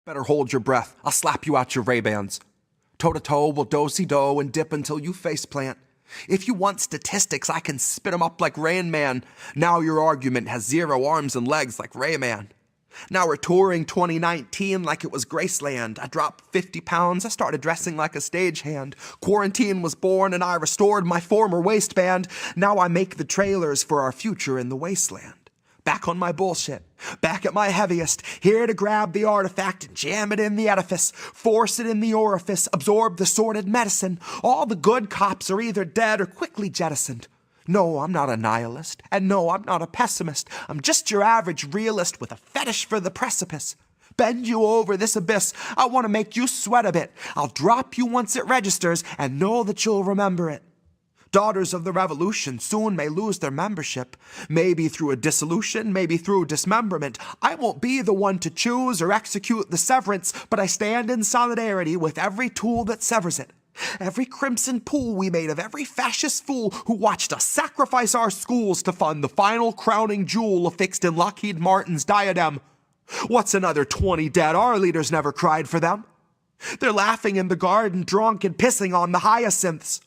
Better hold your breath, I'll slap you out your Ray-Bans. Toe-to-toe, we'll do-si-do and dip until you faceplant. If you want statistics, I can spit 'em up like Rain Man. Now your argument has 0 arms and legs like Rayman. Now we're touring 2019 like it was Graceland. I dropped 50 pounds, I started dressing like a stagehand. Quarantine was born and I restored my former waistband. Now I make the trailers for our future in the wasteland. Back on my bullshit, back at my heaviest, here to grab the artifact and jam it in the edifice, force it in the orifice, absorb the sordid medicine. All the good cops are either dead or quickly jettisoned. No, I'm not a nihilist, and no, I'm not a pessimist. I'm just your average realist with a fetish for the precipice. Bend you over this abyss, I want to make you sweat a bit. I'll drop you once it registers, and know that you'll remember it. Daughters of the Revolution soon may lose their membership. Maybe through a dissolution, maybe through dismemberment. I won't be the one to choose or execute the severance, but I stand in solidarity with every tool that severs it. Every crimson pool we made of every fascist fool who watched us sacrifice our schools to fund the final crowning jewel affixed in Lockheed Martin's diadem. What's another 20 dead? Our leaders never cried for them. They're laughing in the garden, drunk and pissing on the hyacinths.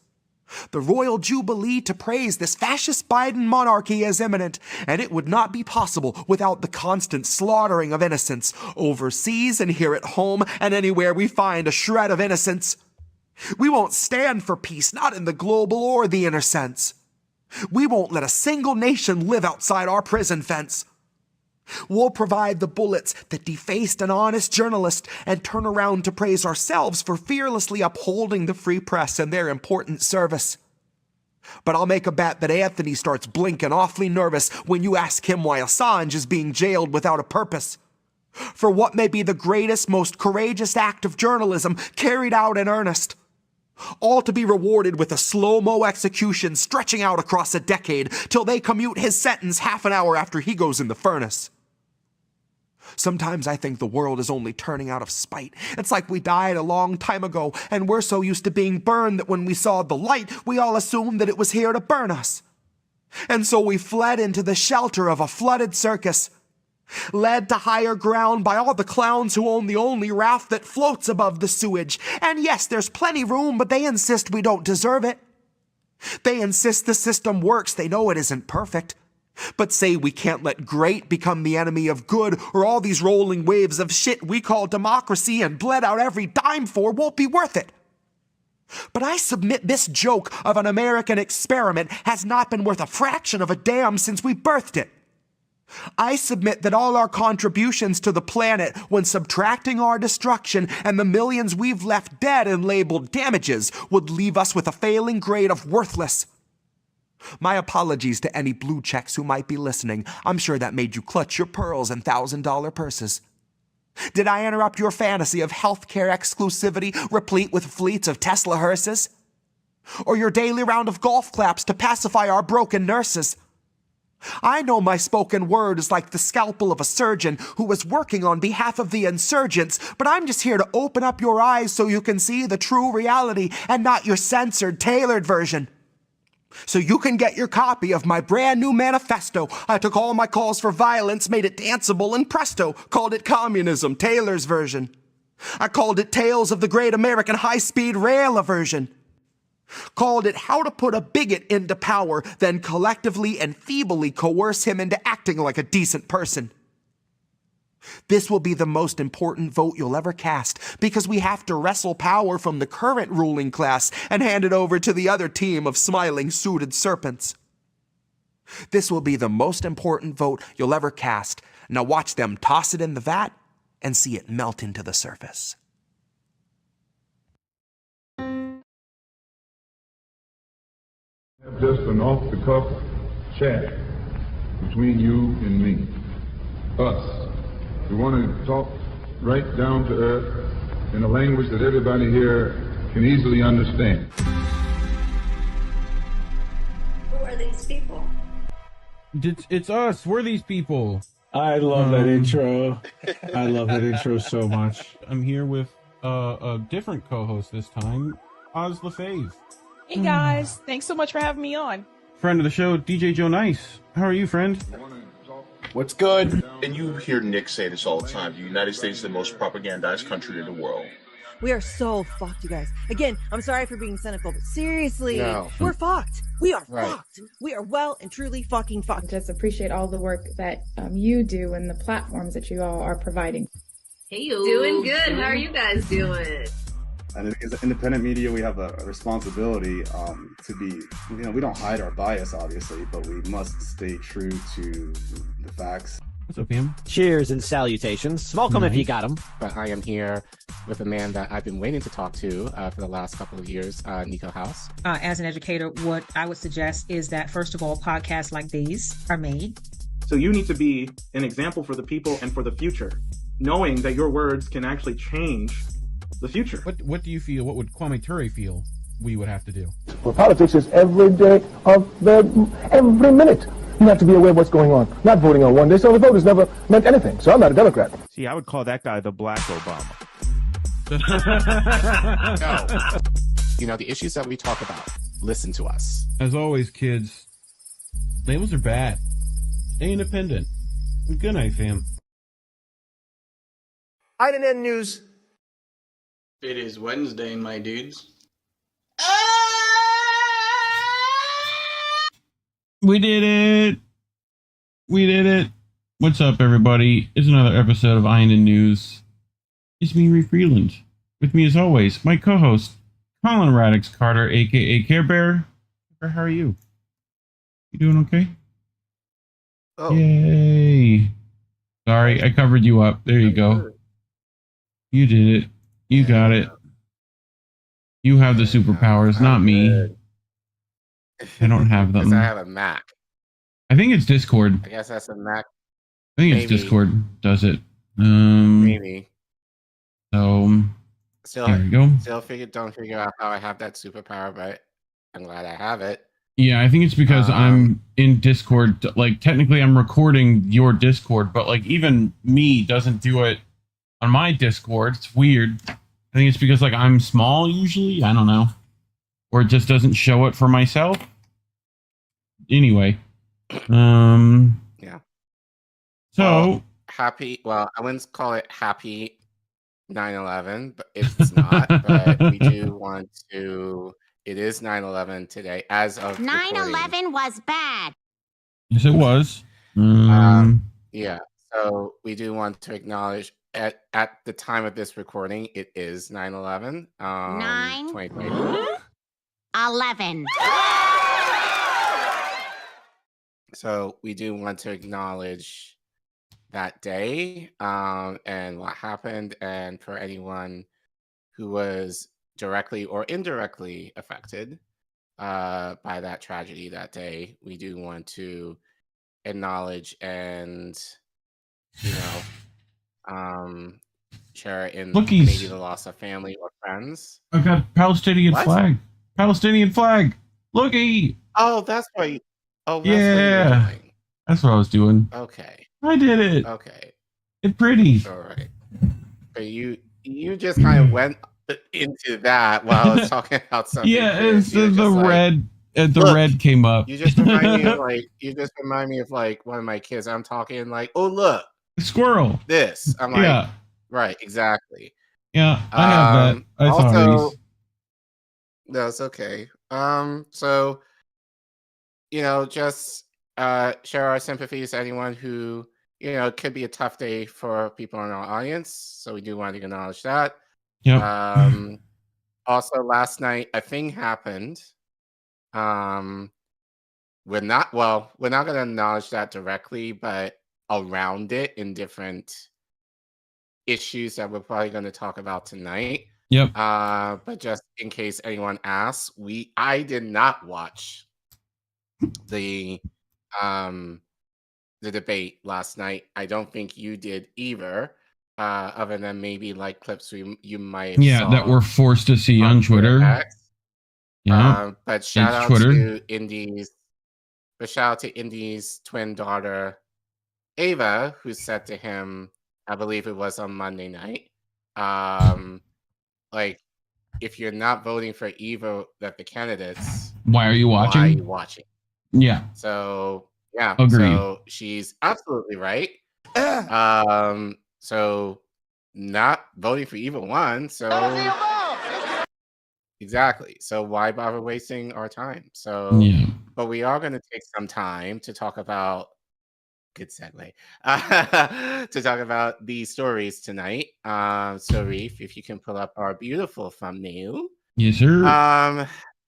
The royal jubilee to praise this fascist Biden monarchy is imminent, and it would not be possible without the constant slaughtering of innocents, overseas and here at home and anywhere we find a shred of innocence. We won't stand for peace, not in the global or the inner sense. We won't let a single nation live outside our prison fence. We'll provide the bullets that defaced an honest journalist and turn around to praise ourselves for fearlessly upholding the free press and their important service. But I'll make a bet that Anthony starts blinking awfully nervous when you ask him why Assange is being jailed without a purpose. For what may be the greatest, most courageous act of journalism carried out in earnest. All to be rewarded with a slow-mo execution stretching out across a decade till they commute his sentence half an hour after he goes in the furnace. Sometimes I think the world is only turning out of spite. It's like we died a long time ago, and we're so used to being burned that when we saw the light, we all assumed that it was here to burn us. And so we fled into the shelter of a flooded circus, led to higher ground by all the clowns who own the only raft that floats above the sewage. And yes, there's plenty room, but they insist we don't deserve it. They insist the system works, they know it isn't perfect. But say we can't let great become the enemy of good, or all these rolling waves of shit we call democracy and bled out every dime for won't be worth it. But I submit this joke of an American experiment has not been worth a fraction of a damn since we birthed it. I submit that all our contributions to the planet, when subtracting our destruction and the millions we've left dead and labeled damages, would leave us with a failing grade of worthless. My apologies to any blue checks who might be listening. I'm sure that made you clutch your pearls and $1,000 purses. Did I interrupt your fantasy of healthcare exclusivity replete with fleets of Tesla hearses? Or your daily round of golf claps to pacify our broken nurses? I know my spoken word is like the scalpel of a surgeon who was working on behalf of the insurgents, but I'm just here to open up your eyes so you can see the true reality and not your censored, tailored version. So you can get your copy of my brand new manifesto. I took all my calls for violence, made it danceable, and presto, called it communism, Taylor's version. I called it Tales of the Great American High-Speed Rail Aversion. Called it How to Put a Bigot into Power, then collectively and feebly coerce him into acting like a decent person. This will be the most important vote you'll ever cast, because we have to wrestle power from the current ruling class and hand it over to the other team of smiling suited serpents. This will be the most important vote you'll ever cast. Now watch them toss it in the vat and see it melt into the surface. Just an off-the-cuff chat between you and me, us. We want to talk right down to earth in a language that everybody here can easily understand. Who are these people? It's us. We're these people. I love that intro. I love that intro so much. I'm here with a different co-host this time, Oz LaFave. Hey guys, thanks so much for having me on. Friend of the show, DJ Joe Nice. How are you, friend? What's good? And you hear Nick say this all the time. The United States is the most propagandized country in the world. We are so fucked, you guys. Again, I'm sorry for being cynical, but seriously, No. we're fucked. We are Right. fucked. We are well and truly fucking fucked. Just appreciate all the work that you do and the platforms that you all are providing. Hey, you. Doing good. How are you guys doing? And as independent media, we have a responsibility to be, we don't hide our bias, obviously, but we must stay true to the facts. What's up, Pam? Cheers and salutations. Smoke them if you got them. But I am here with a man that I've been waiting to talk to for the last couple of years, Nico House. As an educator, what I would suggest is that, first of all, podcasts like these are made. So you need to be an example for the people and for the future, knowing that your words can actually change the future. What do you feel? What would Kwame Ture feel we would have to do? Well, politics is every day of every minute. You have to be aware of what's going on. Not voting on one day, so the vote has never meant anything. So I'm not a Democrat. See, I would call that guy the Black Obama. No. The issues that we talk about, listen to us. As always, kids, labels are bad. Stay independent. Good night, fam. INN News. It is Wednesday, my dudes. We did it! We did it! What's up, everybody? It's another episode of INN News. It's me, Reef Breland. With me, as always, my co-host, Collin Radix-Carter, a.k.a. Care Bear. How are you? You doing okay? Oh. Yay! Sorry, I covered you up. There you go. You did it. You got it. You have the superpowers, not me. I don't have them. Because I have a Mac. I think it's Discord. I guess that's a Mac. I think it's Discord does it. Maybe. So there we go. Still don't figure out how I have that superpower, but I'm glad I have it. Yeah, I think it's because I'm in Discord. Like, technically I'm recording your Discord, but like even me doesn't do it on my Discord. It's weird. I think it's because like I'm small usually. I don't know. Or it just doesn't show it for myself. Anyway. Yeah. So I wouldn't call it happy 9/11, but it's not. But we do want to. It is 9/11 today, as of 9/11 was bad. Yes, it was. Yeah. So we do want to acknowledge at the time of this recording, it is 9/11. 2020. 11. So we do want to acknowledge that day and what happened, and for anyone who was directly or indirectly affected by that tragedy that day, we do want to acknowledge and share in maybe the loss of family or friends. I've got Palestinian flag. Palestinian flag. Looky. Oh, that's right. Oh, yeah. That's what I was doing. Okay. I did it. Okay. It's pretty. All right. But you just kind of went into that while I was talking about something. Yeah, it's the red. The red came up. You just remind me of like one of my kids. I'm talking like, oh look, squirrel. This. I'm like, yeah. Right, exactly. Yeah, I have that. I also, no, it's okay. So, just share our sympathies to anyone who, it could be a tough day for people in our audience. So we do want to acknowledge that. Yep. Also, last night a thing happened. We're not going to acknowledge that directly, but around it in different issues that we're probably going to talk about tonight. Yep. But just in case anyone asks, I did not watch the debate last night. I don't think you did either. Other than maybe like clips you might have that we're forced to see on Twitter. Yeah. But shout out to Indy's twin daughter Ava, who said to him, I believe it was on Monday night, like, if you're not voting for either of the candidates, why are you watching? Why are you watching? Yeah. So Yeah. Agreed. So she's absolutely right. So not voting for either one. So exactly. So why bother wasting our time? So, Yeah. but we are going to take some time to talk about. Good segue. To talk about these stories tonight. So Reef, if you can pull up our beautiful thumbnail. Yes, sir.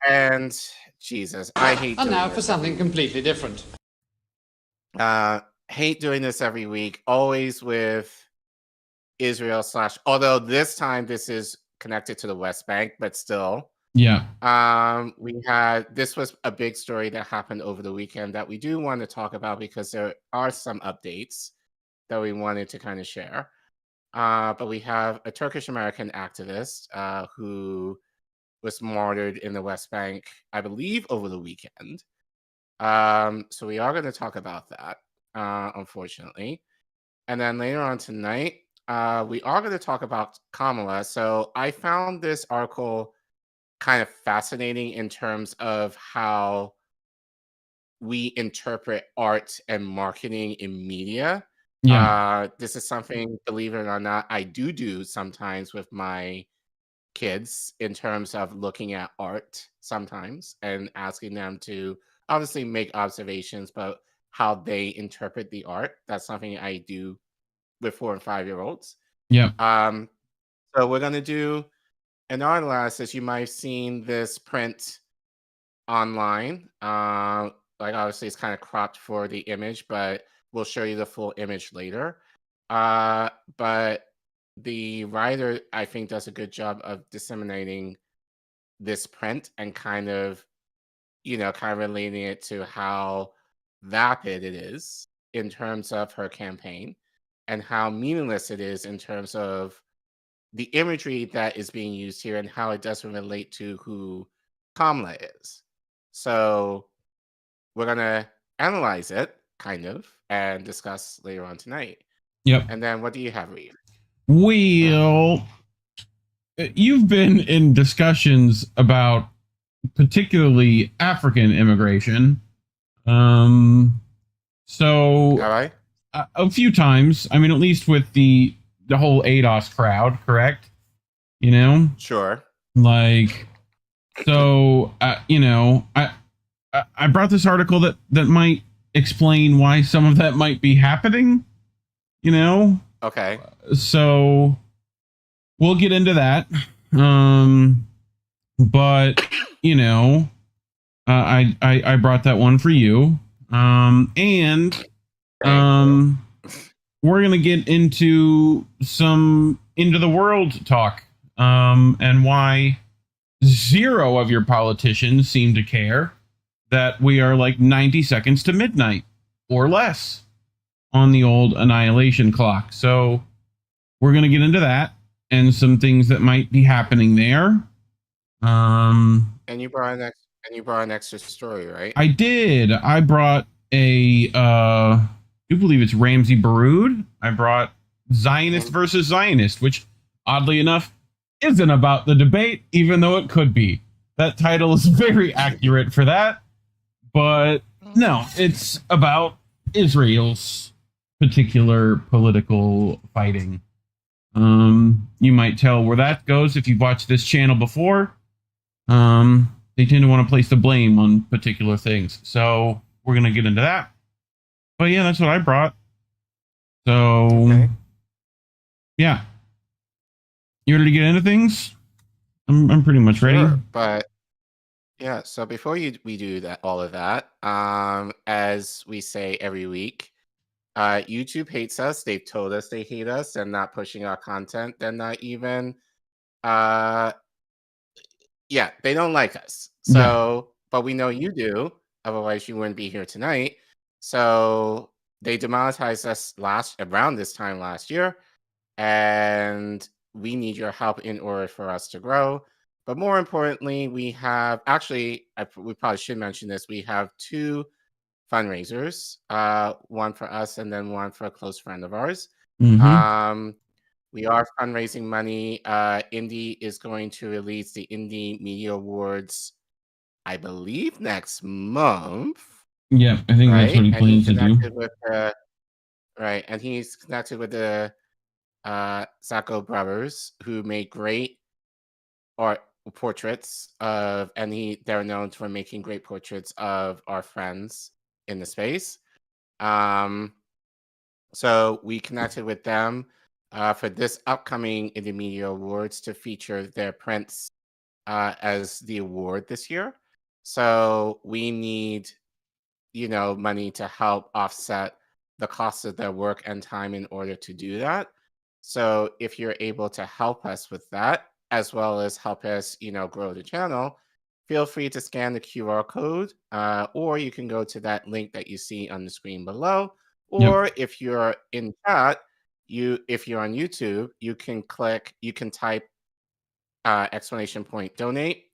And Jesus, I hate. And now for something completely different. Hate doing this every week. Always with Israel / although this time this is connected to the West Bank, but still. Yeah. This was a big story that happened over the weekend that we do want to talk about because there are some updates that we wanted to kind of share. But we have a Turkish-American activist who was martyred in the West Bank, I believe, over the weekend. So we are going to talk about that, unfortunately. And then later on tonight, we are going to talk about Kamala. So I found this article kind of fascinating in terms of how we interpret art and marketing in media. Yeah. This is something, believe it or not, I do sometimes with my kids in terms of looking at art sometimes and asking them to obviously make observations, but how they interpret the art. That's something I do with 4 and 5-year-olds. Yeah. So we're going to do an art analysis. You might have seen this print online. Like obviously it's kind of cropped for the image, but we'll show you the full image later. But the writer, I think, does a good job of disseminating this print and kind of relating it to how vapid it is in terms of her campaign and how meaningless it is in terms of the imagery that is being used here and how it doesn't relate to who Kamala is. So we're going to analyze it, kind of, and discuss later on tonight. Yep. And then what do you have, Reef? Well, you've been in discussions about particularly African immigration. So All right. A few times, I mean, at least with the whole ADOS crowd, correct? Sure. Like, so, I brought this article that might explain why some of that might be happening, Okay. So we'll get into that. But, I brought that one for you. And we're going to get into some into the world talk, and why 0 of your politicians seem to care that we are like 90 seconds to midnight or less on the old annihilation clock. So we're going to get into that and some things that might be happening there. And you brought an extra story, right? I did. I brought I do believe it's Ramsey Baroud. I brought Zionist versus Zionist, which oddly enough isn't about the debate, even though it could be. That title is very accurate for that. But no, it's about Israel's particular political fighting. You might tell where that goes if you've watched this channel before. They tend to want to place the blame on particular things. So we're going to get into that. But yeah, that's what I brought. So, yeah. You ready to get into things? I'm pretty much ready. Sure, but yeah, so before we do that, all of that, as we say every week, YouTube hates us. They've told us they hate us. They're not pushing our content. They're not even, they don't like us. So, but we know you do. Otherwise, you wouldn't be here tonight. So they demonetized us around this time last year, and we need your help in order for us to grow. But more importantly, we have we probably should mention this. We have 2 fundraisers, one for us and then one for a close friend of ours. Mm-hmm. We are fundraising money. Indie is going to release the Indie Media Awards, I believe, next month. Yeah, I think that's what he And plans to do. connected with the and he's connected with the Sacco brothers, who make great art portraits of, and they're known for making great portraits of our friends in the space. So we connected with them for this upcoming Indie Media Awards to feature their prints as the award this year. So we need, money to help offset the cost of their work and time in order to do that. So if you're able to help us with that, as well as help us, grow the channel, feel free to scan the QR code, or you can go to that link that you see on the screen below. Or if you're in chat, if you're on YouTube, you can type exclamation point donate,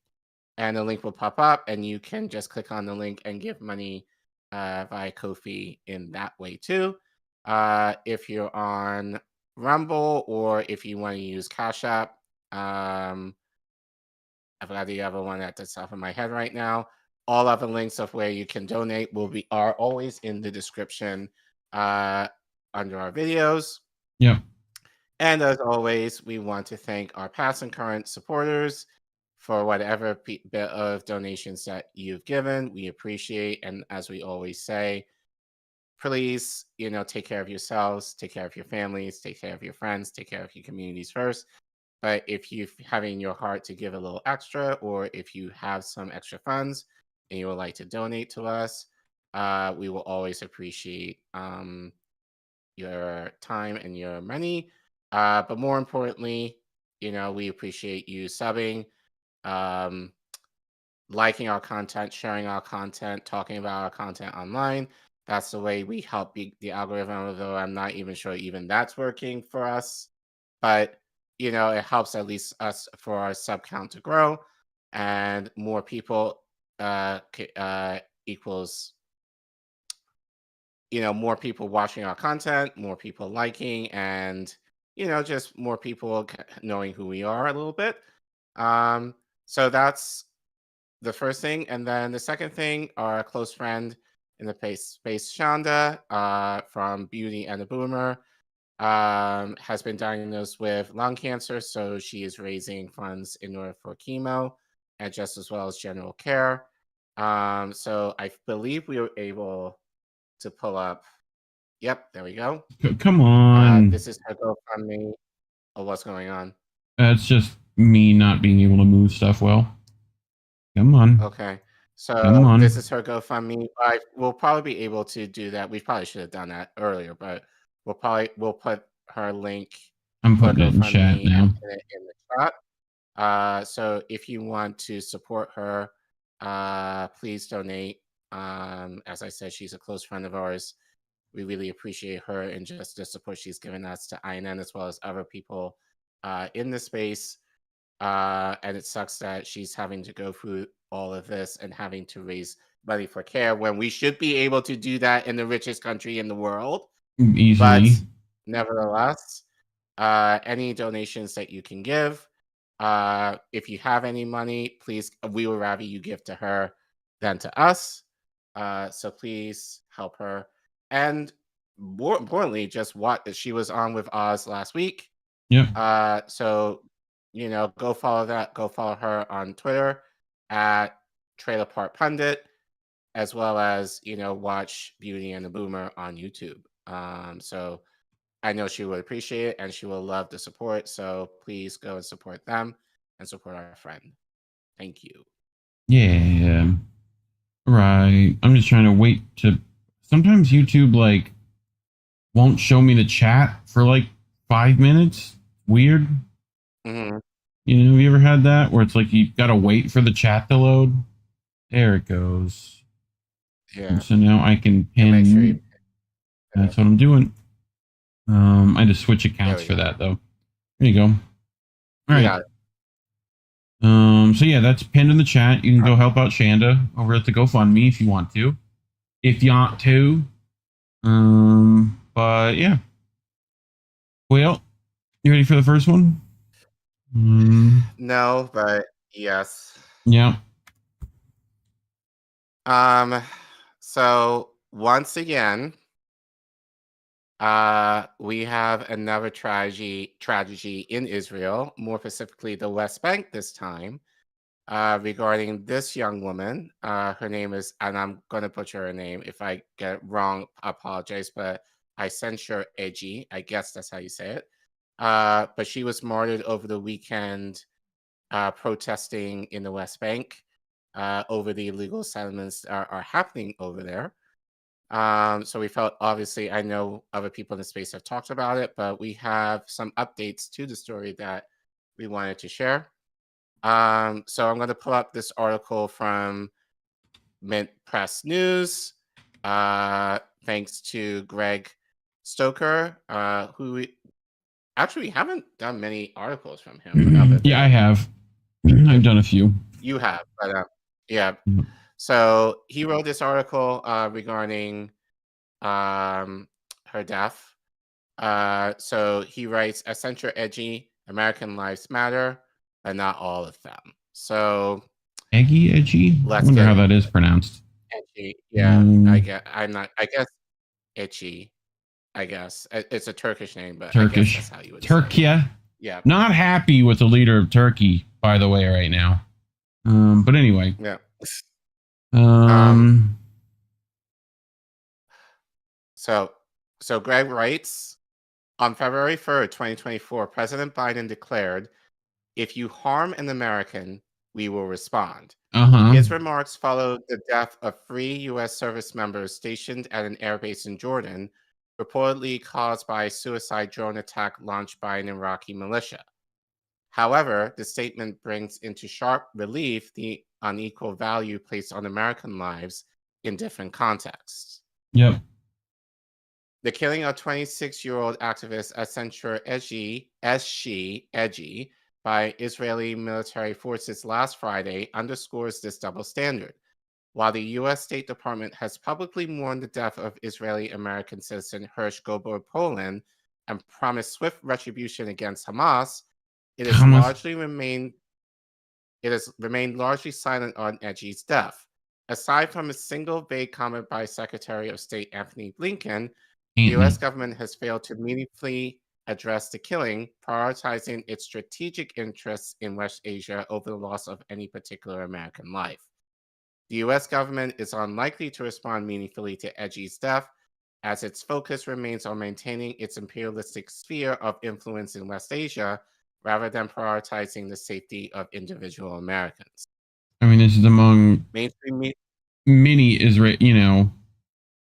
and the link will pop up, and you can just click on the link and give money via Ko-fi in that way too. If you're on Rumble, or if you want to use CashApp, I forgot the other one at the top of my head right now. All other links of where you can donate are always in the description under our videos. Yeah. And as always, we want to thank our past and current supporters for whatever bit of donations that you've given. We appreciate, and as we always say, please, take care of yourselves, take care of your families, take care of your friends, take care of your communities first. But if you have in your heart to give a little extra, or if you have some extra funds and you would like to donate to us, we will always appreciate your time and your money. But more importantly, we appreciate you subbing, liking our content, sharing our content, talking about our content online. That's the way we help the algorithm, although I'm not even sure even that's working for us. But, it helps at least us for our sub count to grow, and more people equals, more people watching our content, more people liking, and, just more people knowing who we are a little bit. So that's the first thing. And then the second thing, our close friend in the space, Shonda, from Beauty and the Boomer, has been diagnosed with lung cancer. So she is raising funds in order for chemo, and just as well as general care. So I believe we were able to pull up. Yep, there we go. Come on. This is her GoFundMe. Oh, what's going on? It's just me not being able to move stuff well. Come on. Okay. So this is her GoFundMe. We'll probably be able to do that. We probably should have done that earlier, but we'll put her link. I'm putting it in chat now. In the chat. So if you want to support her, please donate. As I said, she's a close friend of ours. We really appreciate her and just the support she's given us to INN, as well as other people in the space. And it sucks that she's having to go through all of this and having to raise money for care when we should be able to do that in the richest country in the world. Easily. But nevertheless, any donations that you can give, if you have any money, please, we would rather you give to her than to us. So please help her. And more importantly, just what she was on with Oz last week. Yeah. So, go follow that. Go follow her on Twitter at Trailer Park Pundit, as well as, watch Beauty and the Boomer on YouTube. So I know she would appreciate it, and she will love the support. So please go and support them and support our friend. Thank you. Yeah. Right. I'm just trying to wait to. Sometimes YouTube won't show me the chat for 5 minutes. Weird. Mm-hmm. Have you ever had that where it's you gotta wait for the chat to load? There it goes. Yeah. And so now I can pin. Make sure That's what I'm doing. I just switch accounts for that though. There you go. All right. So yeah, that's pinned in the chat. You can go help out Shanda over at the GoFundMe if you want to. But yeah. Well, you ready for the first one? No, but yes. Yeah. So So once again, we have another tragedy in Israel, more specifically the West Bank this time, regarding this young woman. Her name is, and I'm going to butcher her name. If I get it wrong, I apologize, but Aysenur Eygi, I guess that's how you say it. But she was martyred over the weekend protesting in the West Bank over the illegal settlements that are happening over there. So we felt, obviously, I know other people in the space have talked about it, but we have some updates to the story that we wanted to share. So I'm going to pull up this article from MintPress News, thanks to Greg Stoker, who we haven't done many articles from him. Yeah, I have. I've done a few. You have, but yeah. So he wrote this article regarding her death. So he writes, Aysenur Eygi, American Lives Matter, but not all of them. So Eygi? I wonder how that is pronounced. Eygi, yeah. I guess Eygi. I guess it's a Turkish name, but Turkish. I guess that's how you would Turkey. say it. Yeah. Not happy with the leader of Turkey, by the way, right now. But anyway. Yeah. So Greg writes, on February 3rd, 2024, President Biden declared, if you harm an American, we will respond. His remarks followed the death of 3 U.S. service members stationed at an airbase in Jordan, reportedly caused by a suicide drone attack launched by an Iraqi militia. However, the statement brings into sharp relief the unequal value placed on American lives in different contexts. Yep. The killing of 26-year-old activist Aysenur Eygi by Israeli military forces last Friday underscores this double standard. While the U.S. State Department has publicly mourned the death of Israeli-American citizen Hersh Gobor Poland and promised swift retribution against Hamas, it has remained largely silent on Eygi's death. Aside from a single vague comment by Secretary of State Anthony Blinken, the U.S. government has failed to meaningfully address the killing, prioritizing its strategic interests in West Asia over the loss of any particular American life. The U.S. government is unlikely to respond meaningfully to Eygi's death, as its focus remains on maintaining its imperialistic sphere of influence in West Asia, rather than prioritizing the safety of individual Americans. I mean, this is among mainstream many Israel,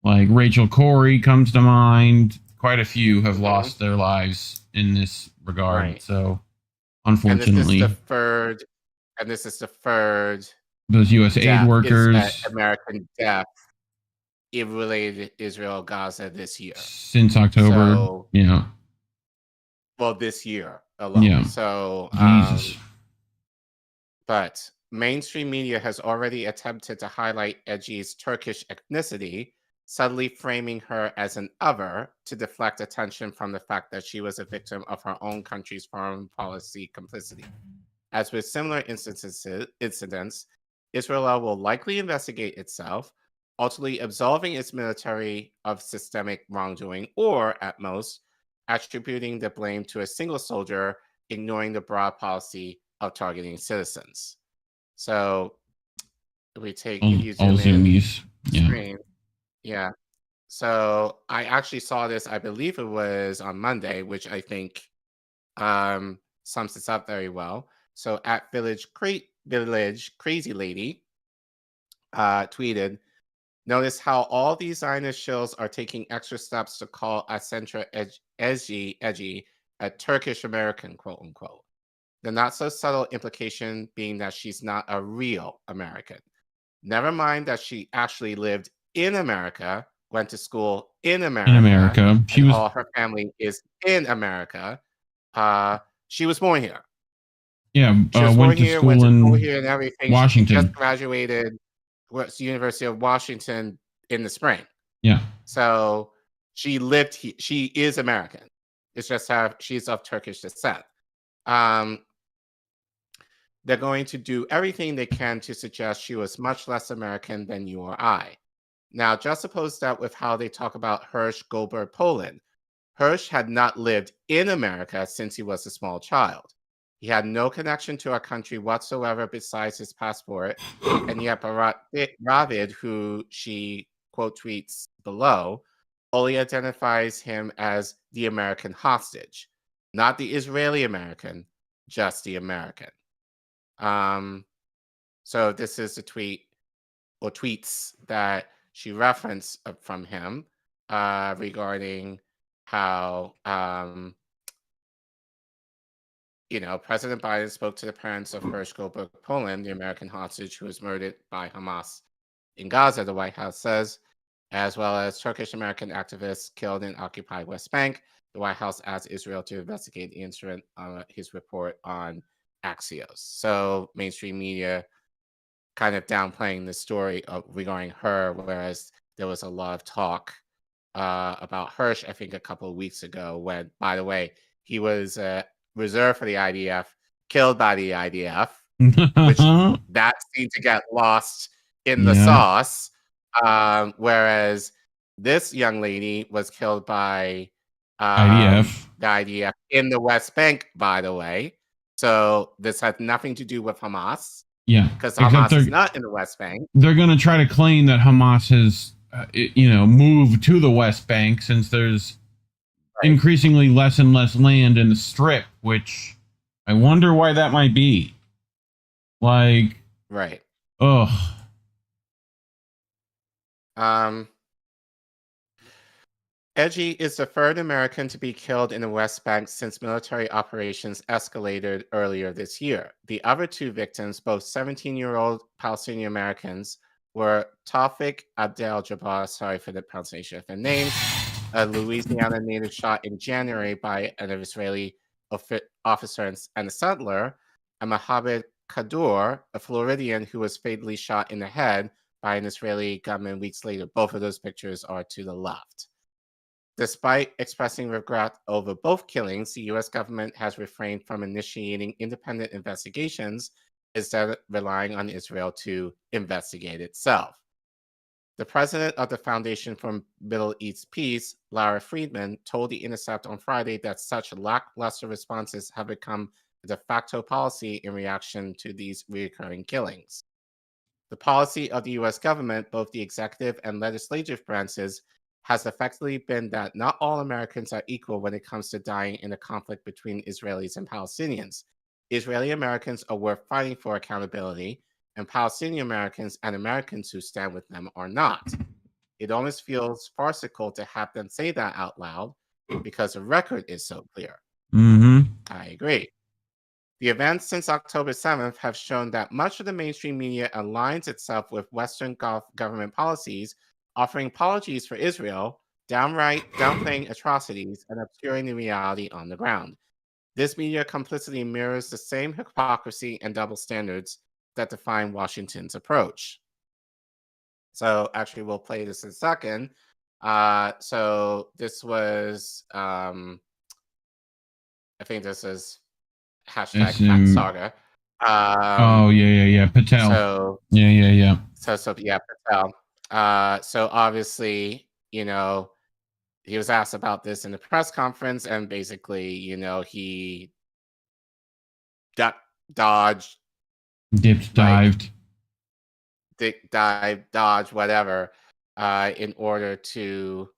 like Rachel Corrie comes to mind. Quite a few have lost their lives in this regard. Right. So, unfortunately, and this is the third those U.S. aid workers, American death related to Israel Gaza this year since October. So, well, this year alone. Yeah. So, Jesus. But mainstream media has already attempted to highlight Eygi's Turkish ethnicity, subtly framing her as an other to deflect attention from the fact that she was a victim of her own country's foreign policy complicity. As with similar incidents, Israel will likely investigate itself, ultimately absolving its military of systemic wrongdoing, or at most, attributing the blame to a single soldier, ignoring the broad policy of targeting citizens. So, if we take screen. Yeah. So I actually saw this, I believe it was on Monday, which I think sums this up very well. So at Village Crazy Lady tweeted, notice how all these Zionist shills are taking extra steps to call Aysenur Eygi a Turkish-American, quote unquote. The not so subtle implication being that she's not a real American. Never mind that she actually lived in America, went to school in America. All her family is in America. She was born here. Yeah, she was went to school here and everything. Washington. She just graduated University of Washington in the spring. Yeah. So she lived here. She is American. It's just she's of Turkish descent. They're going to do everything they can to suggest she was much less American than you or I. Now, juxtapose that with how they talk about Hirsch Goldberg Poland. Hirsch had not lived in America since he was a small child. He had no connection to our country whatsoever besides his passport. And yet Ravid, who she quote tweets below, only identifies him as the American hostage, not the Israeli American, just the American. So this is a tweet or tweets that she referenced from him regarding how President Biden spoke to the parents of Hirsch Goldberg Poland, the American hostage who was murdered by Hamas in Gaza, the White House says, as well as Turkish-American activists killed in occupied West Bank. The White House asked Israel to investigate the incident on his report on Axios. So mainstream media kind of downplaying the story regarding her, whereas there was a lot of talk about Hirsch, I think, a couple of weeks ago when, by the way, he was reserved for the IDF, killed by the IDF, which that seemed to get lost in the sauce. Whereas this young lady was killed by IDF. the IDF in the West Bank, by the way. So this had nothing to do with Hamas. Yeah. Because Hamas is not in the West Bank. They're going to try to claim that Hamas has, moved to the West Bank since there's increasingly less and less land in the Strip, which I wonder why that might be. Like, right. Ugh. Eygi is the third American to be killed in the West Bank since military operations escalated earlier this year. The other two victims, both 17-year-old Palestinian Americans, were Tawfiq Abdel-Jabbar, sorry for the pronunciation of their names, a Louisiana native shot in January by an Israeli officer and a settler, and Mohammed Kadour, a Floridian who was fatally shot in the head by an Israeli gunman weeks later. Both of those pictures are to the left. Despite expressing regret over both killings, the U.S. government has refrained from initiating independent investigations, instead of relying on Israel to investigate itself. The president of the Foundation for Middle East Peace, Lara Friedman, told The Intercept on Friday that such lackluster responses have become a de facto policy in reaction to these recurring killings. The policy of the U.S. government, both the executive and legislative branches, has effectively been that not all Americans are equal when it comes to dying in a conflict between Israelis and Palestinians. Israeli Americans are worth fighting for accountability, and Palestinian Americans and Americans who stand with them are not. It almost feels farcical to have them say that out loud because the record is so clear. Mm-hmm. I agree. The events since October 7th have shown that much of the mainstream media aligns itself with Western government policies, offering apologies for Israel, downright downplaying atrocities, and obscuring the reality on the ground. This media complicity mirrors the same hypocrisy and double standards that define Washington's approach. So actually, we'll play this in a second. So this was, I think this is hashtag Saga. Patel. So, yeah. So Patel. So obviously, he was asked about this in the press conference, and basically, he dodged, dipped, dived, dodged, whatever, in order to,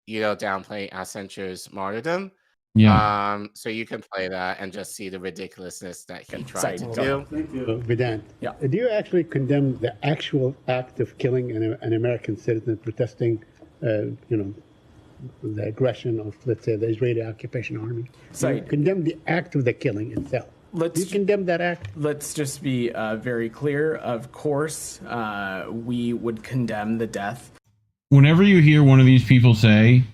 downplay Aysenur's martyrdom. Yeah. So you can play that and just see the ridiculousness that he tried to do. Thank you, Vedant. Yeah. Do you actually condemn the actual act of killing an American citizen protesting, the aggression of, let's say, the Israeli occupation army? Sorry. Do you condemn the act of the killing itself? Do you condemn that act? Let's just be very clear. Of course, we would condemn the death. Whenever you hear one of these people say,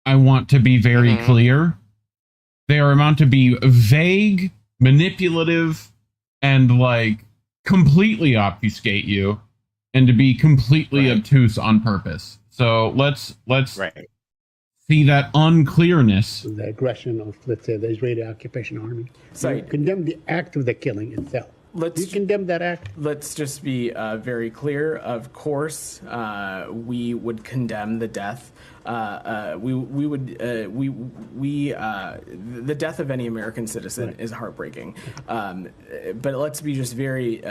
I want to be very clear, they are meant to be vague, manipulative, and completely obfuscate you, and to be completely obtuse on purpose. So let's see that unclearness. The aggression of, let's say, the Israeli occupation army. Sorry. Condemn the act of the killing itself. Do you condemn that act? Let's just be very clear. Of course, we would condemn the death. The death of any American citizen is heartbreaking. But let's be just very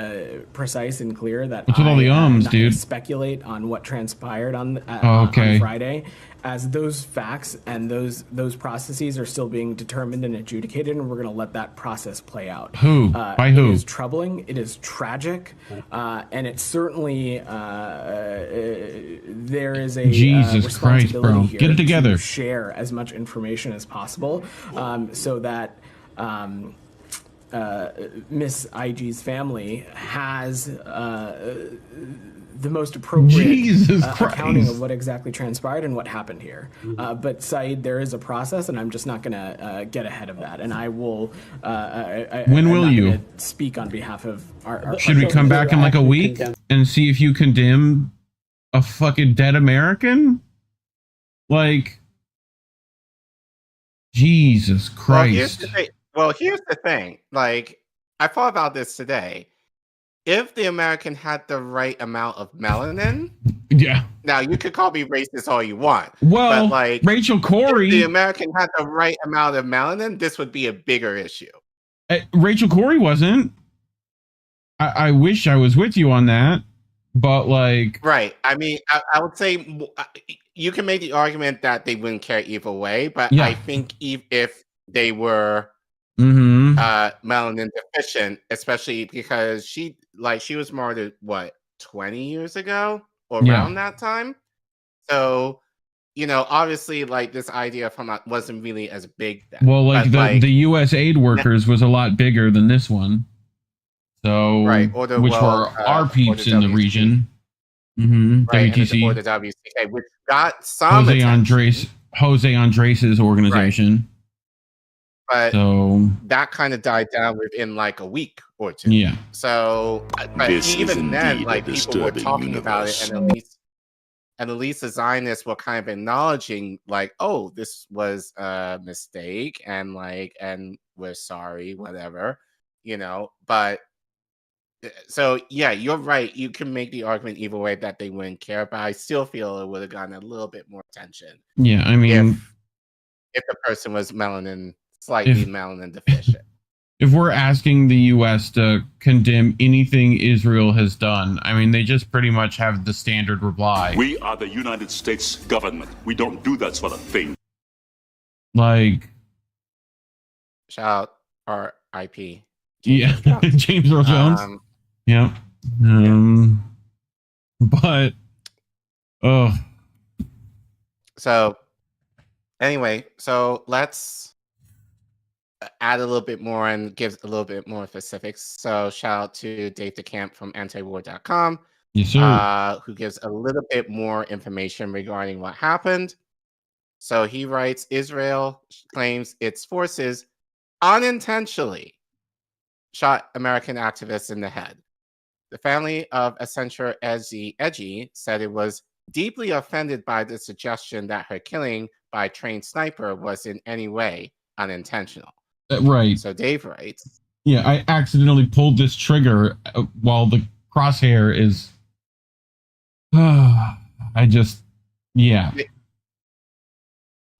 precise and clear that What's with all the ums, not dude? Speculate on what transpired on okay. Friday, as those facts and those processes are still being determined and adjudicated, and we're going to let that process play out. Who? By who? It is troubling. It is tragic, and it's certainly there is a Jesus Christ, bro. here Get it together. to share as much information as possible, so that Miss Eygi's family has the most appropriate accounting of what exactly transpired and what happened here. But Saeed, there is a process, and I'm just not going to get ahead of that. And I will. When will you speak on behalf of our? Should we come back in like a week and see if you condemn a fucking dead American? Like, Jesus Christ. Well, here's the thing. Like, I thought about this today. If the American had the right amount of melanin, yeah. Now you could call me racist all you want. Well, but like Rachel Corrie, if the American had the right amount of melanin, this would be a bigger issue. Rachel Corrie wasn't. I wish I was with you on that, but like, right. I mean, I would say you can make the argument that they wouldn't care either way, but yeah. I think if they were melanin deficient, especially because she was martyred 20 years ago or around that time. So, obviously like this idea from wasn't really as big then. Well, like the US aid workers was a lot bigger than this one. So right, which were our peeps in the region. Right, WTC or the WCK, which got some Jose Andres' organization. Right. But so that kind of died down within like a week or two. Yeah. So, but even then, like people were talking about it, and at least the Zionists were kind of acknowledging, like, oh, this was a mistake, and we're sorry, whatever, But so yeah, you're right. You can make the argument either way that they wouldn't care, but I still feel it would have gotten a little bit more attention. Yeah, I mean, if the person was slightly melanin deficient. If we're asking the U.S. to condemn anything Israel has done, I mean, they just pretty much have the standard reply. We are the United States government. We don't do that sort of thing. Like, shout out R.I.P. Yeah, James Earl Jones. Yeah. But, So, anyway, so let's add a little bit more and give a little bit more specifics. So shout out to Dave DeCamp from antiwar.com. Yes, sir. Who gives a little bit more information regarding what happened. So he writes, Israel claims its forces unintentionally shot American activists in the head. The family of Aysenur Eygi said it was deeply offended by the suggestion that her killing by a trained sniper was in any way unintentional. Right. So Dave writes, yeah, I accidentally pulled this trigger while the crosshair is. Yeah.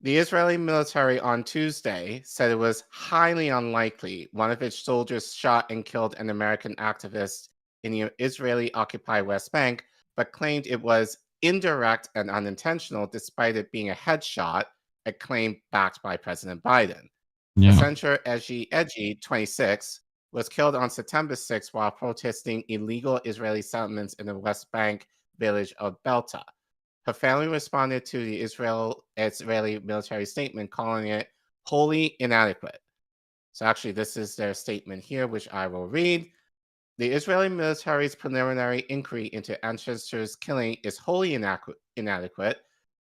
The Israeli military on Tuesday said it was highly unlikely one of its soldiers shot and killed an American activist in the Israeli-occupied West Bank, but claimed it was indirect and unintentional despite it being a headshot, a claim backed by President Biden. Yeah. Aysenur Eygi, 26, was killed on September 6 while protesting illegal Israeli settlements in the West Bank village of Belta. Her family responded to the Israeli military statement, calling it wholly inadequate. So actually, this is their statement here, which I will read. The Israeli military's preliminary inquiry into Aysenur's killing is wholly inadequate.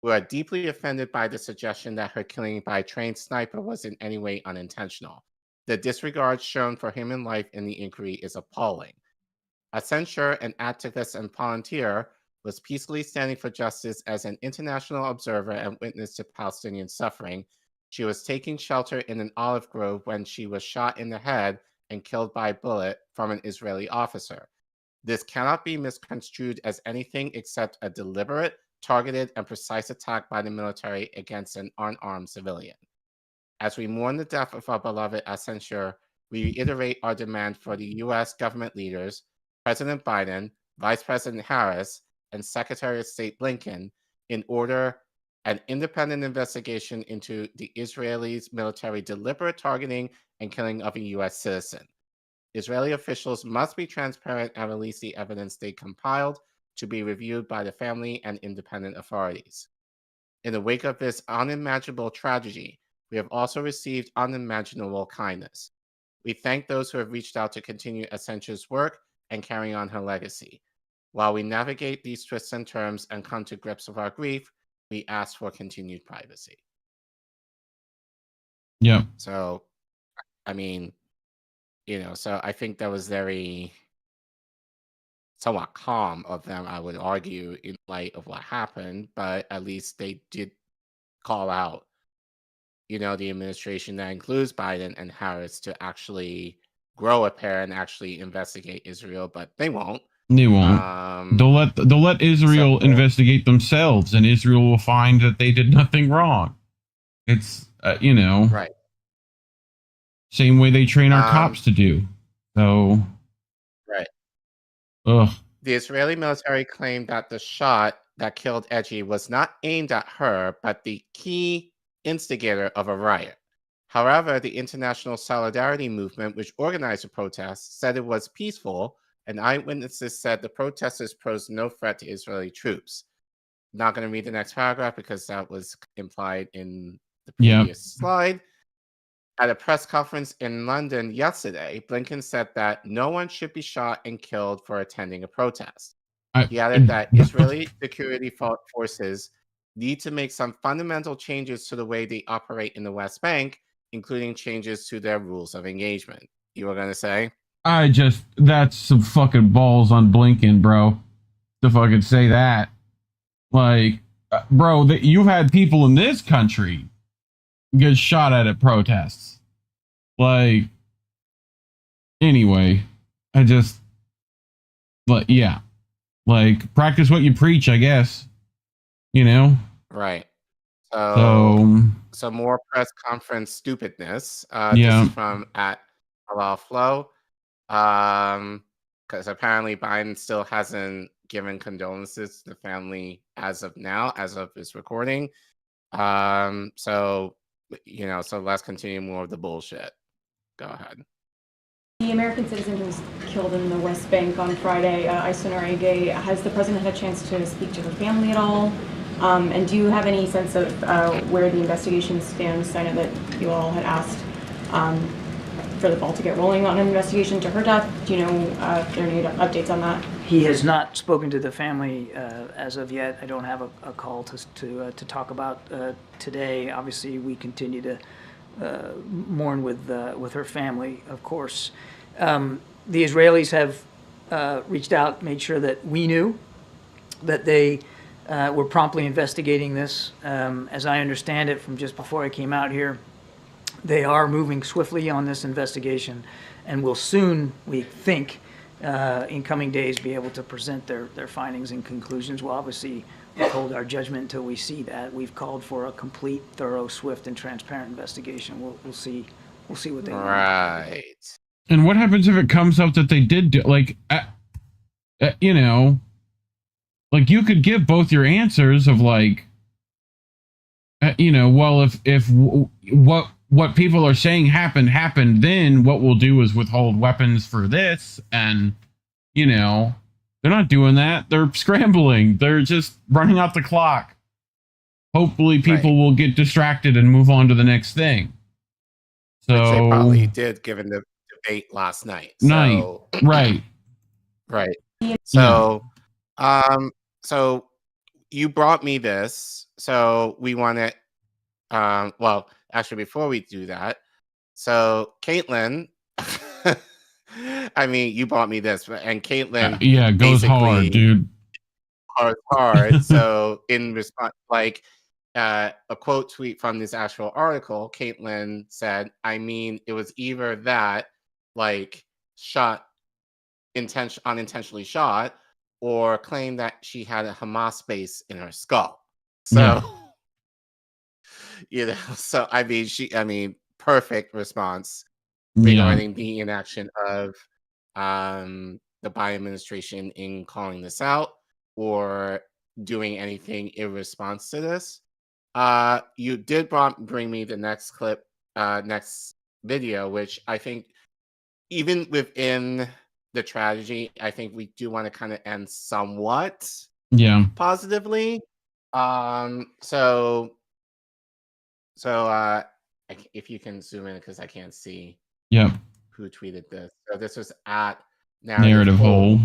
We are deeply offended by the suggestion that her killing by a trained sniper was in any way unintentional. The disregard shown for human life in the inquiry is appalling. Aysenur, an activist and volunteer, was peacefully standing for justice as an international observer and witness to Palestinian suffering. She was taking shelter in an olive grove when she was shot in the head and killed by a bullet from an Israeli officer. This cannot be misconstrued as anything except a deliberate, targeted, and precise attack by the military against an unarmed civilian. As we mourn the death of our beloved Aysenur, we reiterate our demand for the U.S. government leaders, President Biden, Vice President Harris, and Secretary of State Blinken, in order an independent investigation into the Israelis' military deliberate targeting and killing of a U.S. citizen. Israeli officials must be transparent and release the evidence they compiled to be reviewed by the family and independent authorities. In the wake of this unimaginable tragedy, we have also received unimaginable kindness. We thank those who have reached out to continue Aysenur's work and carry on her legacy. While we navigate these twists and turns and come to grips with our grief, we ask for continued privacy. Yeah. So, I mean, so I think that was very somewhat calm of them, I would argue, in light of what happened, but at least they did call out, the administration that includes Biden and Harris to actually grow a pair and actually investigate Israel, but they won't. They won't. They'll let Israel investigate themselves, and Israel will find that they did nothing wrong. It's right. Same way they train our cops to do. So right. Ugh. The Israeli military claimed that the shot that killed Eygi was not aimed at her, but the key instigator of a riot. However, the International Solidarity Movement, which organized the protest, said it was peaceful, and eyewitnesses said the protesters posed no threat to Israeli troops. I'm not going to read the next paragraph because that was implied in the previous slide. At a press conference in London yesterday, Blinken said that no one should be shot and killed for attending a protest. He added that Israeli security forces need to make some fundamental changes to the way they operate in the West Bank, including changes to their rules of engagement. You were going to say? That's some fucking balls on Blinken, bro. To fucking say that. Like, bro, you've had people in this country get shot at protests. Like, anyway, yeah. Like, practice what you preach, I guess. Right. So more press conference stupidness. This is from @HalalFlow. Because apparently Biden still hasn't given condolences to the family as of now, as of this recording. So let's continue more of the bullshit. Go ahead. The American citizen who was killed in the West Bank on Friday, Aysenur Eygi, has the president had a chance to speak to her family at all? And do you have any sense of where the investigation stands? I know that you all had asked for the ball to get rolling on an investigation to her death. Do you know if there are any updates on that? He has not spoken to the family as of yet. I don't have a call to talk about today. Obviously, we continue to mourn with her family, of course. The Israelis have reached out, made sure that we knew that they were promptly investigating this. As I understand it from just before I came out here, they are moving swiftly on this investigation and will soon, we think, in coming days, be able to present their findings and conclusions. We'll obviously withhold our judgment until we see that. We've called for a complete, thorough, swift, and transparent investigation. We'll see what they right. And what happens if it comes up that they did do, like you could give both your answers of like, well, if what people are saying happened, then what we'll do is withhold weapons for this. And, they're not doing that. They're scrambling. They're just running out the clock. Hopefully people will get distracted and move on to the next thing. So which they probably did, given the debate last night. Right. Right. So, so you brought me this. So we want to, well, actually, before we do that, so Caitlin, I mean, you bought me this, and Caitlin, goes hard, dude. Hard. So in response, like a quote tweet from this actual article, Caitlin said, "I mean, it was either that like shot unintentionally shot, or claim that she had a Hamas base in her skull. So so I mean, perfect response regarding the inaction of the Biden administration in calling this out or doing anything in response to this. You did bring me the next clip, next video, which I think even within the tragedy, I think we do want to kind of end somewhat positively. So if you can zoom in, because I can't see who tweeted this. So this was at Narrative Hole.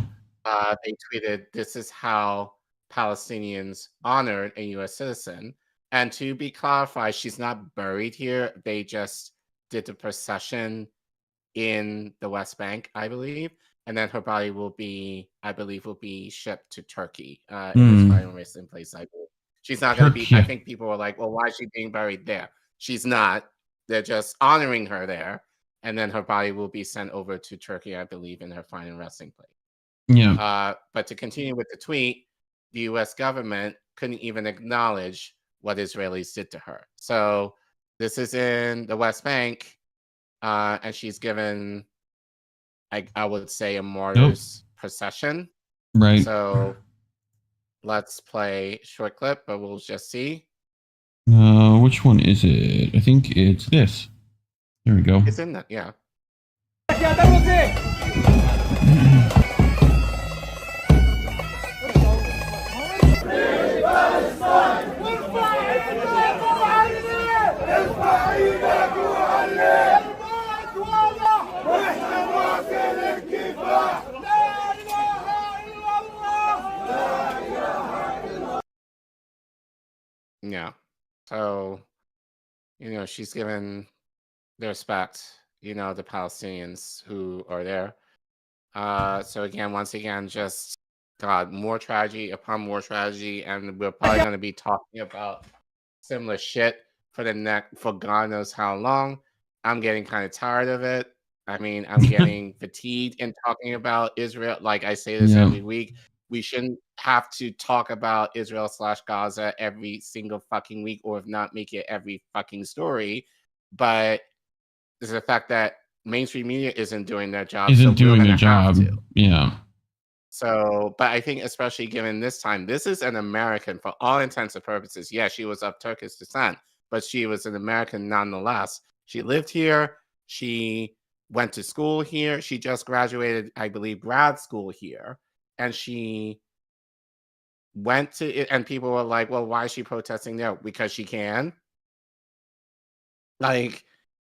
They tweeted, "This is how Palestinians honored a U.S. citizen." And to be clarified, she's not buried here. They just did the procession in the West Bank, I believe. And then her body will be, I believe, shipped to Turkey in its final resting place, I believe. She's not going to be, I think people were like, well, why is she being buried there? She's not. They're just honoring her there. And then her body will be sent over to Turkey, I believe, in her final resting place. But to continue with the tweet, the U.S. government couldn't even acknowledge what Israelis did to her. So this is in the West Bank, and she's given, I would say, a martyr's procession. Right. So let's play a short clip, but we'll just see. Which one is it? I think it's this. There we go. It's in that, yeah. Yeah. So, she's given the respect, the Palestinians who are there. So again, once again, just God, more tragedy upon more tragedy, and we're probably going to be talking about similar shit for God knows how long. I'm getting kind of tired of it. I mean, I'm getting fatigued in talking about Israel. Like I say this every week. We shouldn't have to talk about Israel/Gaza every single fucking week, or if not, make it every fucking story. But there's the fact that mainstream media isn't doing their job. Yeah. So, but I think especially given this time, this is an American for all intents and purposes. Yeah, she was of Turkish descent, but she was an American nonetheless. She lived here. She went to school here. She just graduated, I believe, grad school here. And she went to it, and people were like, well, why is she protesting there? Because she can. Like,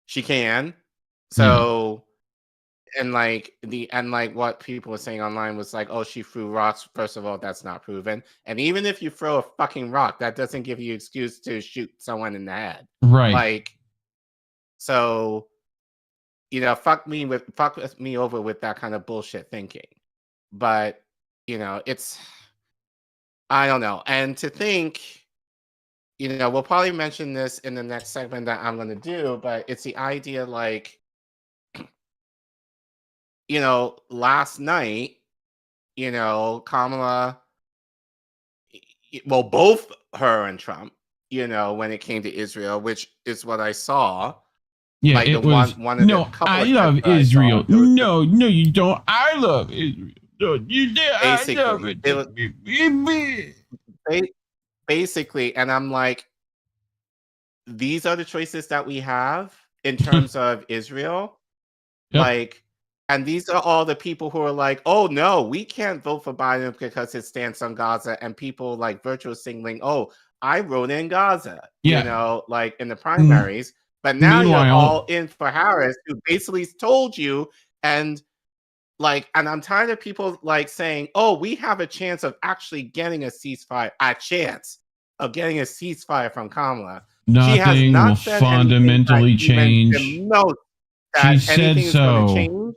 she can. So, and what people were saying online was like, oh, she threw rocks. First of all, that's not proven. And even if you throw a fucking rock, that doesn't give you excuse to shoot someone in the head. Right. Like, so, fuck me over with that kind of bullshit thinking. But, it's, I don't know. And to think, we'll probably mention this in the next segment that I'm going to do, but it's the idea like, last night, Kamala, well, both her and Trump, when it came to Israel, which is what I saw. Yeah, like it was, I love Israel. No, you don't. I love Israel. No, you did. Basically, I love it. Basically, and I'm like, these are the choices that we have in terms of Israel. Like, and these are all the people who are like, oh no, we can't vote for Biden because his stance on Gaza, and people like virtual signaling, oh, I wrote in Gaza, like in the primaries. But now you're all in for Harris, who basically told you, and I'm tired of people like saying, oh, we have a chance of actually getting a ceasefire, from Kamala. Nothing will fundamentally change. She said so.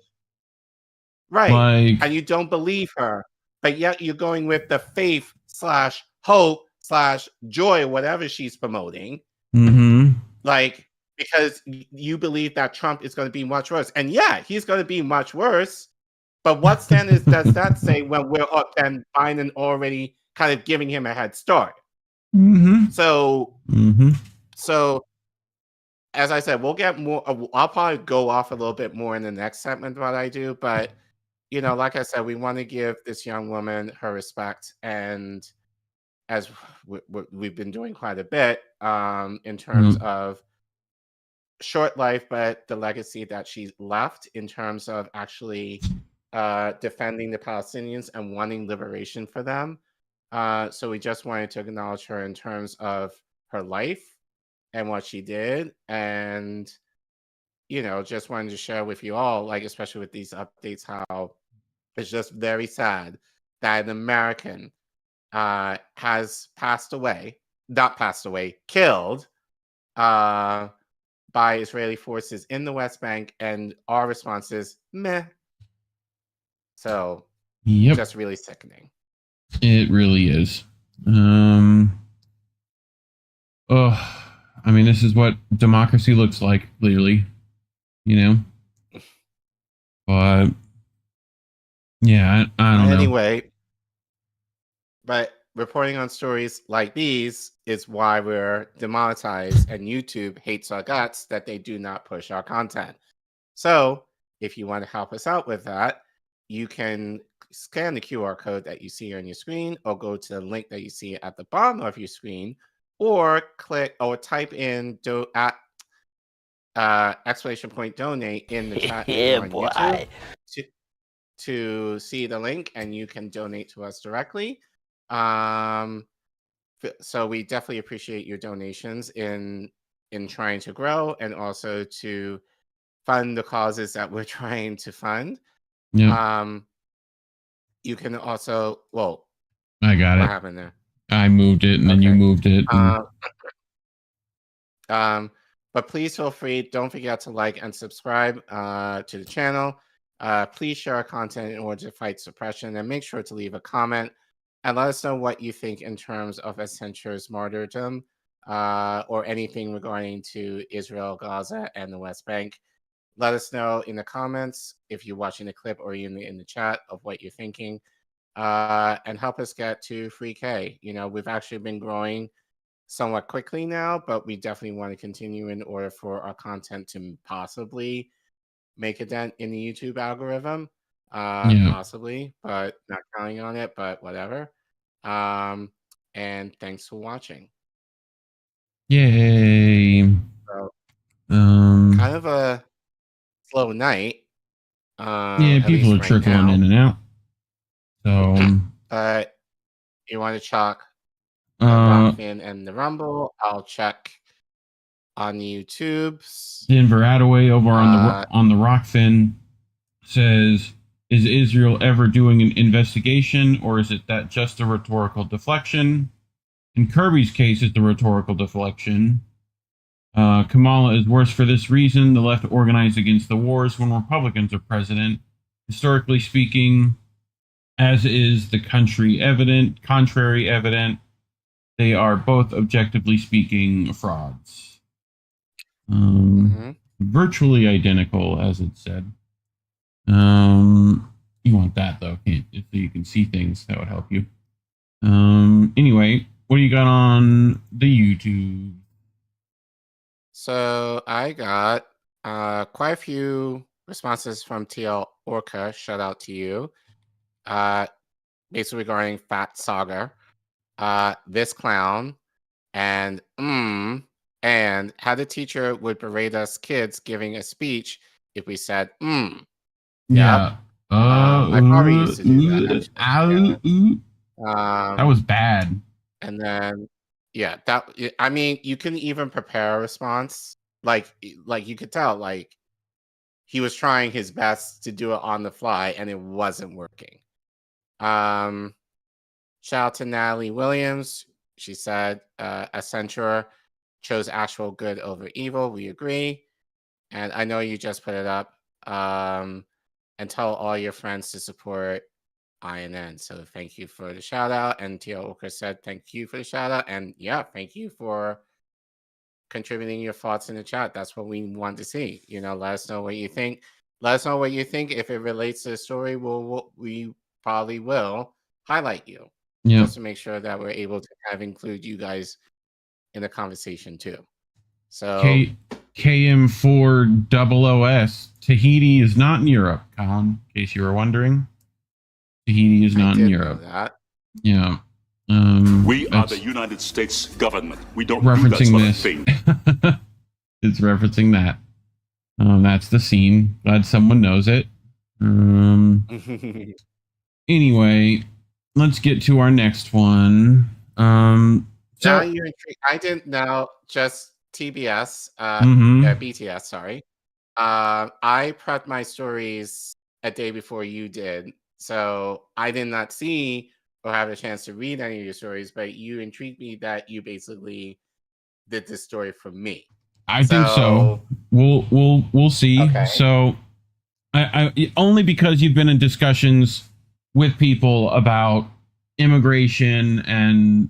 Right. And you don't believe her, but yet you're going with the faith/hope/joy, whatever she's promoting. Mm-hmm. Like, because you believe that Trump is going to be much worse. And yeah, he's going to be much worse. But what standards does that say when we're up and Biden already kind of giving him a head start? So, so as I said, we'll get more. I'll probably go off a little bit more in the next segment what I do. But, you know, like I said, we want to give this young woman her respect. And as we've been doing quite a bit in terms of short life, but the legacy that she left in terms of actually defending the Palestinians and wanting liberation for them. So we just wanted to acknowledge her in terms of her life and what she did. And, you know, just wanted to share with you all, like, especially with these updates, how it's just very sad that an American has passed away, not passed away, killed by Israeli forces in the West Bank, and our response is meh. So, just really sickening. It really is. I mean, this is what democracy looks like, clearly, you know. But yeah, I don't know. Anyway, but reporting on stories like these is why we're demonetized, and YouTube hates our guts that they do not push our content. So if you want to help us out with that, you can scan the QR code that you see on your screen, or go to the link that you see at the bottom of your screen, or click or type in exclamation point donate in the chat on YouTube to see the link, and you can donate to us directly. So we definitely appreciate your donations in trying to grow, and also to fund the causes that we're trying to fund. You can also, well, I got it. What happened there? I moved it, and then you moved it. But please feel free. Don't forget to like and subscribe to the channel. Please share our content in order to fight suppression, and make sure to leave a comment and let us know what you think in terms of Aysenur's martyrdom, or anything regarding to Israel, Gaza, and the West Bank. Let us know in the comments if you're watching the clip, or in the chat, of what you're thinking, and help us get to free K. You know, we've actually been growing somewhat quickly now, but we definitely want to continue in order for our content to possibly make a dent in the YouTube algorithm. Possibly, but not counting on it, but whatever. And thanks for watching. Yay. So, kind of a slow night. Yeah, people are trickling in and out. So you want to chalk Rockfin and the Rumble? I'll check on the YouTubes. Denver Attaway over on the Rockfin says, "Is Israel ever doing an investigation, or is it that just a rhetorical deflection? In Kirby's case, it's a rhetorical deflection. Kamala is worse for this reason. The left organized against the wars when Republicans are president. Historically speaking, as is the contrary evident, they are both, objectively speaking, frauds." Virtually identical, as it said. You want that, though, so you can see things. That would help you. Anyway, what do you got on the YouTube? So I got quite a few responses from TL Orca. Shout out to you. Basically regarding Fat Saga, this clown, and how the teacher would berate us kids giving a speech if we said Yeah. I probably used to do that. That was bad. And then, I mean, you can even prepare a response. Like you could tell, like, he was trying his best to do it on the fly, and it wasn't working. Shout out to Natalie Williams. She said, Aysenur chose actual good over evil. We agree. And I know you just put it up. And tell all your friends to support INN. So thank you for the shout out. And Tia Oka said, thank you for the shout out. And yeah, thank you for contributing your thoughts in the chat. That's what we want to see. Let us know what you think. Let us know what you think. If it relates to the story, we probably will highlight you. Yeah. Just to make sure that we're able to kind of include you guys in the conversation too. So KM400S, Tahiti is not in Europe, Colin, in case you were wondering. Tahiti is not in Europe. That. Yeah. We are the United States government. We don't referencing do that this. sort of thing. It's referencing that. That's the scene. Glad someone knows it. Anyway, let's get to our next one. Now you're intrigued. I didn't know, just TBS, BTS, sorry. I prepped my stories a day before you did, so I did not see or have a chance to read any of your stories, but you intrigued me that you basically did this story for me. I think so. We'll see. Okay. So, I only because you've been in discussions with people about immigration and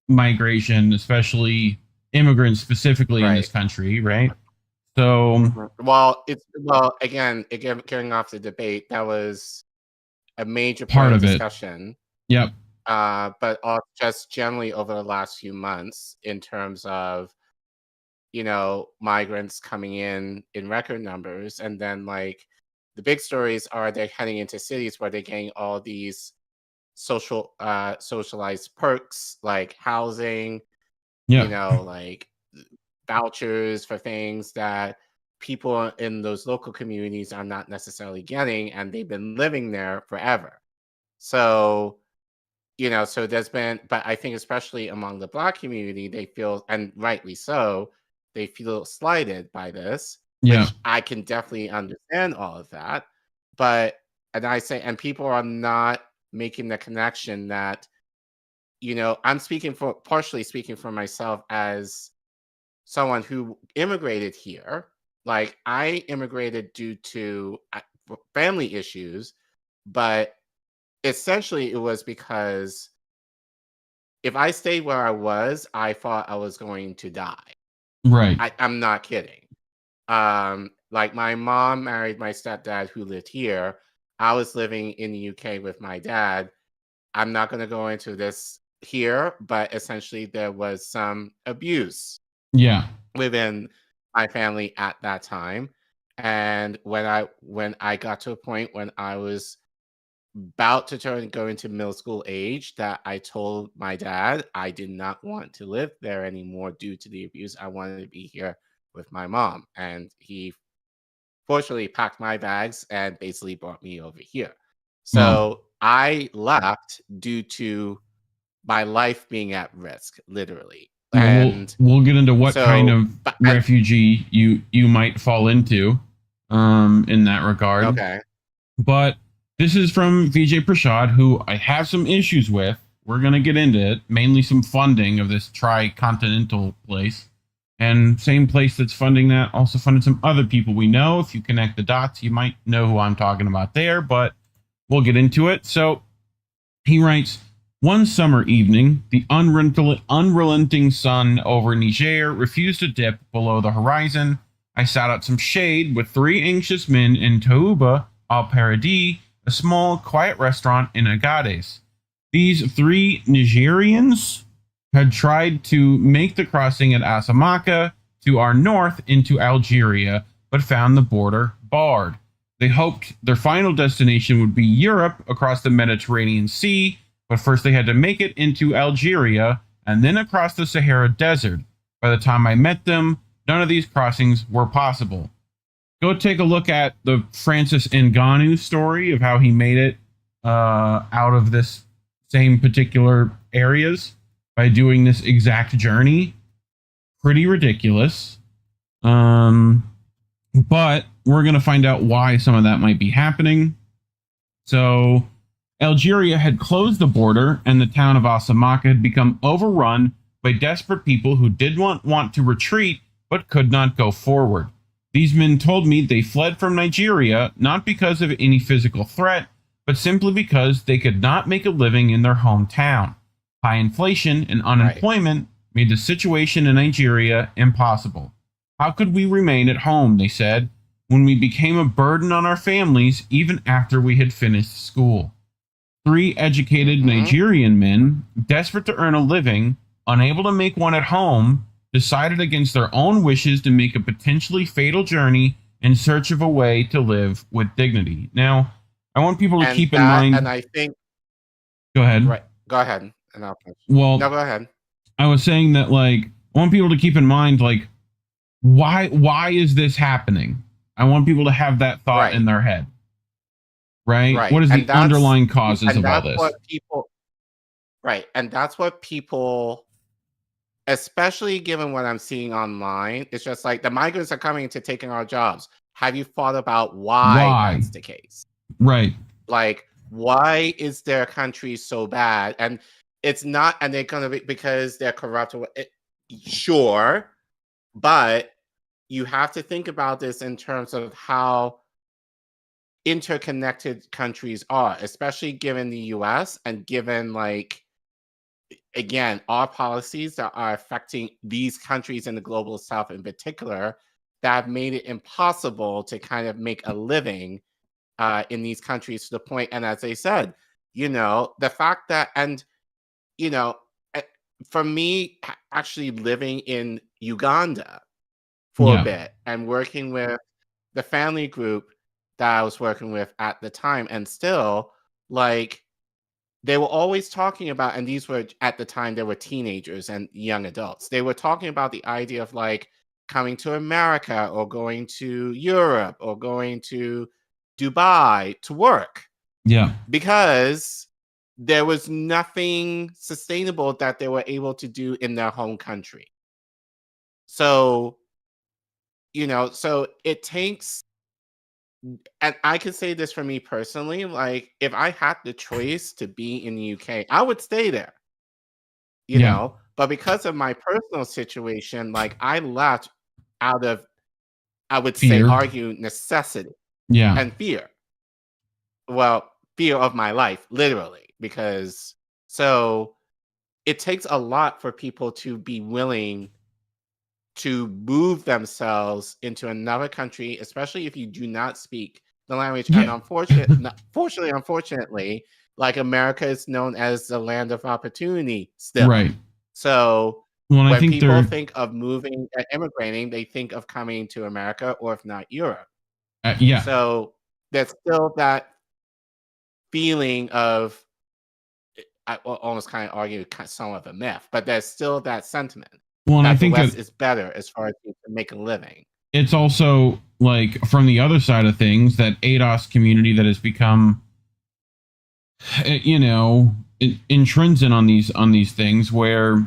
migration, especially immigrants specifically in this country, right? So, again, carrying off the debate, that was a major part of of discussion. Yep. But also just generally over the last few months, in terms of migrants coming in record numbers, and then like the big stories are they're heading into cities where they're getting all these socialized perks like housing, like vouchers for things that people in those local communities are not necessarily getting, and they've been living there forever. So, so there's been, but I think especially among the Black community, they feel, and rightly so, they feel slighted by this, which I can definitely understand all of that. But, and people are not making the connection that, I'm partially speaking for myself as someone who immigrated here. Like, I immigrated due to family issues, but essentially it was because if I stayed where I was, I thought I was going to die. Right. I'm not kidding. Like, my mom married my stepdad who lived here. I was living in the UK with my dad. I'm not going to go into this here, but essentially there was some abuse within my family at that time. And when I got to a point when I was about to go into middle school age, that I told my dad I did not want to live there anymore due to the abuse. I wanted to be here with my mom. And he fortunately packed my bags and basically brought me over here. So I left due to my life being at risk, literally. And we'll get into what kind of refugee you might fall into in that regard. Okay. But this is from Vijay Prashad, who I have some issues with. We're going to get into it. Mainly some funding of this tri-continental place. And same place that's funding that also funded some other people we know. If you connect the dots, you might know who I'm talking about there, but we'll get into it. So he writes, one summer evening, the unrelenting sun over Niger refused to dip below the horizon. I sat out some shade with 3 anxious men in Touba Al Paradis, a small, quiet restaurant in Agadez. These 3 Nigerians had tried to make the crossing at Asamaka to our north into Algeria, but found the border barred. They hoped their final destination would be Europe across the Mediterranean Sea, but first they had to make it into Algeria and then across the Sahara Desert. By the time I met them, none of these crossings were possible. Go take a look at the Francis Ngannou story of how he made it out of this same particular areas by doing this exact journey. Pretty ridiculous. But we're going to find out why some of that might be happening. So Algeria had closed the border, and the town of Asamaka had become overrun by desperate people who did want to retreat, but could not go forward. These men told me they fled from Nigeria, not because of any physical threat, but simply because they could not make a living in their hometown. High inflation and unemployment made the situation in Nigeria impossible. How could we remain at home, they said, when we became a burden on our families even after we had finished school? 3 educated Nigerian men, desperate to earn a living, unable to make one at home, decided against their own wishes to make a potentially fatal journey in search of a way to live with dignity. Now, I want people to keep in mind... And I think... Go ahead. Right. Go ahead. And I'll finish. Well, no, go ahead. I was saying that, like, I want people to keep in mind, like, why is this happening? I want people to have that thought in their head. Right? What is the underlying causes of all this? Right. And that's what people, especially given what I'm seeing online, it's just like the migrants are coming to taking our jobs. Have you thought about why that's the case? Right. Like, why is their country so bad? And it's not, and they're going to be because they're corrupt. Sure. But you have to think about this in terms of how interconnected countries are, especially given the US and given, like, again, our policies that are affecting these countries in the global south in particular that have made it impossible to kind of make a living in these countries to the point. And as I said, you know, the fact that, and, you know, for me, actually living in Uganda for a bit and working with the family group that I was working with at the time, and still, like, they were always talking about, and these were, at the time, they were teenagers and young adults. They were talking about the idea of, like, coming to America or going to Europe or going to Dubai to work. Yeah. Because there was nothing sustainable that they were able to do in their home country. So, you know, so it takes, and I can say this for me personally, like, if I had the choice to be in the UK, I would stay there, you know, but because of my personal situation, like, I left out of, I would say, argue necessity and fear. Well, fear of my life, literally, because so it takes a lot for people to be willing to move themselves into another country, especially if you do not speak the language. And unfortunately, like, America is known as the land of opportunity still. Right. So when people think of moving and immigrating, they think of coming to America or if not Europe. So there's still that feeling of, I almost kind of argue some of a myth, but there's still that sentiment. Well, and I think the West is better as far as you can make a living. It's also, like, from the other side of things, that ADOS community that has become, you know, intrinsic on these things, where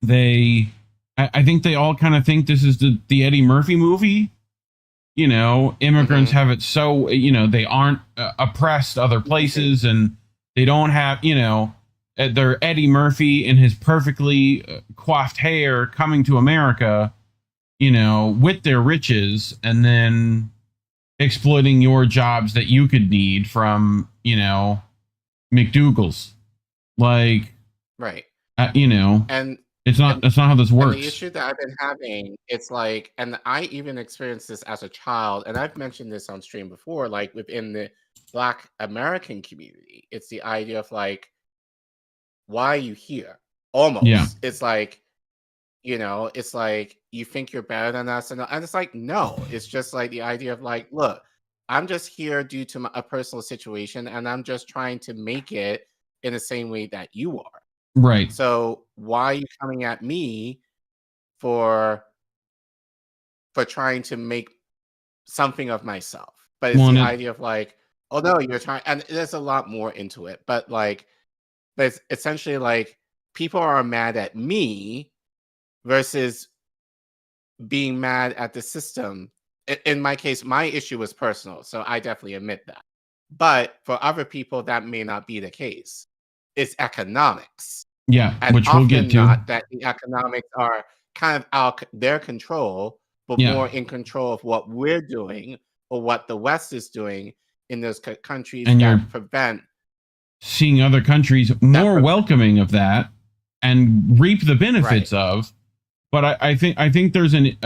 I think they all kind of think this is the Eddie Murphy movie. You know, immigrants have it so, you know, they aren't oppressed other places, and they don't have, you know, they're Eddie Murphy in his perfectly coiffed hair coming to America, you know, with their riches, and then exploiting your jobs that you could need from, you know, McDougal's. Like, right. You know, and that's not how this works. And the issue that I've been having, it's like, and I even experienced this as a child, and I've mentioned this on stream before, like, within the Black American community, it's the idea of, like, why are you here? Almost. Yeah. It's like, you know, it's like, you think you're better than us. And it's like, no, it's just like the idea of, like, look, I'm just here due to a personal situation, and I'm just trying to make it in the same way that you are. Right. So why are you coming at me for trying to make something of myself? But it's the idea of, like, oh no, you're trying, and there's a lot more into it, but it's essentially like people are mad at me versus being mad at the system. In my case, my issue was personal, so I definitely admit that. But for other people, that may not be the case. It's economics. Yeah, and which we'll get to. Not that the economics are kind of out their control, but more in control of what we're doing or what the West is doing in those countries And that prevent seeing other countries more welcoming of that, and reap the benefits of. But I think there's an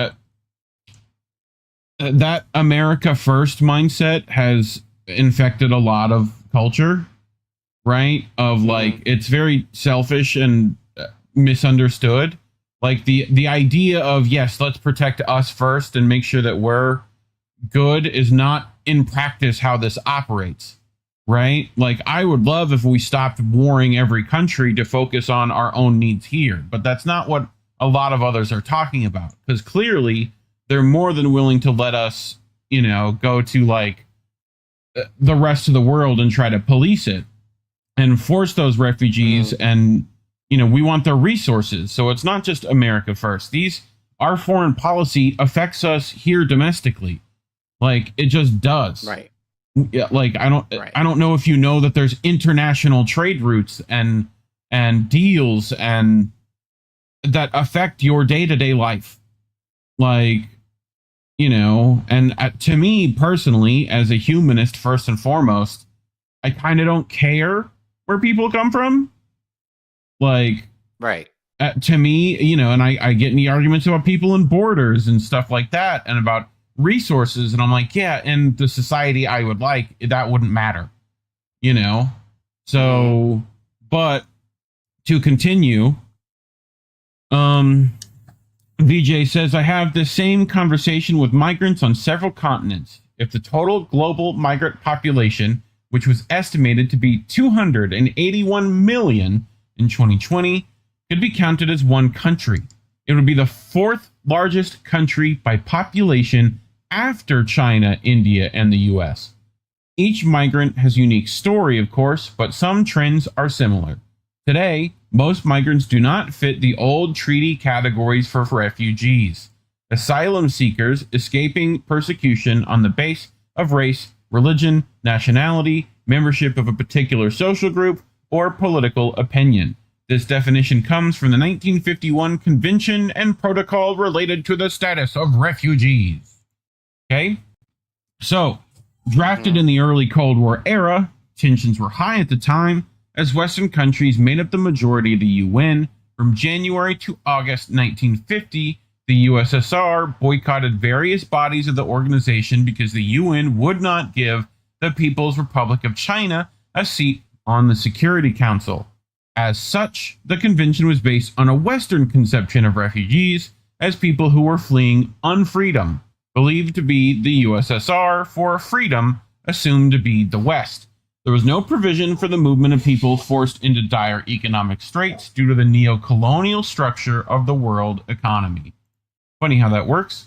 that America first mindset has infected a lot of culture, right? Of like, it's very selfish and misunderstood. Like the idea of, yes, let's protect us first and make sure that we're good is not in practice how this operates, right? Like, I would love if we stopped warring every country to focus on our own needs here, but that's not what a lot of others are talking about, because clearly they're more than willing to let us, you know, go to like the rest of the world and try to police it and force those refugees. And, you know, we want their resources. So it's not just America first. Our foreign policy affects us here domestically. Like, it just does. Right. Yeah, like, I don't know if you know that there's international trade routes and deals and that affect your day-to-day life. Like, you know, and to me personally, as a humanist, first and foremost, I kind of don't care where people come from. Like, right. To me, you know, and I get in the arguments about people and borders and stuff like that, and about resources, and I'm like, yeah, in the society I would like, that wouldn't matter, you know? So, but to continue, VJ says, I have the same conversation with migrants on several continents. If the total global migrant population, which was estimated to be 281 million in 2020, could be counted as one country, it would be the fourth largest country by population after China, India, and the US. Each migrant has a unique story, of course, but some trends are similar. Today, most migrants do not fit the old treaty categories for refugees. Asylum seekers escaping persecution on the base of race, religion, nationality, membership of a particular social group, or political opinion. This definition comes from the 1951 Convention and Protocol related to the status of refugees. Okay? So, drafted in the early Cold War era, tensions were high at the time, as Western countries made up the majority of the UN. From January to August 1950, the USSR boycotted various bodies of the organization because the UN would not give the People's Republic of China a seat on the Security Council. As such, the convention was based on a Western conception of refugees as people who were fleeing unfreedom, believed to be the USSR, for freedom assumed to be the West. There was no provision for the movement of people forced into dire economic straits due to the neo-colonial structure of the world economy. Funny how that works.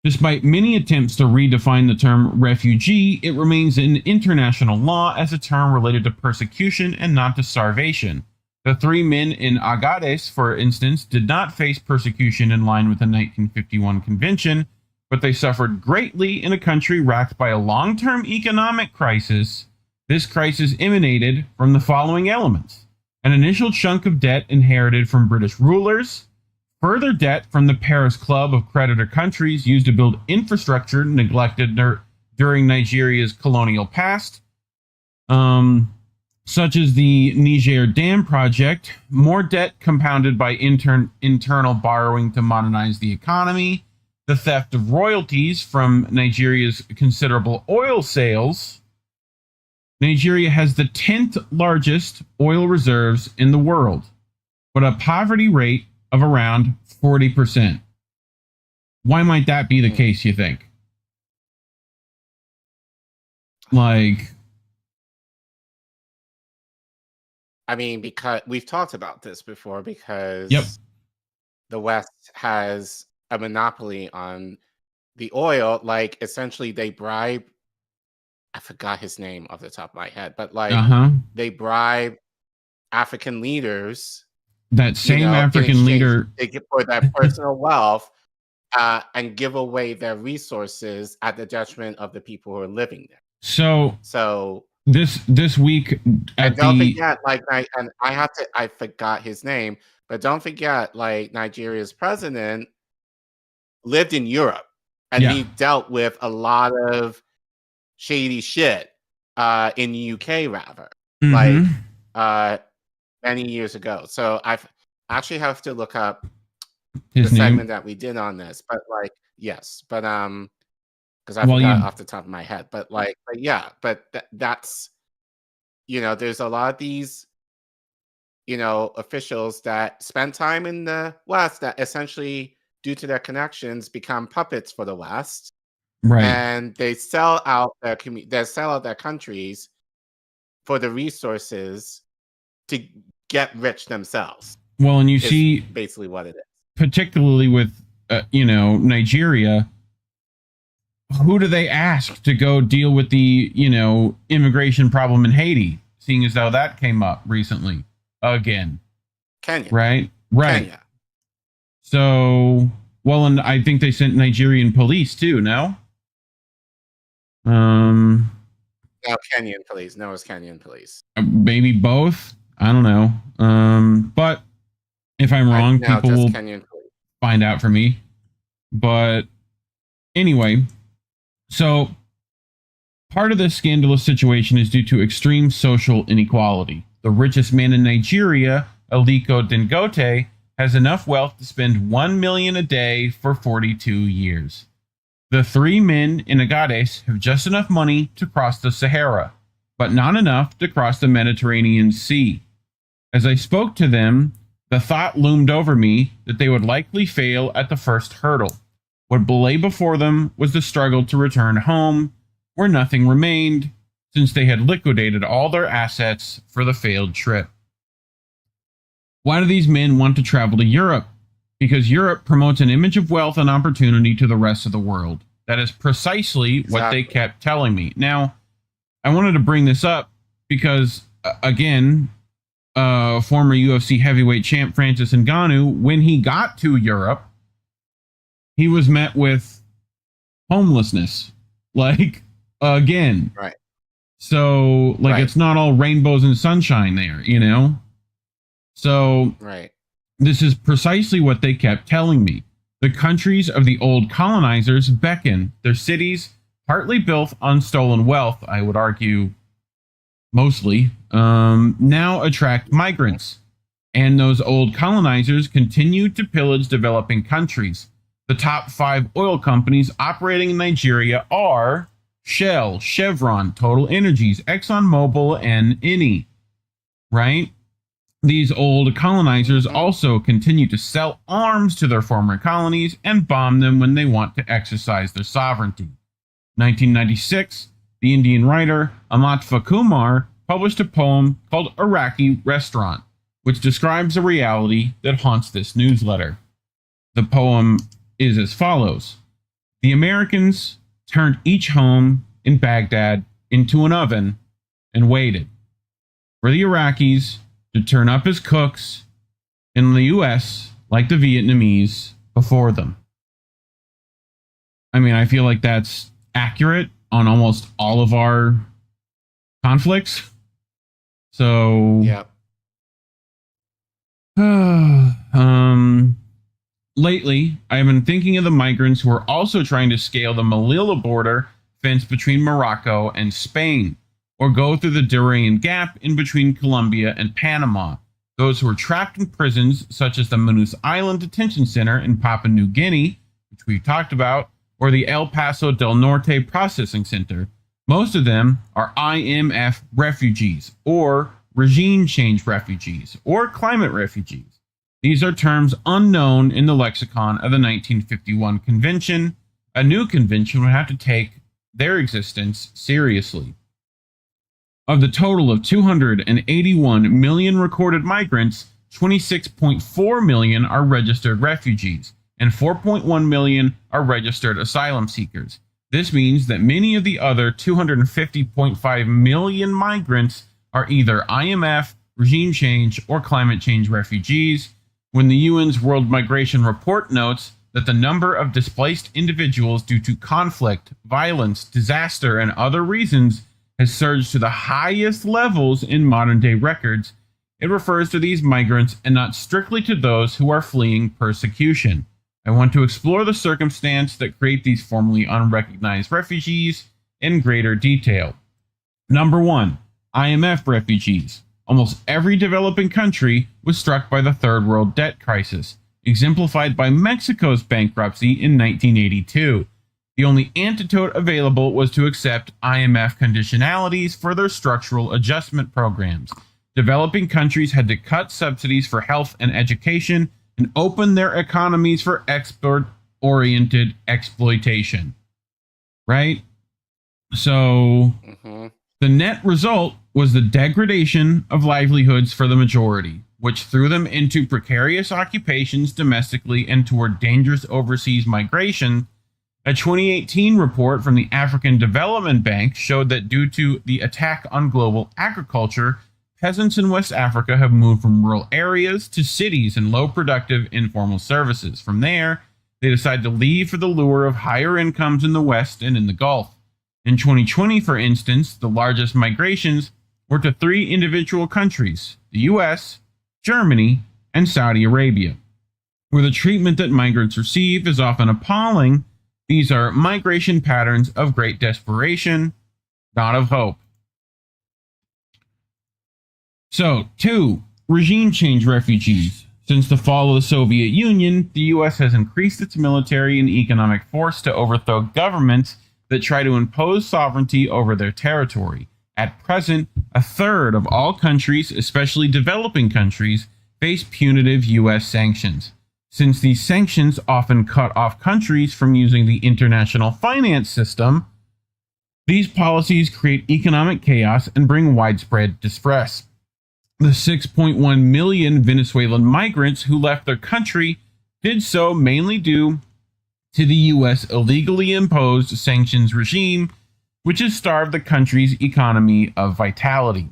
Despite many attempts to redefine the term refugee, it remains in international law as a term related to persecution and not to starvation. The three men in Agades, for instance, did not face persecution in line with the 1951 convention, but they suffered greatly in a country racked by a long-term economic crisis. This crisis emanated from the following elements: an initial chunk of debt inherited from British rulers, further debt from the Paris Club of creditor countries used to build infrastructure neglected during Nigeria's colonial past, such as the Niger Dam project, more debt compounded by internal borrowing to modernize the economy, the theft of royalties from Nigeria's considerable oil sales. Nigeria has the 10th largest oil reserves in the world, but a poverty rate of around 40%. Why might that be the case, you think? Like, I mean, because we've talked about this before, because the West has a monopoly on the oil. Like, essentially, they bribe, I forgot his name off the top of my head, but like, they bribe African leaders. That same African leader, they get for their personal wealth and give away their resources at the detriment of the people who are living there. So this week, and don't forget, like, I forgot his name, but don't forget, like, Nigeria's president lived in Europe, and he dealt with a lot of shady shit in the UK, rather. Like, many years ago. So I've actually have to look up His the name? segment that we did on this, but like, yes, but because I Well, forgot you- off the top of my head, but like, but yeah, but that's, you know, there's a lot of these, you know, officials that spend time in the West that essentially, due to their connections, become puppets for the West, Right. and they sell out their they sell out their countries for the resources to get rich themselves. Well, and you is see, basically what it is. particularly with, you know, Nigeria, who do they ask to go deal with the, you know, immigration problem in Haiti, seeing as though that came up recently again? Kenya. Right? Right. Kenya. So, well, and I think they sent Nigerian police too, no? No, Kenyan police. No, it's Kenyan police. Maybe both. I don't know. But if I'm wrong, No, people just will Kenyan police. find out for me. But anyway, so part of this scandalous situation is due to extreme social inequality. The richest man in Nigeria, Aliko Dangote, has enough wealth to spend $1 million a day for 42 years. The three men in Agades have just enough money to cross the Sahara, but not enough to cross the Mediterranean Sea. As I spoke to them, the thought loomed over me that they would likely fail at the first hurdle. What lay before them was the struggle to return home, where nothing remained, since they had liquidated all their assets for the failed trip. Why do these men want to travel to Europe? Because Europe promotes an image of wealth and opportunity to the rest of the world. That is precisely what they kept telling me. Now, I wanted to bring this up because, again, former UFC heavyweight champ Francis Ngannou, when he got to Europe, he was met with homelessness. Like, again. Right. So, like, Right. it's not all rainbows and sunshine there, you know? So, Right. this is precisely what they kept telling me. The countries of the old colonizers beckon, their cities, partly built on stolen wealth, I would argue, mostly, now attract migrants. And those old colonizers continue to pillage developing countries. The top 5 oil companies operating in Nigeria are Shell, Chevron, Total Energies, ExxonMobil, and Eni. Right? These old colonizers also continue to sell arms to their former colonies and bomb them when they want to exercise their sovereignty. 1996, the Indian writer Amatva Kumar published a poem called Iraqi Restaurant, which describes a reality that haunts this newsletter. The poem is as follows. The Americans turned each home in Baghdad into an oven and waited for the Iraqis to turn up as cooks in the U.S. like the Vietnamese before them. I mean, I feel like that's accurate on almost all of our conflicts. So, yeah. Lately, I have been thinking of the migrants who are also trying to scale the Melilla border fence between Morocco and Spain, or go through the Darien Gap in between Colombia and Panama. Those who are trapped in prisons, such as the Manus Island Detention Center in Papua New Guinea, which we've talked about, or the El Paso del Norte Processing Center. Most of them are IMF refugees, or regime change refugees, or climate refugees. These are terms unknown in the lexicon of the 1951 convention. A new convention would have to take their existence seriously. Of the total of 281 million recorded migrants, 26.4 million are registered refugees, and 4.1 million are registered asylum seekers. This means that many of the other 250.5 million migrants are either IMF, regime change, or climate change refugees. When the UN's World Migration Report notes that the number of displaced individuals due to conflict, violence, disaster, and other reasons has surged to the highest levels in modern-day records, it refers to these migrants and not strictly to those who are fleeing persecution. I want to explore the circumstance that create these formerly unrecognized refugees in greater detail. Number 1, IMF refugees. Almost every developing country was struck by the third world debt crisis, exemplified by Mexico's bankruptcy in 1982. The only antidote available was to accept IMF conditionalities for their structural adjustment programs. Developing countries had to cut subsidies for health and education and open their economies for export-oriented exploitation. Right? So, the net result was the degradation of livelihoods for the majority, which threw them into precarious occupations domestically and toward dangerous overseas migration. A 2018 report from the African Development Bank showed that due to the attack on global agriculture, peasants in West Africa have moved from rural areas to cities and low productive informal services. From there, they decide to leave for the lure of higher incomes in the West and in the Gulf. In 2020, for instance, the largest migrations were to 3 individual countries, the US, Germany, and Saudi Arabia. Where the treatment that migrants receive is often appalling, these are migration patterns of great desperation, not of hope. So, 2. Regime change refugees. Since the fall of the Soviet Union, the US has increased its military and economic force to overthrow governments that try to impose sovereignty over their territory. At present, a third of all countries, especially developing countries, face punitive US sanctions. Since these sanctions often cut off countries from using the international finance system, these policies create economic chaos and bring widespread distress. The 6.1 million Venezuelan migrants who left their country did so mainly due to the U.S. illegally imposed sanctions regime, which has starved the country's economy of vitality.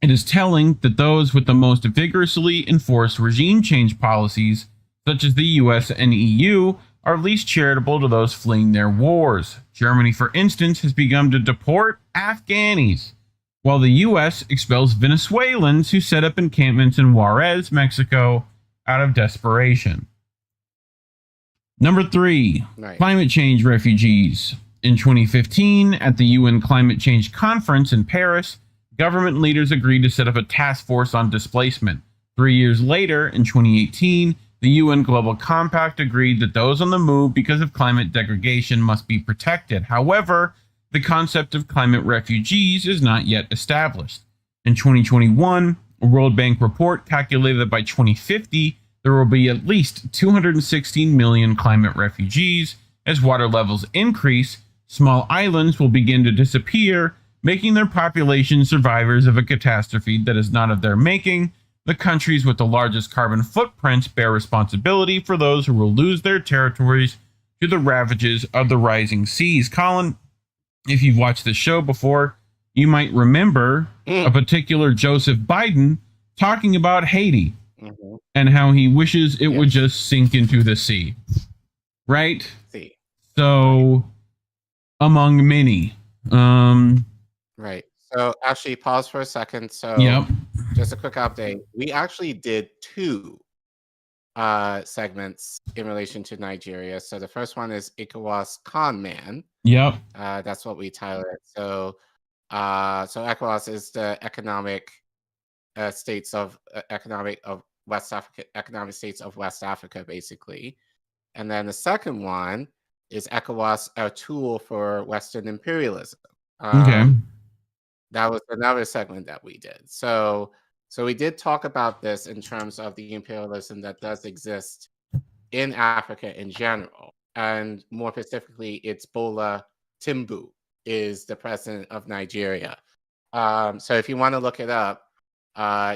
It is telling that those with the most vigorously enforced regime change policies, such as the U.S. and EU, are least charitable to those fleeing their wars. Germany, for instance, has begun to deport Afghanis, while the U.S. expels Venezuelans who set up encampments in Juarez, Mexico, out of desperation. Number 3, climate change refugees. In 2015, at the UN Climate Change Conference in Paris, government leaders agreed to set up a task force on displacement. 3 years later, in 2018, the UN Global Compact agreed that those on the move because of climate degradation must be protected. However, the concept of climate refugees is not yet established. In 2021, a World Bank report calculated that by 2050, there will be at least 216 million climate refugees. As water levels increase, small islands will begin to disappear, making their population survivors of a catastrophe that is not of their making. The countries with the largest carbon footprints bear responsibility for those who will lose their territories to the ravages of the rising seas. Collin, if you've watched this show before, you might remember a particular Joseph Biden talking about Haiti and how he wishes it would just sink into the sea. Right? So, among many. Right. So, actually, pause for a second. So, just a quick update. We actually did 2 segments in relation to Nigeria. So, the first one is ECOWAS Con Man. That's what we titled it. So ECOWAS is the economic states of West Africa, economic states of West Africa, basically. And then the second one is ECOWAS, a tool for Western imperialism. That was another segment that we did. So we did talk about this in terms of the imperialism that does exist in Africa in general. And more specifically, it's Bola Tinubu is the president of Nigeria. So if you want to look it up,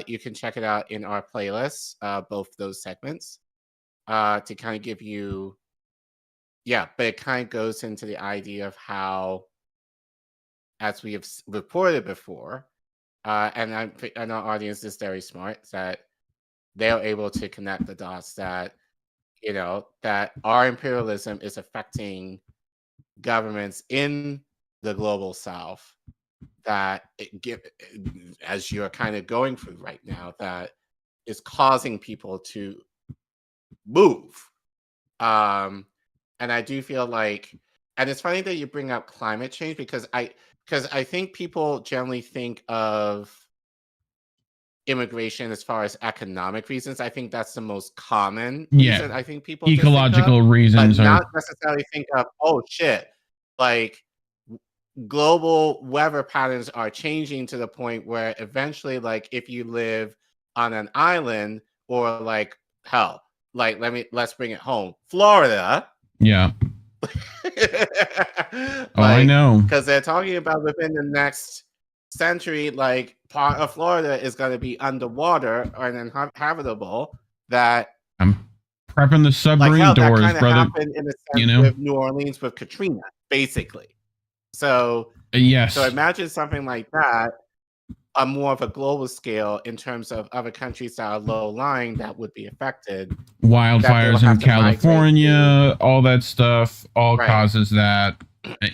you can check it out in our playlist, both those segments, to kind of give you, but it kind of goes into the idea of how, as we have reported before, and our audience is very smart, that they're able to connect the dots that, that our imperialism is affecting governments in the global South, that as you're kind of going through right now, that is causing people to move. And I do feel like, and it's funny that you bring up climate change, because I think people generally think of immigration as far as economic reasons. I think that's the most common Yeah. reason I think people just Ecological think of, reasons but are not necessarily think of, oh shit, like global weather patterns are changing to the point where eventually, like if you live on an island or like hell, like let's bring it home, Florida. Yeah. I know. Because they're talking about within the next century, like part of Florida is going to be underwater or uninhabitable. That I'm prepping the submarine like hell, doors, that kind of brother. happened in a sense with New Orleans with Katrina, basically. So yes. So imagine something like that on more of a global scale in terms of other countries that are low lying that would be affected. Wildfires in California, all that stuff, all causes that.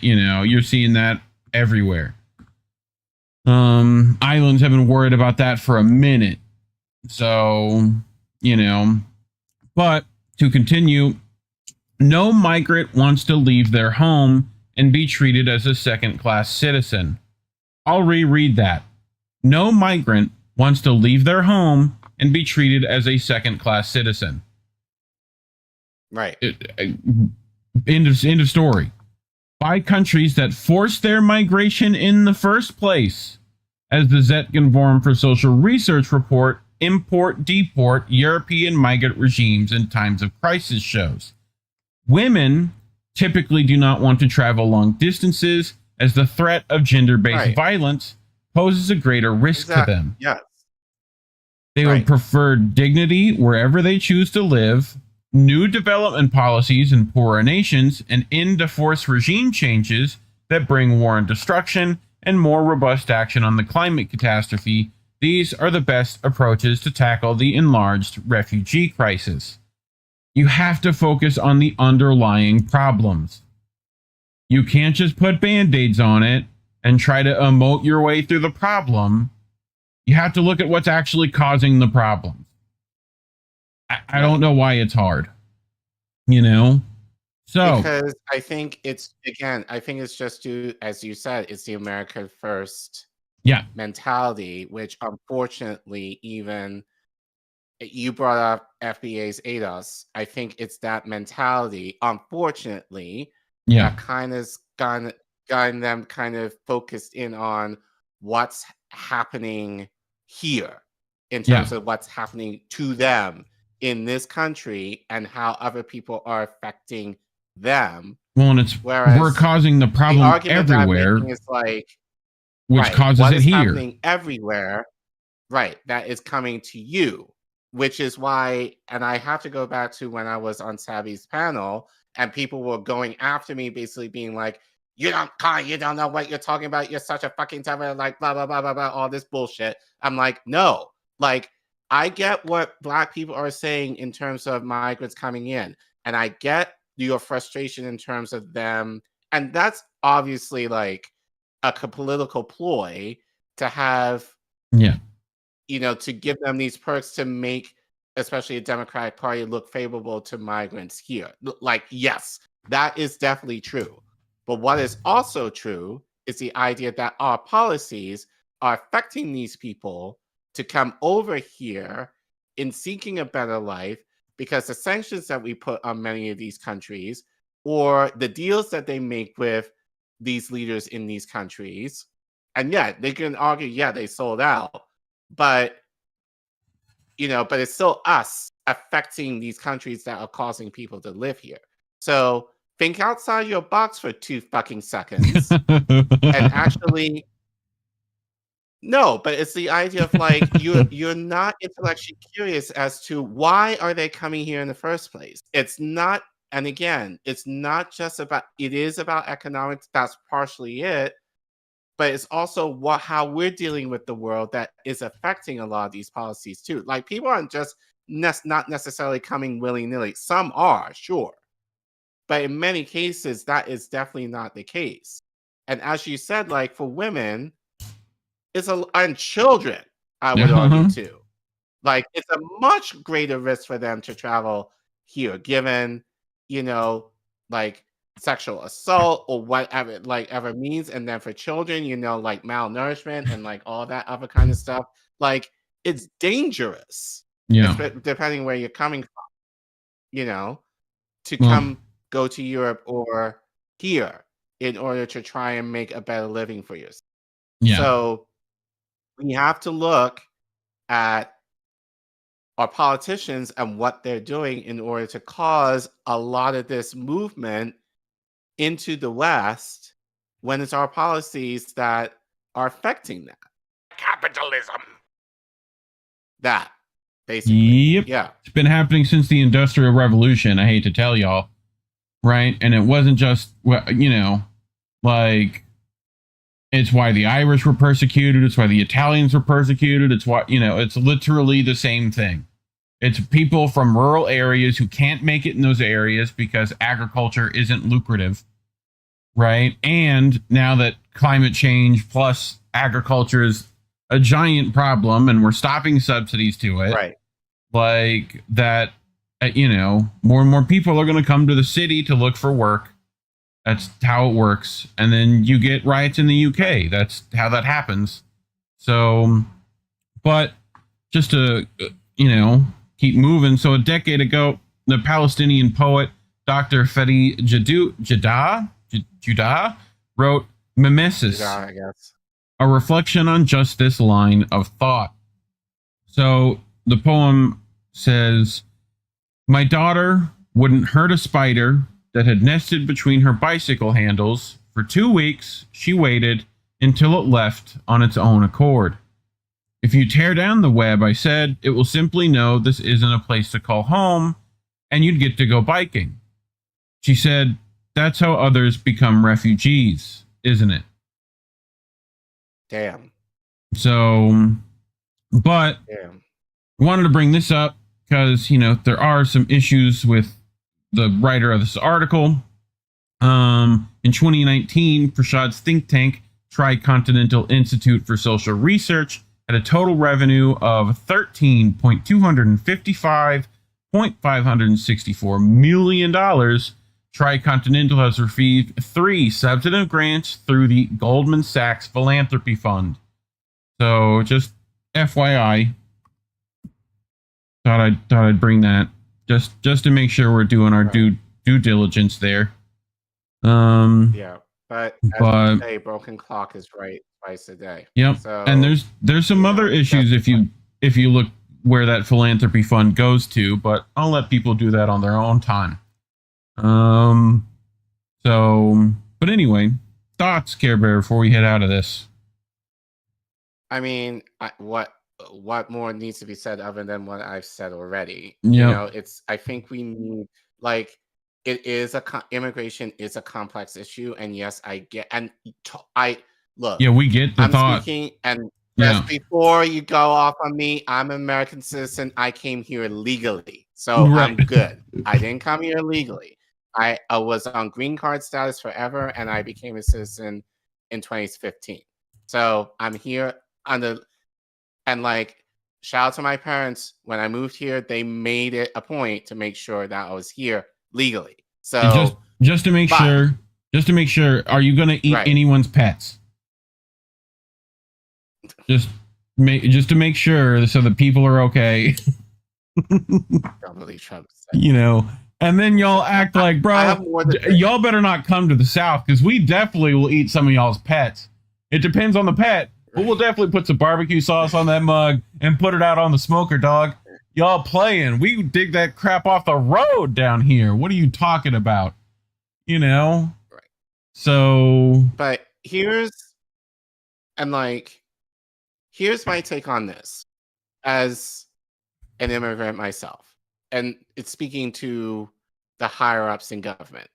You're seeing that everywhere. Islands have been worried about that for a minute. So, but to continue, no migrant wants to leave their home and be treated as a second-class citizen. I'll reread that. No migrant wants to leave their home and be treated as a second-class citizen. Right. End of story. By countries that forced their migration in the first place. As the Zetkin Forum for Social Research report, import-deport European migrant regimes in times of crisis shows. Women typically do not want to travel long distances as the threat of gender-based violence poses a greater risk to them. Yes. They would prefer dignity wherever they choose to live, new development policies in poorer nations, and end to force regime changes that bring war and destruction, and more robust action on the climate catastrophe. These are the best approaches to tackle the enlarged refugee crisis. You have to focus on the underlying problems. You can't just put band-aids on it and try to emote your way through the problem. You have to look at what's actually causing the problems. I don't know why it's hard. So because I think it's just as you said, it's the America First mentality, which unfortunately even you brought up FBA's ADOS. I think it's that mentality, unfortunately, that kind of gotten them kind of focused in on what's happening here in terms of what's happening to them in this country and how other people are affecting them. Well, and we're causing the problem everywhere. Is like, which causes it here. Happening everywhere, that is coming to you. Which is why, and I have to go back to when I was on Savvy's panel, and people were going after me, basically being like, you don't know what you're talking about. You're such a fucking type like blah, blah, blah, blah, blah, all this bullshit. I'm like, no, like, I get what Black people are saying in terms of migrants coming in, and I get your frustration in terms of them. And that's obviously like a political ploy to have, to give them these perks to make, especially a Democratic Party, look favorable to migrants here. Like, yes, that is definitely true. But what is also true is the idea that our policies are affecting these people to come over here in seeking a better life, because the sanctions that we put on many of these countries, or the deals that they make with these leaders in these countries, and they can argue, they sold out, but but it's still us affecting these countries that are causing people to live here. So think outside your box for 2 fucking seconds and actually. No, but it's the idea of like you're not intellectually curious as to why are they coming here in the first place. It's not, and again, it's not just about. It is about economics. That's partially it, but it's also how we're dealing with the world that is affecting a lot of these policies too. Like people aren't just not necessarily coming willy-nilly. Some are, sure, but in many cases that is definitely not the case. And as you said, like for women. And children, I would argue too. Like it's a much greater risk for them to travel here, given like sexual assault or whatever ever means, and then for children, like malnourishment and like all that other kind of stuff. Like it's dangerous. Yeah. Depending where you're coming from, to come go to Europe or here in order to try and make a better living for yourself. Yeah. So we have to look at our politicians and what they're doing in order to cause a lot of this movement into the West when it's our policies that are affecting that. Capitalism. That, basically. Yep. Yeah. It's been happening since the Industrial Revolution, I hate to tell y'all. Right? And it wasn't just, like, it's why the Irish were persecuted. It's why the Italians were persecuted. It's why, it's literally the same thing. It's people from rural areas who can't make it in those areas because agriculture isn't lucrative. Right? And now that climate change plus agriculture is a giant problem and we're stopping subsidies to it. Right. Like that, more and more people are going to come to the city to look for work. That's how it works. And then you get riots in the UK. That's how that happens. So, but just to, keep moving. So a decade ago, the Palestinian poet, Dr. Fadi Judah wrote Mimesis, I guess. a reflection on just this line of thought. So the poem says, my daughter wouldn't hurt a spider that had nested between her bicycle handles. For 2 weeks, she waited until it left on its own accord. If you tear down the web, I said, it will simply know this isn't a place to call home, and you'd get to go biking. She said, that's how others become refugees, isn't it? Damn. So, but Damn. wanted to bring this up because, there are some issues with the writer of this article. In 2019, Prashad's think tank, Tricontinental Institute for Social Research, had a total revenue of $13.255.564 million. Tricontinental has received 3 substantive grants through the Goldman Sachs Philanthropy Fund. So just FYI, thought I'd bring that just to make sure we're doing our due diligence there. Yeah, but as you say, broken clock is right twice a day. Yep. So, and there's some other issues if you look where that philanthropy fund goes to, but I'll let people do that on their own time. But anyway, thoughts, Care Bear, before we head out of this. I mean, what more needs to be said other than what I've said already? Yep. I think we need, immigration is a complex issue, and yes, I get, and I look. Yeah, we get the I'm thought. Speaking, and just before you go off on me, I'm an American citizen. I came here legally, so I'm good. I didn't come here legally. I was on green card status forever, and I became a citizen in 2015. So I'm here shout out to my parents. When I moved here, they made it a point to make sure that I was here legally. So just to make sure, are you going to eat anyone's pets? Just to make sure, so the people are okay. Probably Trump. And then y'all act like, bro, y'all better not come to the South because we definitely will eat some of y'all's pets. It depends on the pet, but we'll definitely put some barbecue sauce on that mug and put it out on the smoker, dog. Y'all playing. We dig that crap off the road down here. What are you talking about? Right. So. But here's my take on this as an immigrant myself. And it's speaking to the higher ups in government,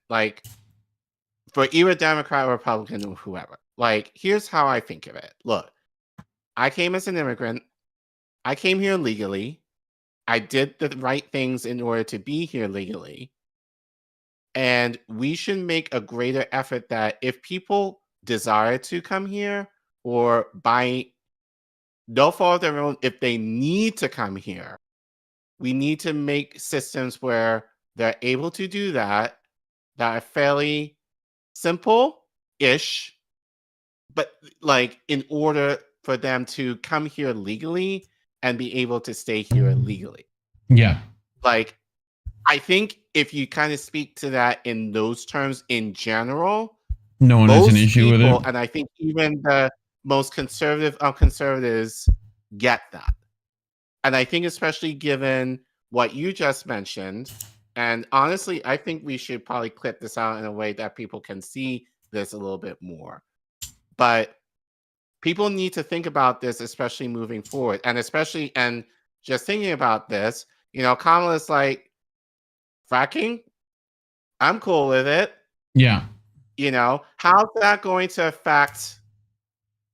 for either Democrat, Republican, or whoever. Here's how I think of it. Look, I came as an immigrant. I came here legally. I did the right things in order to be here legally. And we should make a greater effort that if people desire to come here or by no fault of their own, if they need to come here, we need to make systems where they're able to do that are fairly simple-ish, but in order for them to come here legally and be able to stay here legally. Yeah. Like, I think if you kind of speak to that in those terms in general, no one has an issue with it. And I think even the most conservative of conservatives get that. And I think especially given what you just mentioned, and honestly, I think we should probably clip this out in a way that people can see this a little bit more. But people need to think about this, especially moving forward. And especially, and just thinking about this, you know, Kamala's like, fracking? I'm cool with it. Yeah. You know, how's that going to affect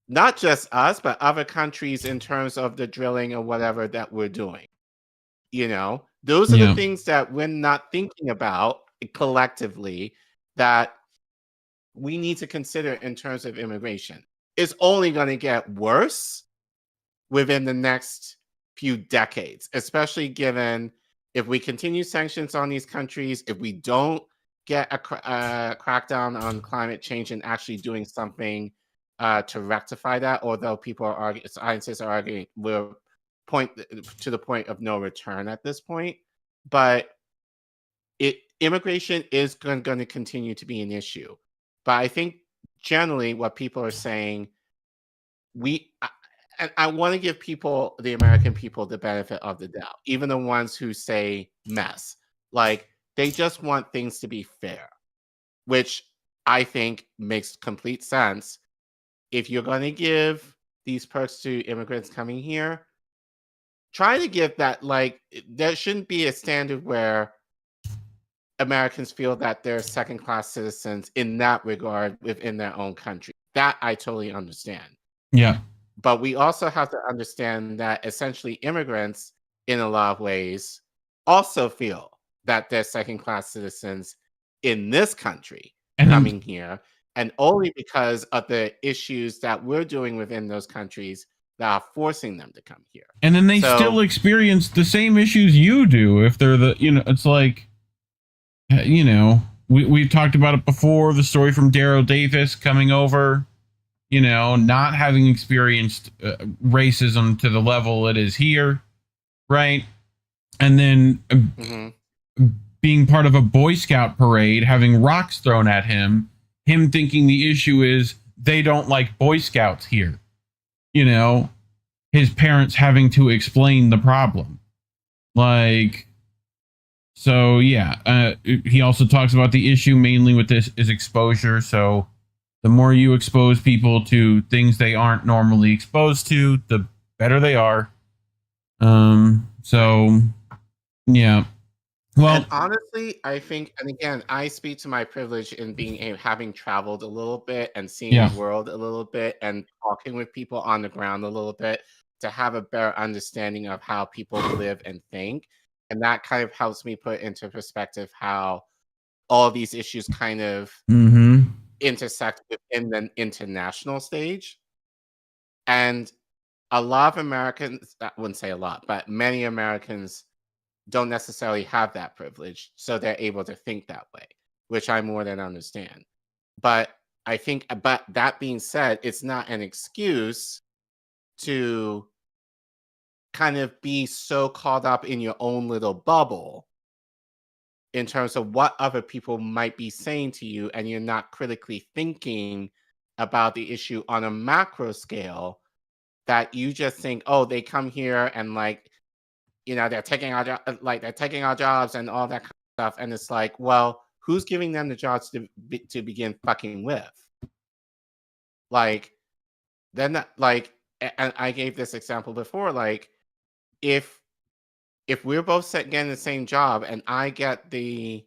not just us, but other countries in terms of the drilling or whatever that we're doing? You know, those are the things that we're not thinking about collectively that we need to consider in terms of immigration. It's only going to get worse within the next few decades, especially given if we continue sanctions on these countries, if we don't get a crackdown on climate change and actually doing something to rectify that, although people are arguing, scientists are arguing we're to the point of no return at this point. But immigration is going to continue to be an issue. But I think generally what people are saying, and I want to give people, the American people, the benefit of the doubt, even the ones who say mess. Like, they just want things to be fair, which I think makes complete sense. If you're going to give these perks to immigrants coming here, try to give that, like, there shouldn't be a standard where Americans feel that they're second-class citizens in that regard within their own country. That I totally understand. Yeah. But we also have to understand that essentially immigrants, in a lot of ways, also feel that they're second-class citizens in this country coming here, and only because of the issues that we're doing within those countries that are forcing them to come here. And then they still experience the same issues you do if they're the, you know, it's like, you know, we've talked about it before, the story from Daryl Davis coming over, you know, not having experienced racism to the level it is here, right? And then being part of a Boy Scout parade, having rocks thrown at him thinking the issue is they don't like Boy Scouts here. You know, his parents having to explain the problem. Like, so yeah, he also talks about the issue mainly with this is exposure. So the more you expose people to things they aren't normally exposed to, the better they are. So yeah. Well, and honestly, I think, and again, I speak to my privilege in having traveled a little bit and seeing the world a little bit and talking with people on the ground a little bit to have a better understanding of how people live and think. And that kind of helps me put into perspective how all these issues kind of intersect within the international stage. And a lot of Americans, I wouldn't say a lot, but many Americans don't necessarily have that privilege, so they're able to think that way, which I more than understand. But I think, but that being said, it's not an excuse to kind of be so caught up in your own little bubble in terms of what other people might be saying to you, and you're not critically thinking about the issue on a macro scale, that you just think, oh, they come here and, like, you know, they're taking our jobs and all that kind of stuff. And it's like, well, who's giving them the jobs to begin fucking with? Like, then, like, and I gave this example before, like, if we're both getting the same job and I get the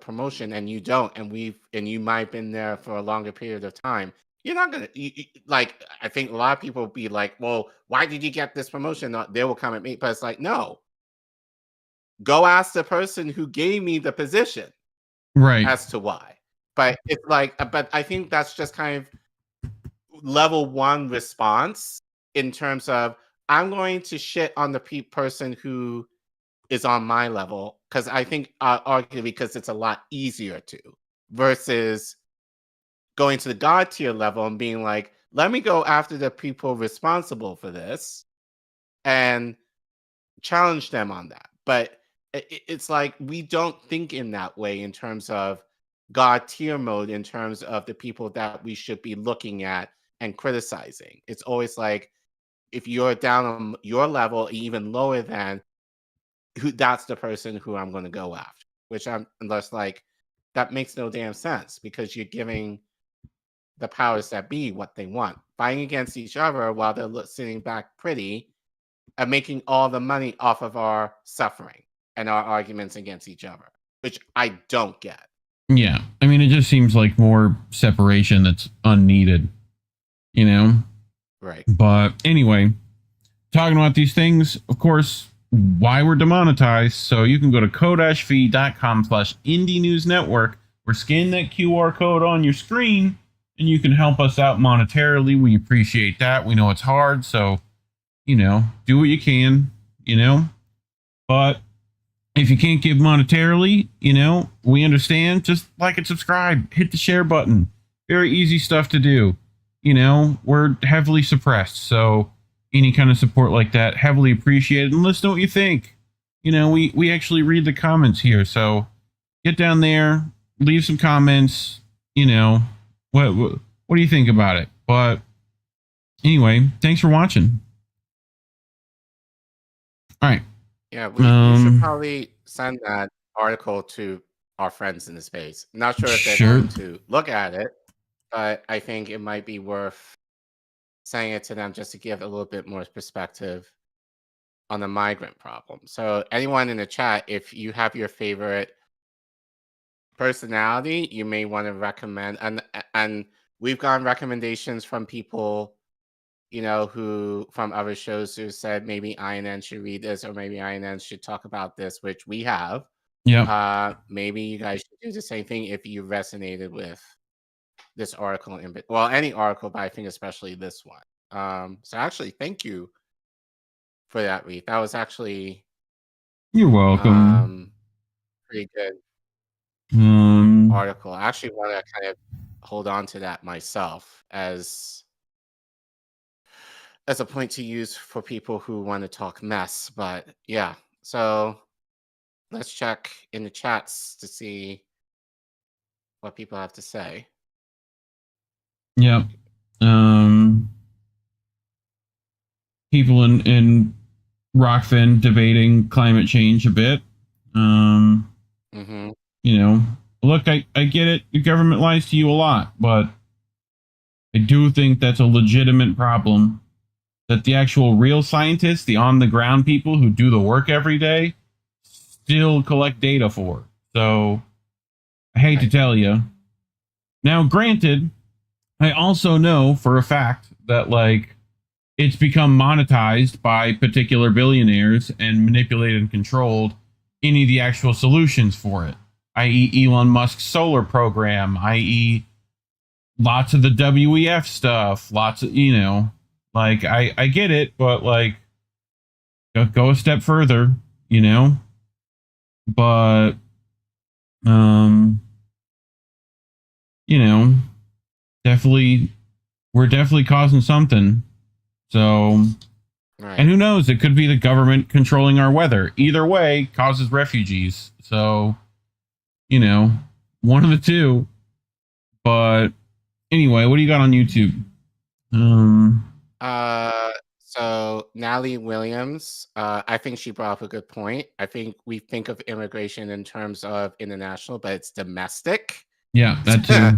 promotion and you don't, and you might have been there for a longer period of time, you're not gonna like. I think a lot of people will be like, "Well, why did you get this promotion?" They will come at me, but it's like, no. Go ask the person who gave me the position, right, as to why. But it's like, but I think that's just kind of level one response in terms of I'm going to shit on the person who is on my level, because I think arguably because it's a lot easier to, versus going to the God tier level and being like, let me go after the people responsible for this and challenge them on that. But it's like we don't think in that way in terms of God tier mode, in terms of the people that we should be looking at and criticizing. It's always like, if you're down on your level, even lower than, that's the person who I'm going to go after. Which unless like, that makes no damn sense, because you're giving the powers that be what they want, fighting against each other while they're sitting back pretty and making all the money off of our suffering and our arguments against each other, which I don't get. Yeah. I mean, it just seems like more separation that's unneeded, you know? Right. But anyway, talking about these things, of course, why we're demonetized. So you can go to ko-fi.com/indienewsnetwork or scan that QR code on your screen and you can help us out monetarily. We appreciate that. We know it's hard. So, you know, do what you can, you know, but if you can't give monetarily, you know, we understand. Just like and subscribe, hit the share button. Very easy stuff to do. You know, we're heavily suppressed. So any kind of support like that, heavily appreciated. And let us know what you think. You know, we actually read the comments here. So get down there, leave some comments. You know, what do you think about it? But anyway, thanks for watching. All right. Yeah, we should probably send that article to our friends in the space. Not sure if they're going to look at it, but I think it might be worth saying it to them just to give a little bit more perspective on the migrant problem. So anyone in the chat, if you have your favorite personality, you may want to recommend, and we've gotten recommendations from people, you know, who from other shows who said maybe INN should read this, or maybe INN should talk about this, which we have. Yeah. Maybe you guys should do the same thing if you resonated with this article, well, any article, but I think especially this one. So actually, thank you for that, Reef. That was actually You're welcome. Pretty good article. I actually want to kind of hold on to that myself as a point to use for people who want to talk mess. But yeah, so let's check in the chats to see what people have to say. Yeah. People in Rockfin debating climate change a bit. You know, look, I get it. Your government lies to you a lot, but I do think that's a legitimate problem that the actual real scientists, the on the ground people who do the work every day, still collect data for. So I hate to tell you. Now, granted, I also know for a fact that, like, it's become monetized by particular billionaires and manipulated and controlled any of the actual solutions for it, i.e. Elon Musk's solar program, i.e. lots of the WEF stuff, lots of, you know, like, I get it, but, like, go a step further, you know? But, you know, we're definitely causing something. So, and who knows? It could be the government controlling our weather. Either way, causes refugees. So, you know, one of the two. But anyway, what do you got on YouTube? So Natalie Williams, I think she brought up a good point. I think we think of immigration in terms of international, but it's domestic. Yeah, that too.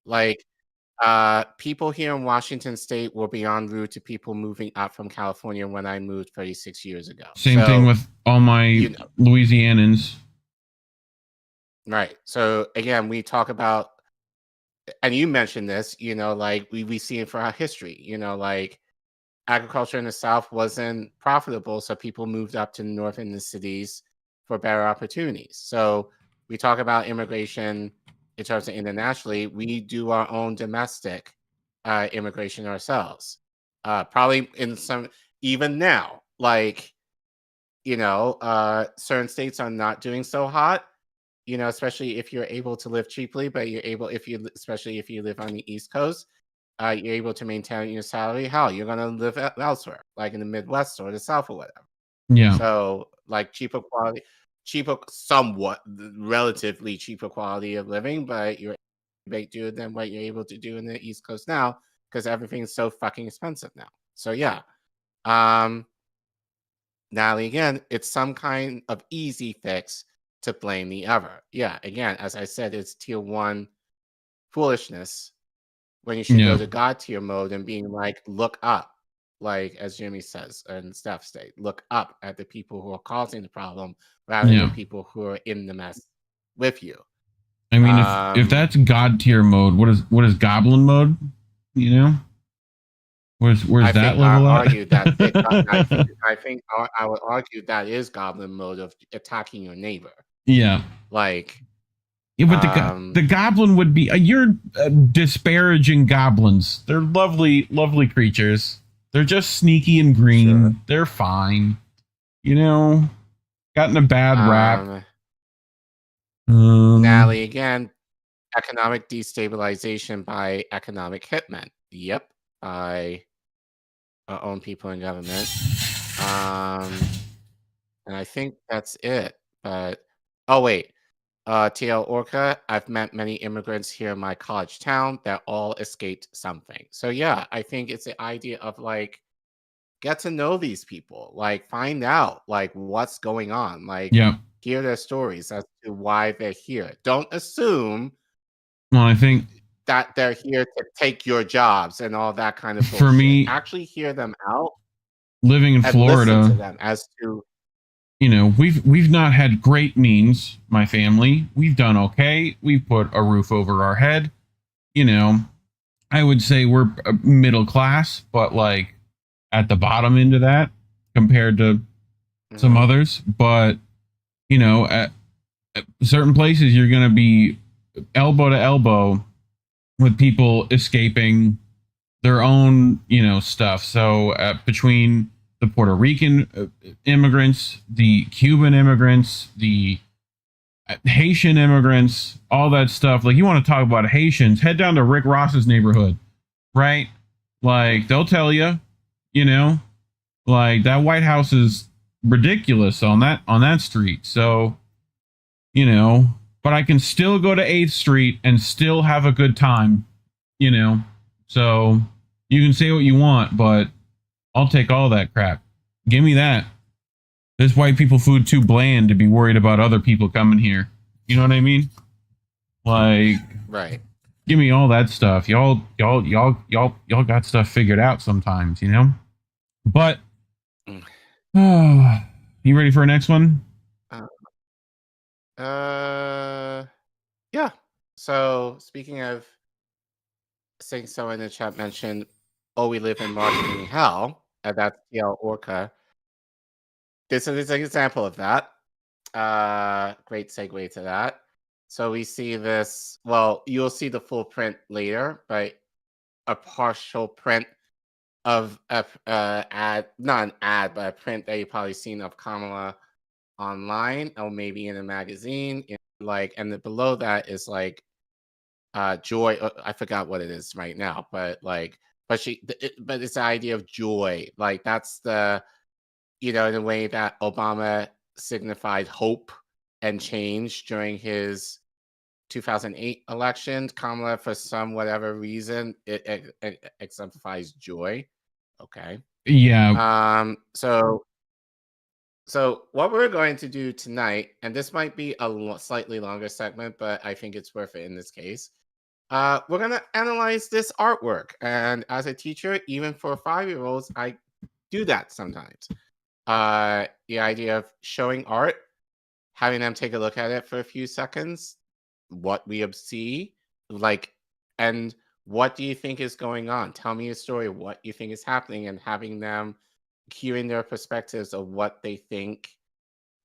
Like, people here in Washington State were beyond rude to people moving up from California when I moved 36 years ago. Same thing with all my Louisianans. Right. So again, we talk about, and you mentioned this, you know, like we see it for our history, you know, like agriculture in the South wasn't profitable. So people moved up to the North in the cities for better opportunities. So we talk about immigration in terms of internationally. We do our own domestic immigration ourselves. Probably in some, even now, like, you know, certain states are not doing so hot, you know, especially if you're able to live cheaply, but you're able, especially if you live on the East Coast, you're able to maintain your salary, hell, you're gonna live elsewhere, like in the Midwest or the South or whatever. Yeah. So like somewhat relatively cheaper quality of living, but you're able to do than what you're able to do in the East Coast now because everything's so fucking expensive now. So yeah. Natalie, again, it's some kind of easy fix to blame the other. Yeah, again, as I said, it's tier 1 foolishness when you should go to God tier mode and being like, look up, like as Jimmy says and Steph state, look up at the people who are causing the problem rather than people who are in the mess with you. I mean, if that's God tier mode, what is Goblin mode? You know, where's that level at? I think I would argue that is Goblin mode of attacking your neighbor. Yeah, like. Yeah, but the goblin would be you're disparaging goblins. They're lovely, lovely creatures. They're just sneaky and green. Sure. They're fine. You know, gotten a bad rap. Natalie, again, economic destabilization by economic hitmen. Yep, by our own people in government. And I think that's it. But oh wait. TL Orca, I've met many immigrants here in my college town that all escaped something. So yeah, I think it's the idea of like, get to know these people, like find out like what's going on, like hear their stories as to why they're here. Don't assume I think that they're here to take your jobs and all that kind of bullshit. For me, actually hear them out. Living in Florida, listen to them as to you know, we've not had great means, my family. We've done okay. We've put a roof over our head. You know, I would say we're middle class, but like at the bottom end of that compared to some others. But, you know, at certain places, you're going to be elbow to elbow with people escaping their own, you know, stuff. So between the Puerto Rican immigrants, the Cuban immigrants, the Haitian immigrants, all that stuff. Like, you want to talk about Haitians, head down to Rick Ross's neighborhood, right? Like, they'll tell you, you know, like that White House is ridiculous on that street. So, you know, but I can still go to 8th Street and still have a good time, you know. So you can say what you want, but I'll take all that crap. Give me that. This white people food too bland to be worried about other people coming here. You know what I mean? Like, right. Give me all that stuff. Y'all got stuff figured out sometimes, you know? But you ready for our next one? Yeah. So speaking of saying someone in the chat mentioned, oh, we live in marketing hell. And that's TL Orca. This is an example of that. Great segue to that. So we see this, well, you'll see the full print later, but a partial print of a ad, not an ad, but a print that you've probably seen of Kamala online or maybe in a magazine. And below that is like joy. I forgot what it is right now, but like, but it's the idea of joy. Like that's the, you know, in a way that Obama signified hope and change during his 2008 election. Kamala, for some whatever reason, it exemplifies joy. Okay. Yeah. So what we're going to do tonight, and this might be a slightly longer segment, but I think it's worth it in this case. We're going to analyze this artwork. And as a teacher, even for 5-year-olds, I do that sometimes. The idea of showing art, having them take a look at it for a few seconds, what we see, like, and what do you think is going on? Tell me a story of what you think is happening, and having them hearing their perspectives of what they think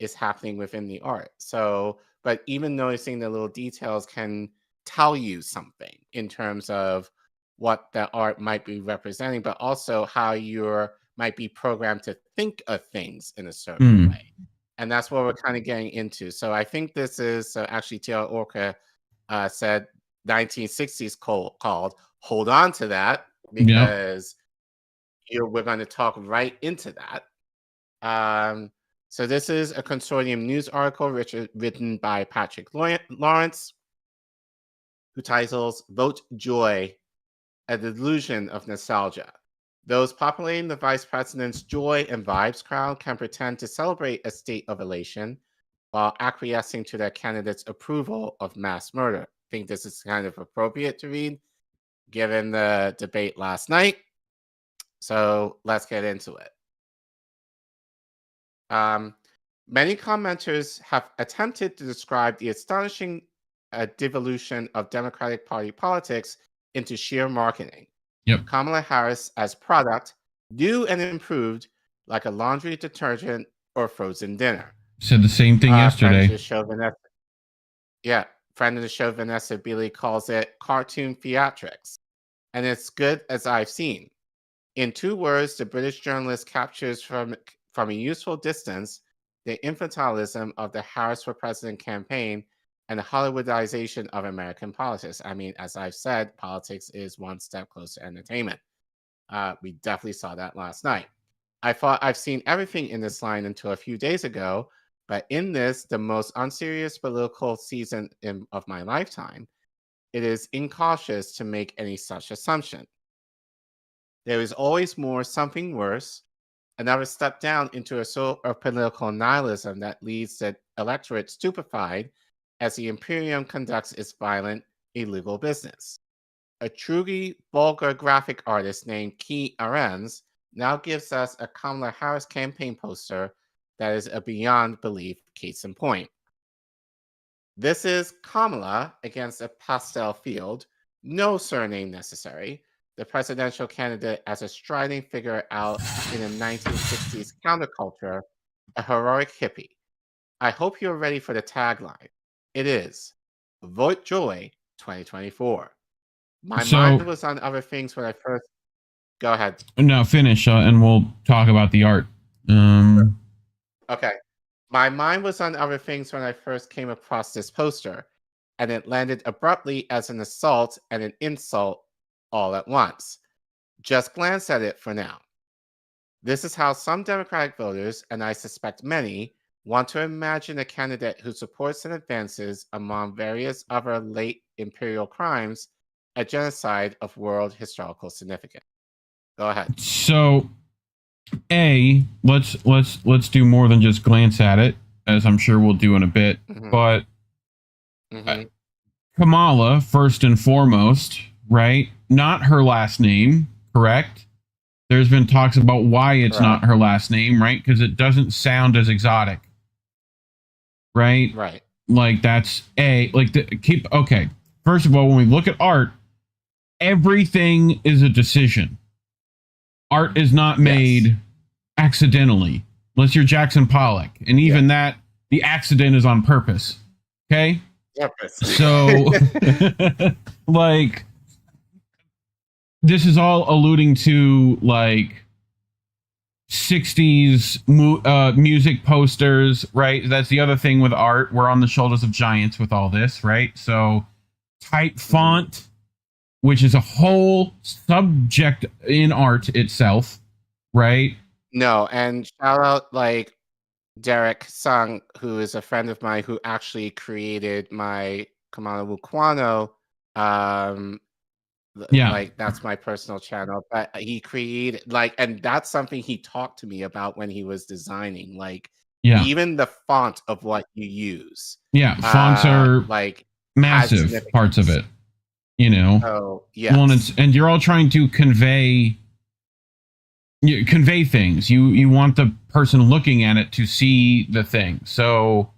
is happening within the art. So, but even noticing the little details can tell you something in terms of what the art might be representing, but also how you might be programmed to think of things in a certain way. And that's what we're kind of getting into. So I think this is actually T.L. Orca said 1960s called hold on to that because we're going to talk right into that. So this is a Consortium news article written by Patrick Lawrence, who titles "Vote Joy, a Delusion of Nostalgia." Those populating the vice president's joy and vibes crowd can pretend to celebrate a state of elation while acquiescing to their candidate's approval of mass murder. I think this is kind of appropriate to read given the debate last night. So let's get into it. Many commenters have attempted to describe the astonishing devolution of Democratic Party politics into sheer marketing. Kamala Harris as product, new and improved, like a laundry detergent or frozen dinner. Said the same thing yesterday. Friend of the show Vanessa Beeley calls it cartoon theatrics, and it's good as I've seen. In 2 words, the British journalist captures from a useful distance the infantilism of the Harris for President campaign and the Hollywoodization of American politics. I mean, as I've said, politics is one step closer to entertainment. We definitely saw that last night. I thought I've seen everything in this line until a few days ago, but in this, the most unserious political season of my lifetime, it is incautious to make any such assumption. There is always more, something worse, another step down into a sort of political nihilism that leaves the electorate stupefied as the Imperium conducts its violent, illegal business. A truly vulgar graphic artist named Key Arens now gives us a Kamala Harris campaign poster that is a beyond belief case in point. This is Kamala against a pastel field, no surname necessary, the presidential candidate as a striding figure out in a 1960s counterculture, a heroic hippie. I hope you're ready for the tagline. It is Vote Joy 2024. My mind was on other things when I first... Go ahead. No, finish, and we'll talk about the art. Okay. My mind was on other things when I first came across this poster, and it landed abruptly as an assault and an insult all at once. Just glance at it for now. This is how some Democratic voters, and I suspect many, want to imagine a candidate who supports and advances, among various other late imperial crimes, a genocide of world historical significance. Go ahead. So, let's do more than just glance at it, as I'm sure we'll do in a bit. But Kamala, first and foremost, right? Not her last name, correct? There's been talks about why it's not her last name, right? Because it doesn't sound as exotic. Right? Right. Like that's okay. First of all, when we look at art, everything is a decision. Art is not made accidentally, unless you're Jackson Pollock. And even that, the accident is on purpose. Okay? So, like, this is all alluding to, like, 60s music posters, right? That's the other thing with art. We're on the shoulders of giants with all this, right? So, type font, which is a whole subject in art itself, right? No, and shout out, like, Derek Sung, who is a friend of mine who actually created my Kamala Wukwano. Like, that's my personal channel. But he created, like, and that's something he talked to me about when he was designing. Like, even the font of what you use. Yeah, fonts are, like, massive parts of it. You know? Oh, yes. Well, and you're all trying to convey things. You want the person looking at it to see the thing. So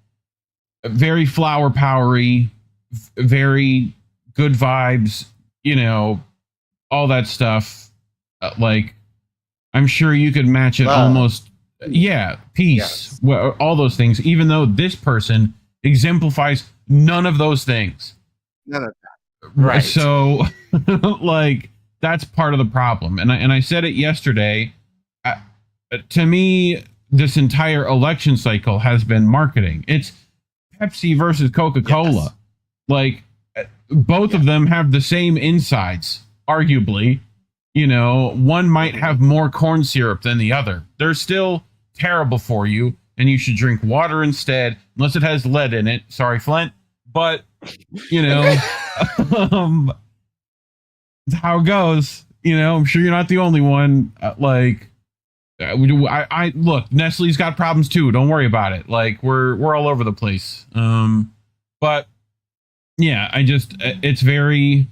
very flower powery, very good vibes, you know, all that stuff. Like, I'm sure you could match it almost. Yeah, peace. Well, all those things, even though this person exemplifies none of those things. None of that. Right. So, like, that's part of the problem. And I said it yesterday. To me, this entire election cycle has been marketing. It's Pepsi versus Coca-Cola. Like, both of them have the same insides. arguably, one might have more corn syrup than the other. They're still terrible for you, and you should drink water instead, unless it has lead in it. Sorry, Flint. But, it's how it goes. I'm sure you're not the only one. I look, Nestle's got problems too. Don't worry about it. Like, we're all over the place. But yeah, it's very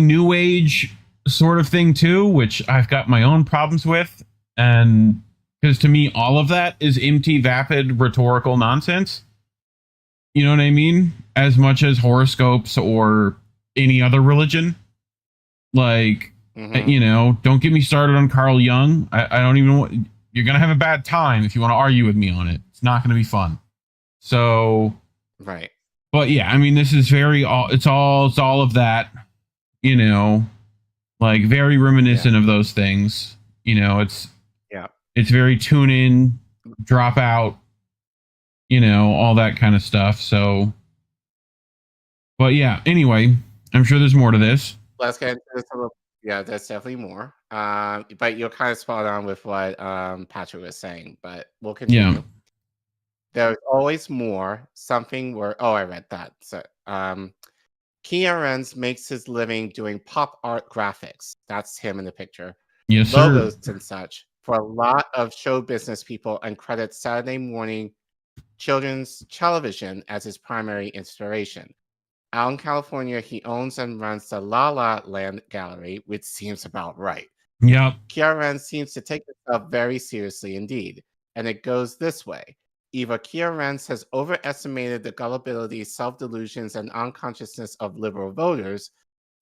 new age sort of thing too, which I've got my own problems with. And because to me, all of that is empty, vapid, rhetorical nonsense. You know what I mean? As much as horoscopes or any other religion. Like, don't get me started on Carl Jung. I don't even want, you're going to have a bad time if you want to argue with me on it. It's not going to be fun. So, right. But yeah, I mean, this is it's all of that, like very reminiscent of those things. It's very tune in, drop out, all that kind of stuff. So, but yeah, anyway, I'm sure there's more to this. Let's get into this a little. Yeah, there's definitely more. But you're kind of spot on with what Patrick was saying, but we'll continue. Yeah. There's always more. Something where I read that. So Kieran's makes his living doing pop art graphics. That's him in the picture. Yes, logos sir. and such for a lot of show business people, and credits Saturday morning children's television as his primary inspiration. Out in California, he owns and runs the La La Land Gallery, which seems about right. Yep. Kieran seems to take himself very seriously indeed, and it goes this way. Either Kieran has overestimated the gullibility, self-delusions, and unconsciousness of liberal voters,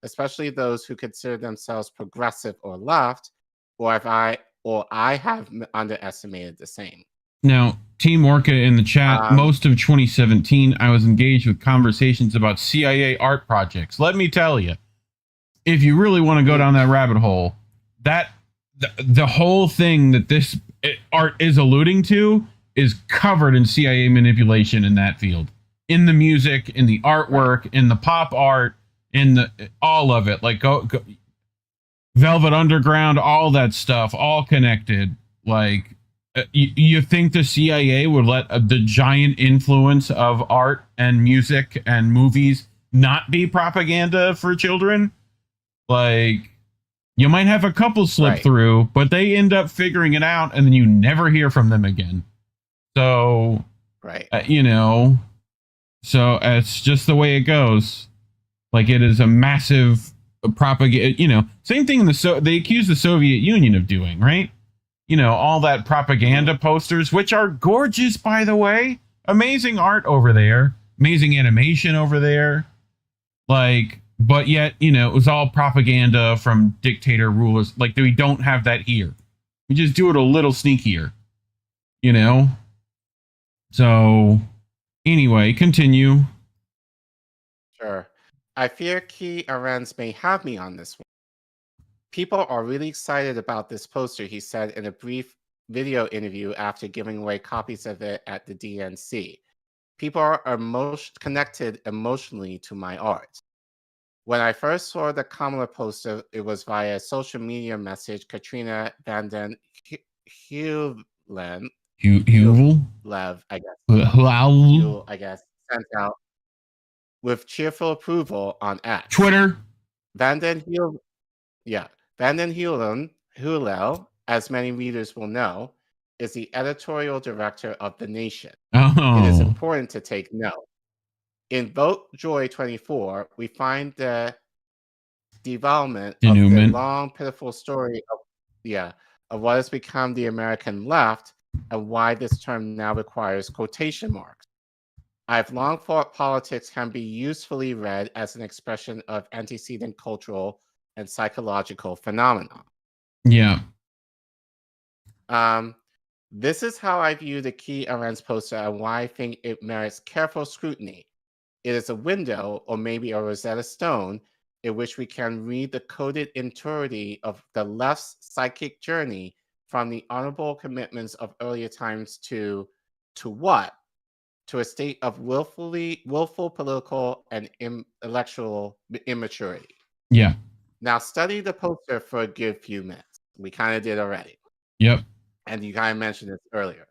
especially those who consider themselves progressive or left, or I have underestimated the same. Now, Team Orca in the chat, most of 2017, I was engaged with conversations about CIA art projects. Let me tell you, if you really want to go down that rabbit hole, the whole thing that this art is alluding to is covered in CIA manipulation in that field. In the music, in the artwork, in the pop art, in all of it. Like, go Velvet Underground, all that stuff, all connected. Like, you think the CIA would let the giant influence of art and music and movies not be propaganda for children? Like, you might have a couple slip through, but they end up figuring it out, and then you never hear from them again. So, so it's just the way it goes. Like, it is a massive propaganda, same thing they accuse the Soviet Union of doing, right? All that propaganda posters, which are gorgeous, by the way. Amazing art over there. Amazing animation over there. Like, but yet, it was all propaganda from dictator rulers. Like, we don't have that here. We just do it a little sneakier. So, anyway, continue. Sure. I fear Key Arends may have me on this one. People are really excited about this poster, he said in a brief video interview after giving away copies of it at the DNC. People are most connected emotionally to my art. When I first saw the Kamala poster, it was via a social media message Katrina Vanden Heuvel, I guess, sent out with cheerful approval on X. Twitter. Vanden Heuvel, as many readers will know, is the editorial director of The Nation. Oh. It is important to take note. In Vote Joy 24, we find the development of the long, pitiful story of what has become the American left and why this term now requires quotation marks. I've long thought politics can be usefully read as an expression of antecedent cultural and psychological phenomena. Yeah. This is how I view the Key Arends poster and why I think it merits careful scrutiny. It is a window, or maybe a Rosetta Stone, in which we can read the coded entirety of the left's psychic journey from the honorable commitments of earlier times to what? To a state of willful political and intellectual immaturity. Yeah. Now study the poster for a good few minutes. We kind of did already. Yep. And you kind of mentioned this earlier.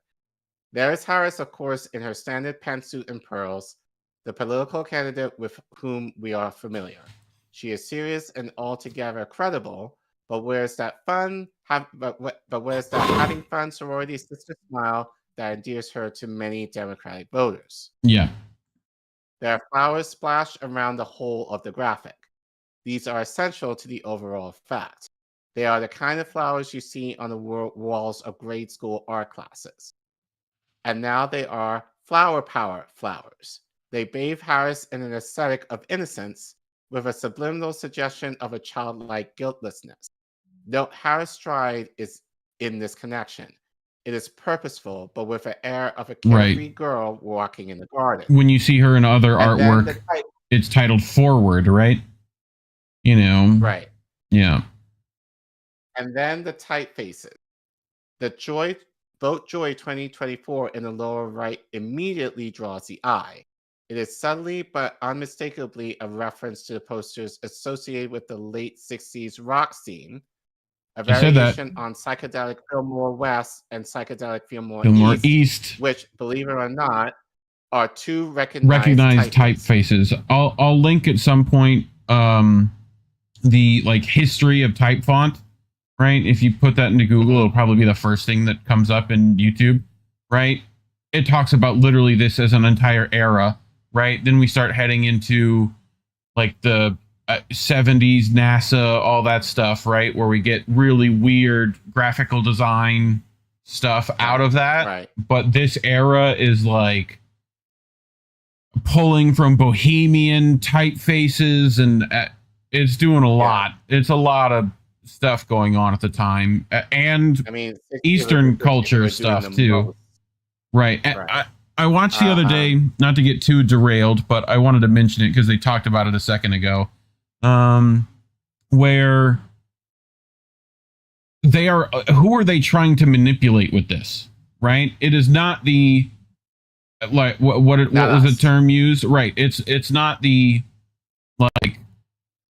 There is Harris, of course, in her standard pantsuit and pearls, the political candidate with whom we are familiar. She is serious and altogether credible, but where's that fun? But where's that having fun sorority sister smile that endears her to many Democratic voters? Yeah. There are flowers splashed around the whole of the graphic. These are essential to the overall effect. They are the kind of flowers you see on the walls of grade school art classes. And now they are flower power flowers. They bathe Harris in an aesthetic of innocence with a subliminal suggestion of a childlike guiltlessness. Note Harris' stride is in this connection. It is purposeful, but with an air of a carefree girl walking in the garden. When you see her in other artwork, it's titled Forward, right? You know. Right. Yeah. And then the typefaces. The Vote Joy 2024 in the lower right immediately draws the eye. It is subtly but unmistakably a reference to the posters associated with the late 60s rock scene, a variation on Psychedelic Fillmore West and Psychedelic Fillmore East, which, believe it or not, are two recognized typefaces. I'll link at some point the history of type font, right? If you put that into Google, it'll probably be the first thing that comes up in YouTube, right? It talks about literally this as an entire era, right? Then we start heading into the 70s NASA, all that stuff, right? Where we get really weird graphical design stuff out of that. Right. But this era is pulling from bohemian typefaces, and it's doing a lot. It's a lot of stuff going on at the time, and Eastern culture stuff too. Right. I watched the other day, not to get too derailed, but I wanted to mention it because they talked about it a second ago, where they are, who are they trying to manipulate with this? Right. It is not the, what was the term used? Right. It's not the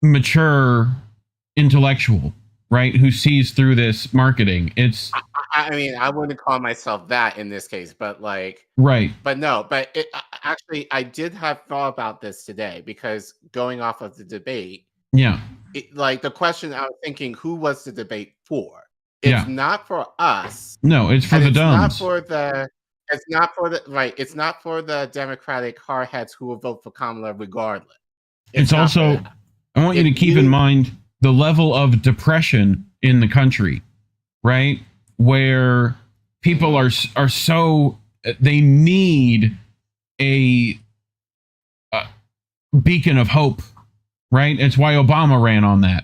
mature intellectual, right, who sees through this marketing. It's I wouldn't call myself that in this case, but right. But no, but actually I did have thought about this today, because going off of the debate, the question I was thinking, who was the debate for? It's not for us. No, it's for the dumbs. It's not for the Democratic hardheads who will vote for Kamala regardless. It's also, I want you to keep in mind the level of depression in the country, right? Where people are so, they need a beacon of hope, right? It's why Obama ran on that,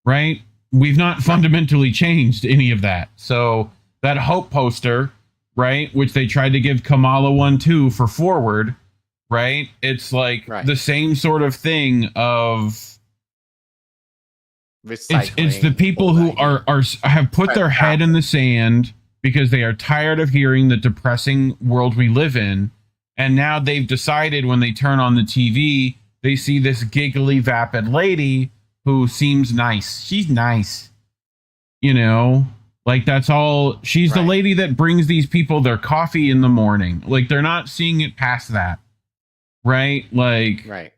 right? We've not fundamentally changed any of that. So that hope poster, right, which they tried to give Kamala one too for Forward, right? It's the same sort of thing of it's the people who have put their head in the sand because they are tired of hearing the depressing world we live in, and now they've decided when they turn on the TV, they see this giggly, vapid lady who seems nice. She's nice, that's all. She's the lady that brings these people their coffee in the morning. They're not seeing it past that, right? Right.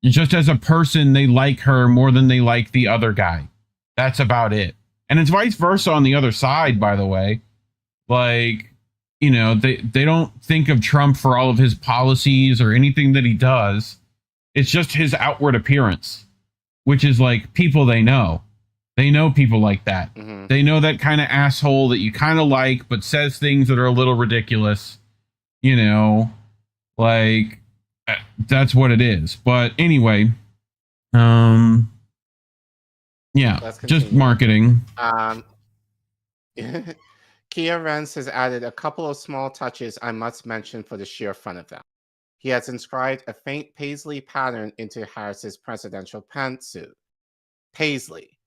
Just as a person, they like her more than they like the other guy. That's about it. And it's vice versa on the other side, by the way. They don't think of Trump for all of his policies or anything that he does. It's just his outward appearance, which is people they know. They know people like that. Mm-hmm. They know that kind of asshole that you kind of like, but says things that are a little ridiculous. That's what it is. But anyway, just marketing. Kia Renz has added a couple of small touches I must mention for the sheer fun of them. He has inscribed a faint paisley pattern into Harris's presidential pantsuit. Paisley.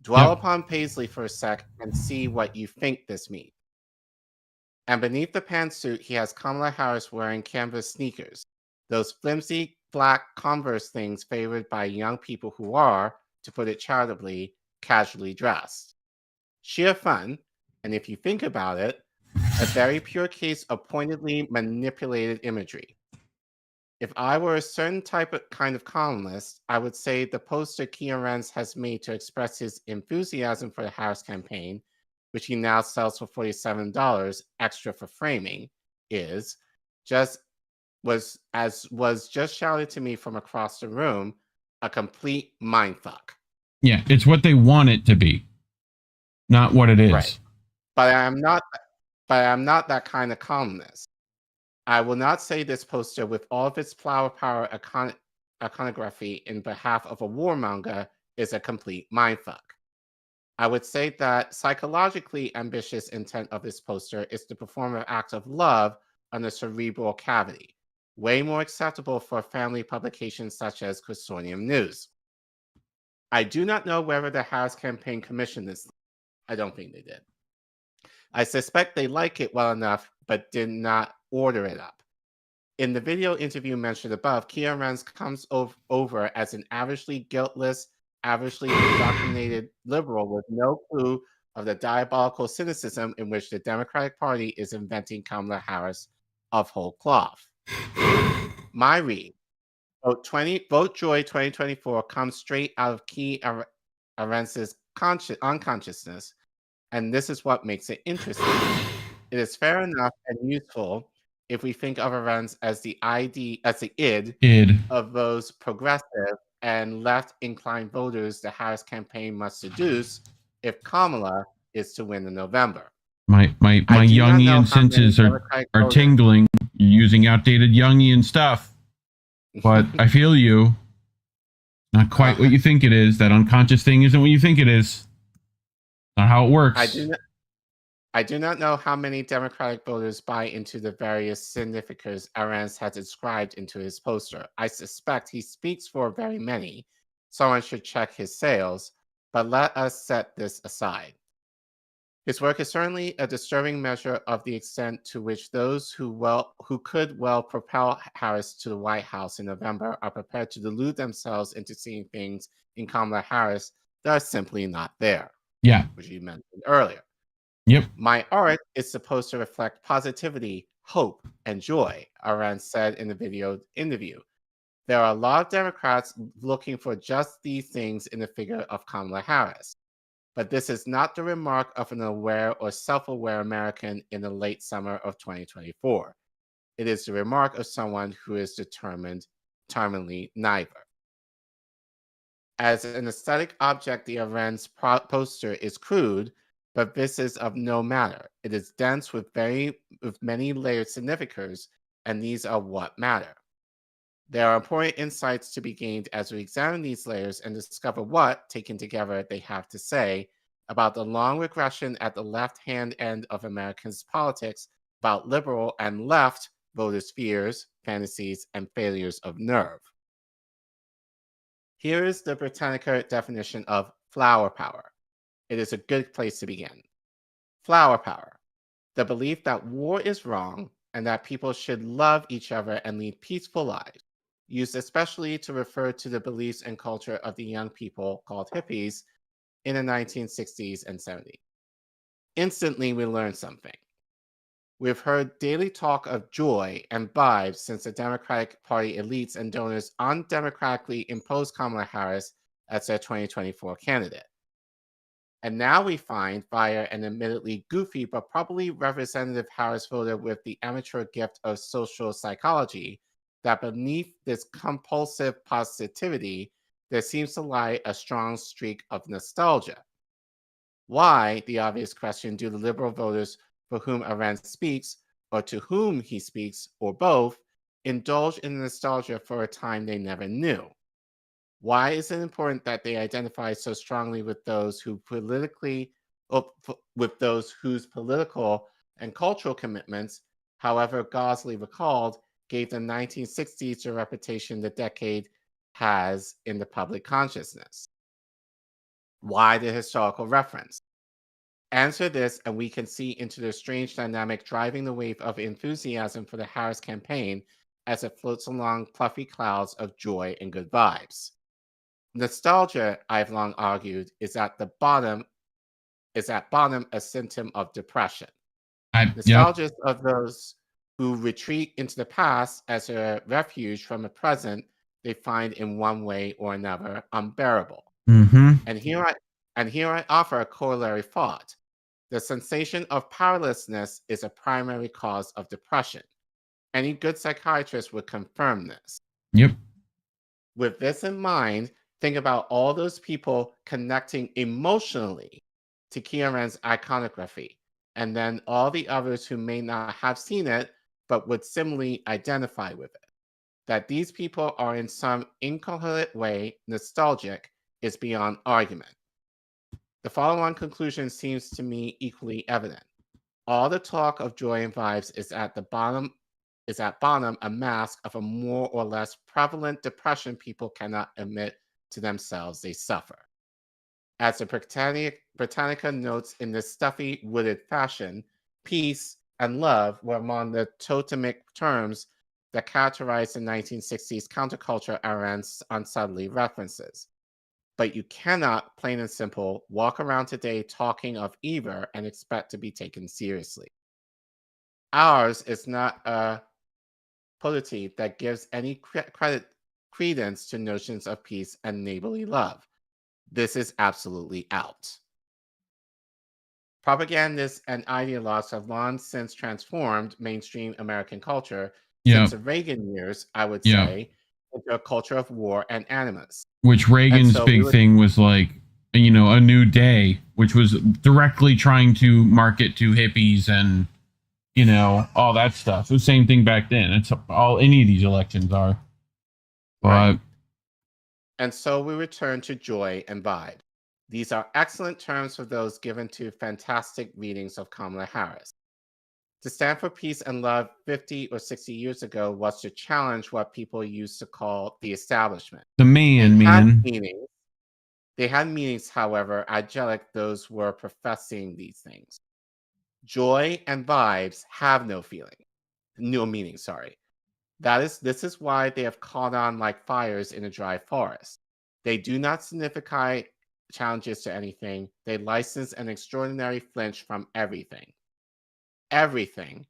Dwell upon paisley for a sec and see what you think this means. And beneath the pantsuit, he has Kamala Harris wearing canvas sneakers. Those flimsy black Converse things favored by young people who are, to put it charitably, casually dressed. Sheer fun, and if you think about it, a very pure case of pointedly manipulated imagery. If I were a certain kind of columnist, I would say the poster Keir Renz has made to express his enthusiasm for the Harris campaign, which he now sells for $47 extra for framing, was just shouted to me from across the room, a complete mindfuck. Yeah, it's what they want it to be, not what it is. Right. But I'm not that kind of columnist. I will not say this poster, with all of its flower power iconography in behalf of a warmonger, is a complete mindfuck. I would say that psychologically ambitious intent of this poster is to perform an act of love on the cerebral cavity, way more acceptable for family publications such as Consortium News. I do not know whether the Harris campaign commissioned this. I don't think they did. I suspect they like it well enough, but did not order it up. In the video interview mentioned above, Keir Renz comes over as an avishly guiltless, avishly indoctrinated liberal with no clue of the diabolical cynicism in which the Democratic Party is inventing Kamala Harris of whole cloth. My read, Vote Joy 2024 comes straight out of Keir Renz's unconsciousness, and this is what makes it interesting. It is fair enough and useful if we think of Renz as the id of those progressive and left-inclined voters the Harris campaign must seduce if Kamala is to win in November. My Jungian senses are tingling. You're using outdated Jungian stuff, but I feel you. Not quite what you think it is. That unconscious thing isn't what you think it is. Not how it works. I do not know how many Democratic voters buy into the various significers Renz has inscribed into his poster. I suspect he speaks for very many. Someone should check his sales, but let us set this aside. His work is certainly a disturbing measure of the extent to which those who could well propel Harris to the White House in November are prepared to delude themselves into seeing things in Kamala Harris that are simply not there. Yeah. Which you mentioned earlier. Yep. My art is supposed to reflect positivity, hope, and joy, Renz said in the video interview. There are a lot of Democrats looking for just these things in the figure of Kamala Harris. But this is not the remark of an aware or self-aware American in the late summer of 2024. It is the remark of someone who is determinedly neither. As an aesthetic object, the Renz poster is crude, but this is of no matter. It is dense with many layered significers, and these are what matter. There are important insights to be gained as we examine these layers and discover what, taken together, they have to say about the long regression at the left-hand end of Americans' politics about liberal and left voters' fears, fantasies, and failures of nerve. Here is the Britannica definition of flower power. It is a good place to begin. Flower power, the belief that war is wrong and that people should love each other and lead peaceful lives, used especially to refer to the beliefs and culture of the young people called hippies in the 1960s and 70s. Instantly, we learn something. We've heard daily talk of joy and vibes since the Democratic Party elites and donors undemocratically imposed Kamala Harris as their 2024 candidate. And now we find, via an admittedly goofy but probably representative Harris voter with the amateur gift of social psychology, that beneath this compulsive positivity, there seems to lie a strong streak of nostalgia. Why, the obvious question, do the liberal voters for whom Renz speaks, or to whom he speaks, or both, indulge in nostalgia for a time they never knew? Why is it important that they identify so strongly with those whose political and cultural commitments, however gauzy recalled, gave the 1960s the reputation the decade has in the public consciousness? Why the historical reference? Answer this, and we can see into the strange dynamic driving the wave of enthusiasm for the Harris campaign as it floats along fluffy clouds of joy and good vibes. Nostalgia, I've long argued, is at bottom a symptom of depression. Nostalgia of those who retreat into the past as a refuge from a present they find in one way or another unbearable. And here I offer a corollary thought. The sensation of powerlessness is a primary cause of depression. Any good psychiatrist would confirm this. Yep. With this in mind, think about all those people connecting emotionally to Kieran's iconography, and then all the others who may not have seen it, but would similarly identify with it. That these people are in some incoherent way nostalgic is beyond argument. The following conclusion seems to me equally evident. All the talk of joy and vibes is at bottom a mask of a more or less prevalent depression people cannot admit to themselves they suffer. As the Britannica notes in this stuffy, wooded fashion, peace and love were among the totemic terms that characterized the 1960s counterculture era unsubtly references. But you cannot, plain and simple, walk around today talking of either and expect to be taken seriously. Ours is not a polity that gives any credence to notions of peace and neighborly love. This is absolutely out. Propagandists and ideologues have long since transformed mainstream American culture since the Reagan years, I would say, into a culture of war and animus. Which Reagan's big thing was like, you know, a new day, which was directly trying to market to hippies and, you know, all that stuff. The same thing back then. It's all any of these elections are. But right. And so we return to joy and vibe. These are excellent terms for those given to fantastic readings of Kamala Harris. To stand for peace and love 50 or 60 years ago was to challenge what people used to call the establishment. The man. They had meanings, however, angelic those were professing these things. Joy and vibes have no meaning. This is why they have caught on like fires in a dry forest. They do not signify challenges to anything. They license an extraordinary flinch from everything. Everything.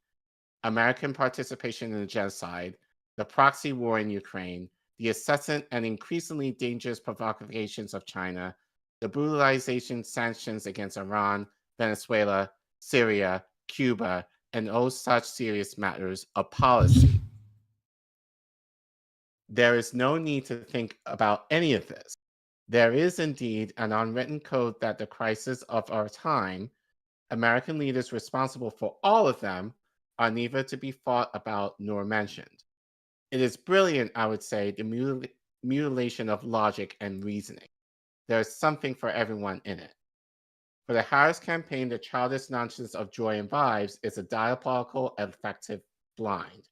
American participation in the genocide, the proxy war in Ukraine, the incessant and increasingly dangerous provocations of China, the brutalization sanctions against Iran, Venezuela, Syria, Cuba, and all such serious matters of policy. There is no need to think about any of this. There is indeed an unwritten code that the crisis of our time, American leaders responsible for all of them, are neither to be thought about nor mentioned. It is brilliant, I would say, the mutilation of logic and reasoning. There is something for everyone in it. For the Harris campaign, the childish nonsense of joy and vibes is a diabolical, effective blind.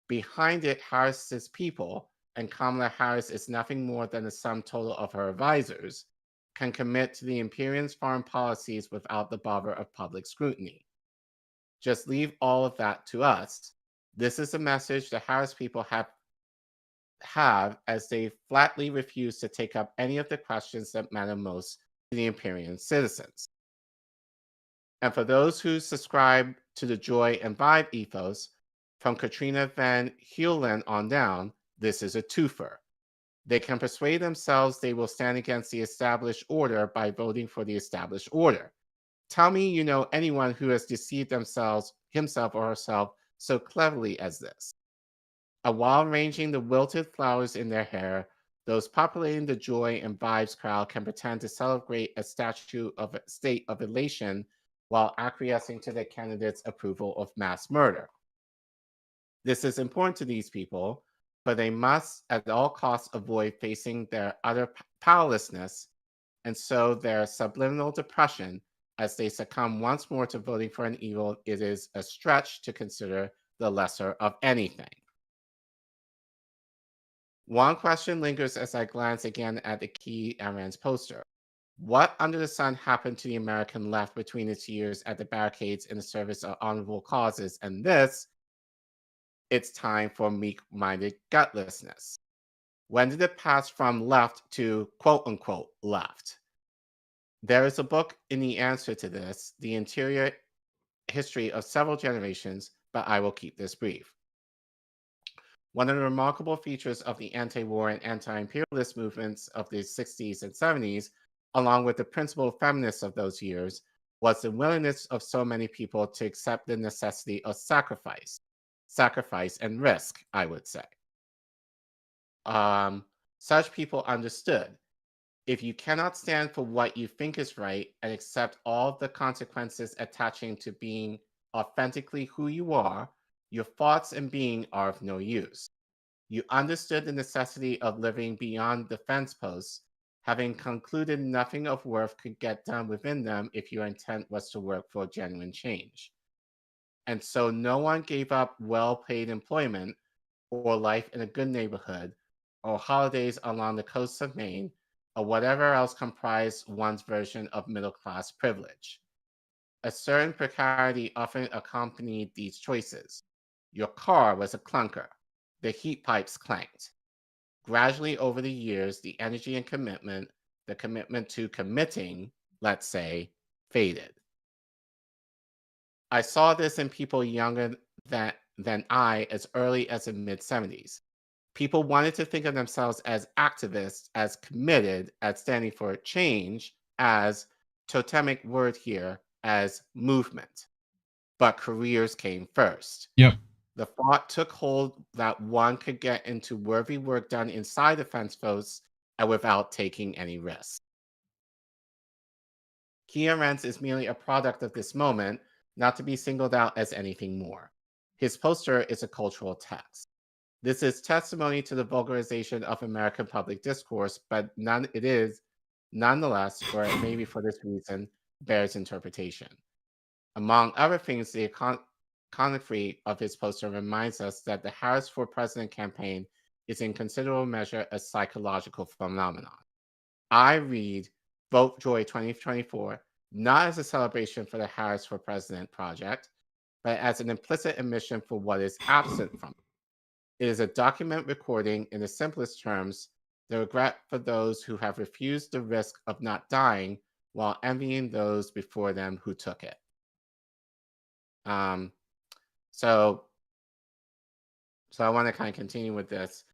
Behind it, Harris's people, and Kamala Harris is nothing more than the sum total of her advisors, can commit to the imperial's foreign policies without the bother of public scrutiny. Just leave all of that to us. This is a message the Harris people have as they flatly refuse to take up any of the questions that matter most to the imperial citizens. And for those who subscribe to the joy and vibe ethos, from Katrina Van Heulen on down, this is a twofer. They can persuade themselves they will stand against the established order by voting for the established order. Tell me you know anyone who has deceived himself or herself so cleverly as this. And while arranging the wilted flowers in their hair, those populating the joy and vibes crowd can pretend to celebrate a state of elation while acquiescing to the candidate's approval of mass murder. This is important to these people, but they must at all costs avoid facing their utter powerlessness and so their subliminal depression as they succumb once more to voting for an evil it is a stretch to consider the lesser of anything. One question lingers as I glance again at the key Iran's poster. What under the sun happened to the American left between its years at the barricades in the service of honorable causes and this? It's time for meek-minded gutlessness. When did it pass from left to quote unquote left? There is a book in the answer to this, The Interior History of Several Generations, but I will keep this brief. One of the remarkable features of the anti-war and anti-imperialist movements of the 60s and 70s, along with the principal feminists of those years, was the willingness of so many people to accept the necessity of sacrifice and risk, I would say. Such people understood, if you cannot stand for what you think is right and accept all the consequences attaching to being authentically who you are, your thoughts and being are of no use. You understood the necessity of living beyond the fence posts, having concluded nothing of worth could get done within them if your intent was to work for genuine change. And so no one gave up well-paid employment or life in a good neighborhood or holidays along the coast of Maine or whatever else comprised one's version of middle-class privilege. A certain precarity often accompanied these choices. Your car was a clunker. The heat pipes clanked. Gradually over the years, the energy and commitment, the commitment to committing, let's say, faded. I saw this in people younger than I as early as the mid-70s. People wanted to think of themselves as activists, as committed, as standing for change, as totemic word here, as movement. But careers came first. Yep. The thought took hold that one could get into worthy work done inside the fence posts and without taking any risks. Kia Rentz is merely a product of this moment, not to be singled out as anything more. His poster is a cultural text. This is testimony to the vulgarization of American public discourse, but it is nonetheless, or maybe for this reason, bears interpretation. Among other things, the iconography of his poster reminds us that the Harris for President campaign is in considerable measure a psychological phenomenon. I read Vote Joy 2024 not as a celebration for the Harris for President project, but as an implicit admission for what is absent from it. It is a document recording, in the simplest terms, the regret for those who have refused the risk of not dying while envying those before them who took it. So I want to kind of continue with this.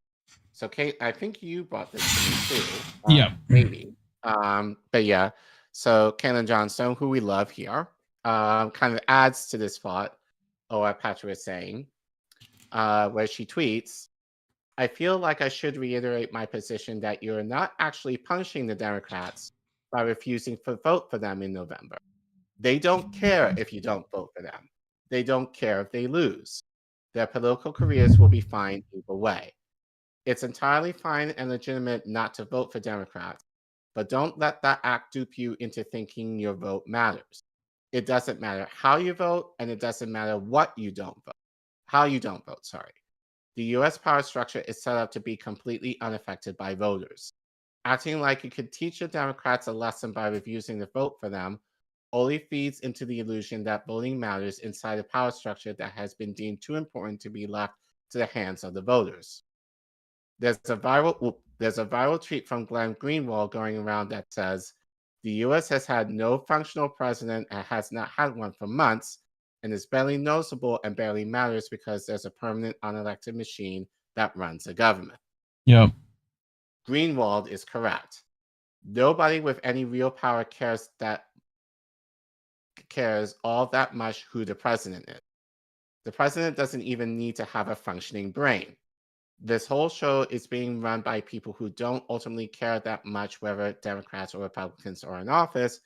So Kate, I think you brought this to me too. Yeah. Maybe. But yeah. So Caitlin Johnstone, who we love here, kind of adds to this thought, what Patrick was saying, where she tweets, I feel like I should reiterate my position that you're not actually punishing the Democrats by refusing to vote for them in November. They don't care if you don't vote for them. They don't care if they lose. Their political careers will be fine either way. It's entirely fine and legitimate not to vote for Democrats, but don't let that act dupe you into thinking your vote matters. It doesn't matter how you vote, and it doesn't matter what you don't vote. How you don't vote, sorry. The U.S. power structure is set up to be completely unaffected by voters. Acting like you could teach the Democrats a lesson by refusing to vote for them only feeds into the illusion that voting matters inside a power structure that has been deemed too important to be left to the hands of the voters. There's a viral tweet from Glenn Greenwald going around that says, the U.S. has had no functional president and has not had one for months, and is barely noticeable and barely matters because there's a permanent unelected machine that runs the government. Yeah. Greenwald is correct. Nobody with any real power cares all that much who the president is. The president doesn't even need to have a functioning brain. This whole show is being run by people who don't ultimately care that much whether Democrats or Republicans are in office,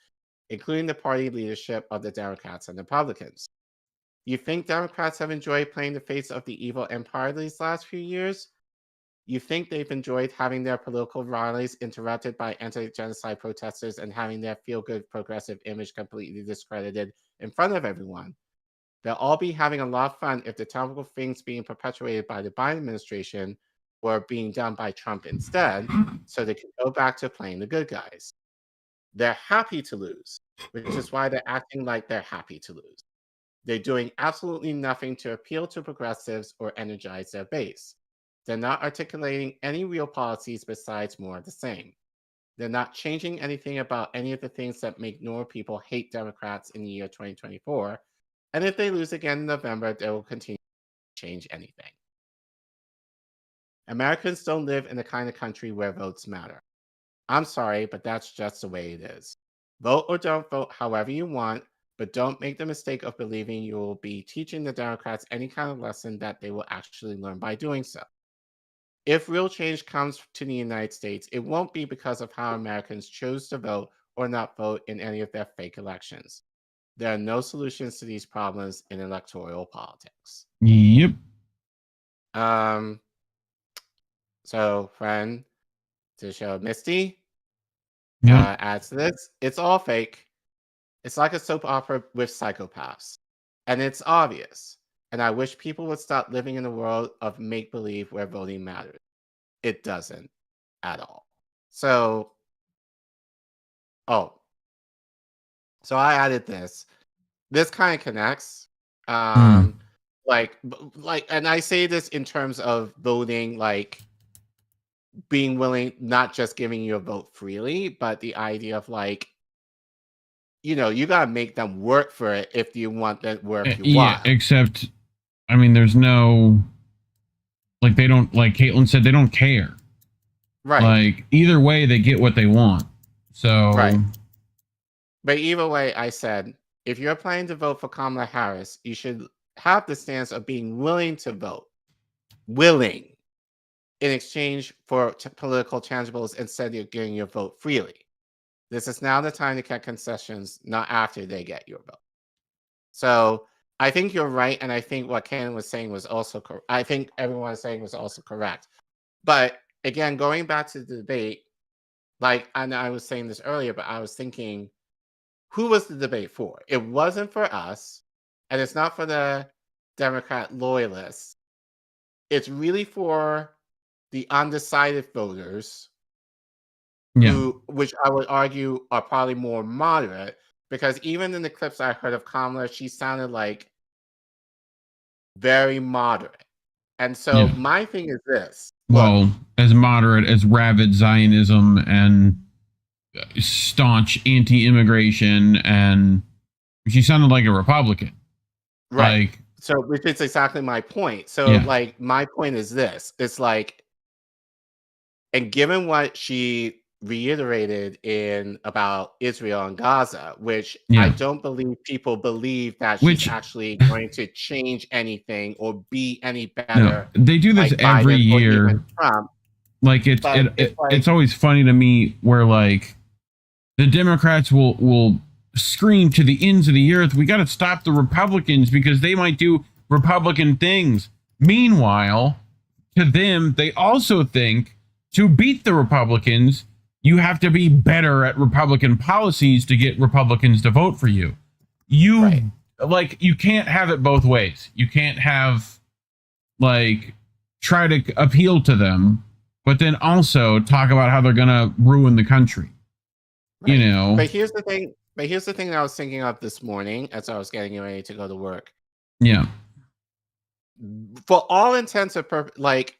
including the party leadership of the Democrats and Republicans. You think Democrats have enjoyed playing the face of the evil empire these last few years? You think they've enjoyed having their political rallies interrupted by anti-genocide protesters and having their feel-good progressive image completely discredited in front of everyone? They'll all be having a lot of fun if the terrible things being perpetuated by the Biden administration were being done by Trump instead, so they can go back to playing the good guys. They're happy to lose, which is why they're acting like they're happy to lose. They're doing absolutely nothing to appeal to progressives or energize their base. They're not articulating any real policies besides more of the same. They're not changing anything about any of the things that make normal people hate Democrats in the year 2024. And if they lose again in November, they will continue to change anything. Americans don't live in the kind of country where votes matter. I'm sorry, but that's just the way it is. Vote or don't vote however you want, but don't make the mistake of believing you will be teaching the Democrats any kind of lesson that they will actually learn by doing so. If real change comes to the United States, it won't be because of how Americans chose to vote or not vote in any of their fake elections. There are no solutions to these problems in electoral politics. Yep. So, friend, to show Misty, Yep. adds to this, it's all fake. It's like a soap opera with psychopaths. And it's obvious. And I wish people would stop living in a world of make-believe where voting matters. It doesn't at all. So, so I added this. This kind of connects. Like, and I say this in terms of voting, like being willing, not just giving you a vote freely, but the idea of like, you know, you gotta make them work for it if you want that work you want. Except, I mean, there's no, like, they don't, like Caitlin said, they don't care. Right. Like, either way, they get what they want. So. Right. But either way, I said, if you're planning to vote for Kamala Harris, you should have the stance of being willing to vote. Willing. In exchange for political tangibles instead of getting your vote freely. This is now the time to get concessions, not after they get your vote. So I think you're right, and I think what Ken was saying was also correct. I think everyone was saying was also correct. But again, going back to the debate, like, and I was saying this earlier, but I was thinking, who was the debate for? It wasn't for us, and it's not for the Democrat loyalists. It's really for the undecided voters, which I would argue are probably more moderate, because even in the clips I heard of Kamala, she sounded like very moderate. And so my thing is this. Well, as moderate as rabid Zionism and staunch anti-immigration, and she sounded like a Republican. Right. Like, so, which is exactly my point. So, like, my point is this. It's like, and given what she reiterated in about Israel and Gaza, which I don't believe people believe that she's actually going to change anything or be any better. No, they do this like every Biden or year. even Trump. Like it's always funny to me where like the Democrats will scream to the ends of the earth, we got to stop the Republicans because they might do Republican things. Meanwhile, to them, they also think to beat the Republicans, you have to be better at Republican policies to get Republicans to vote for you. Like, you can't have it both ways. You can't have, like, try to appeal to them, but then also talk about how they're going to ruin the country. Right. You know? But here's the thing that I was thinking of this morning as I was getting ready to go to work. Yeah. For all intents and purposes, like,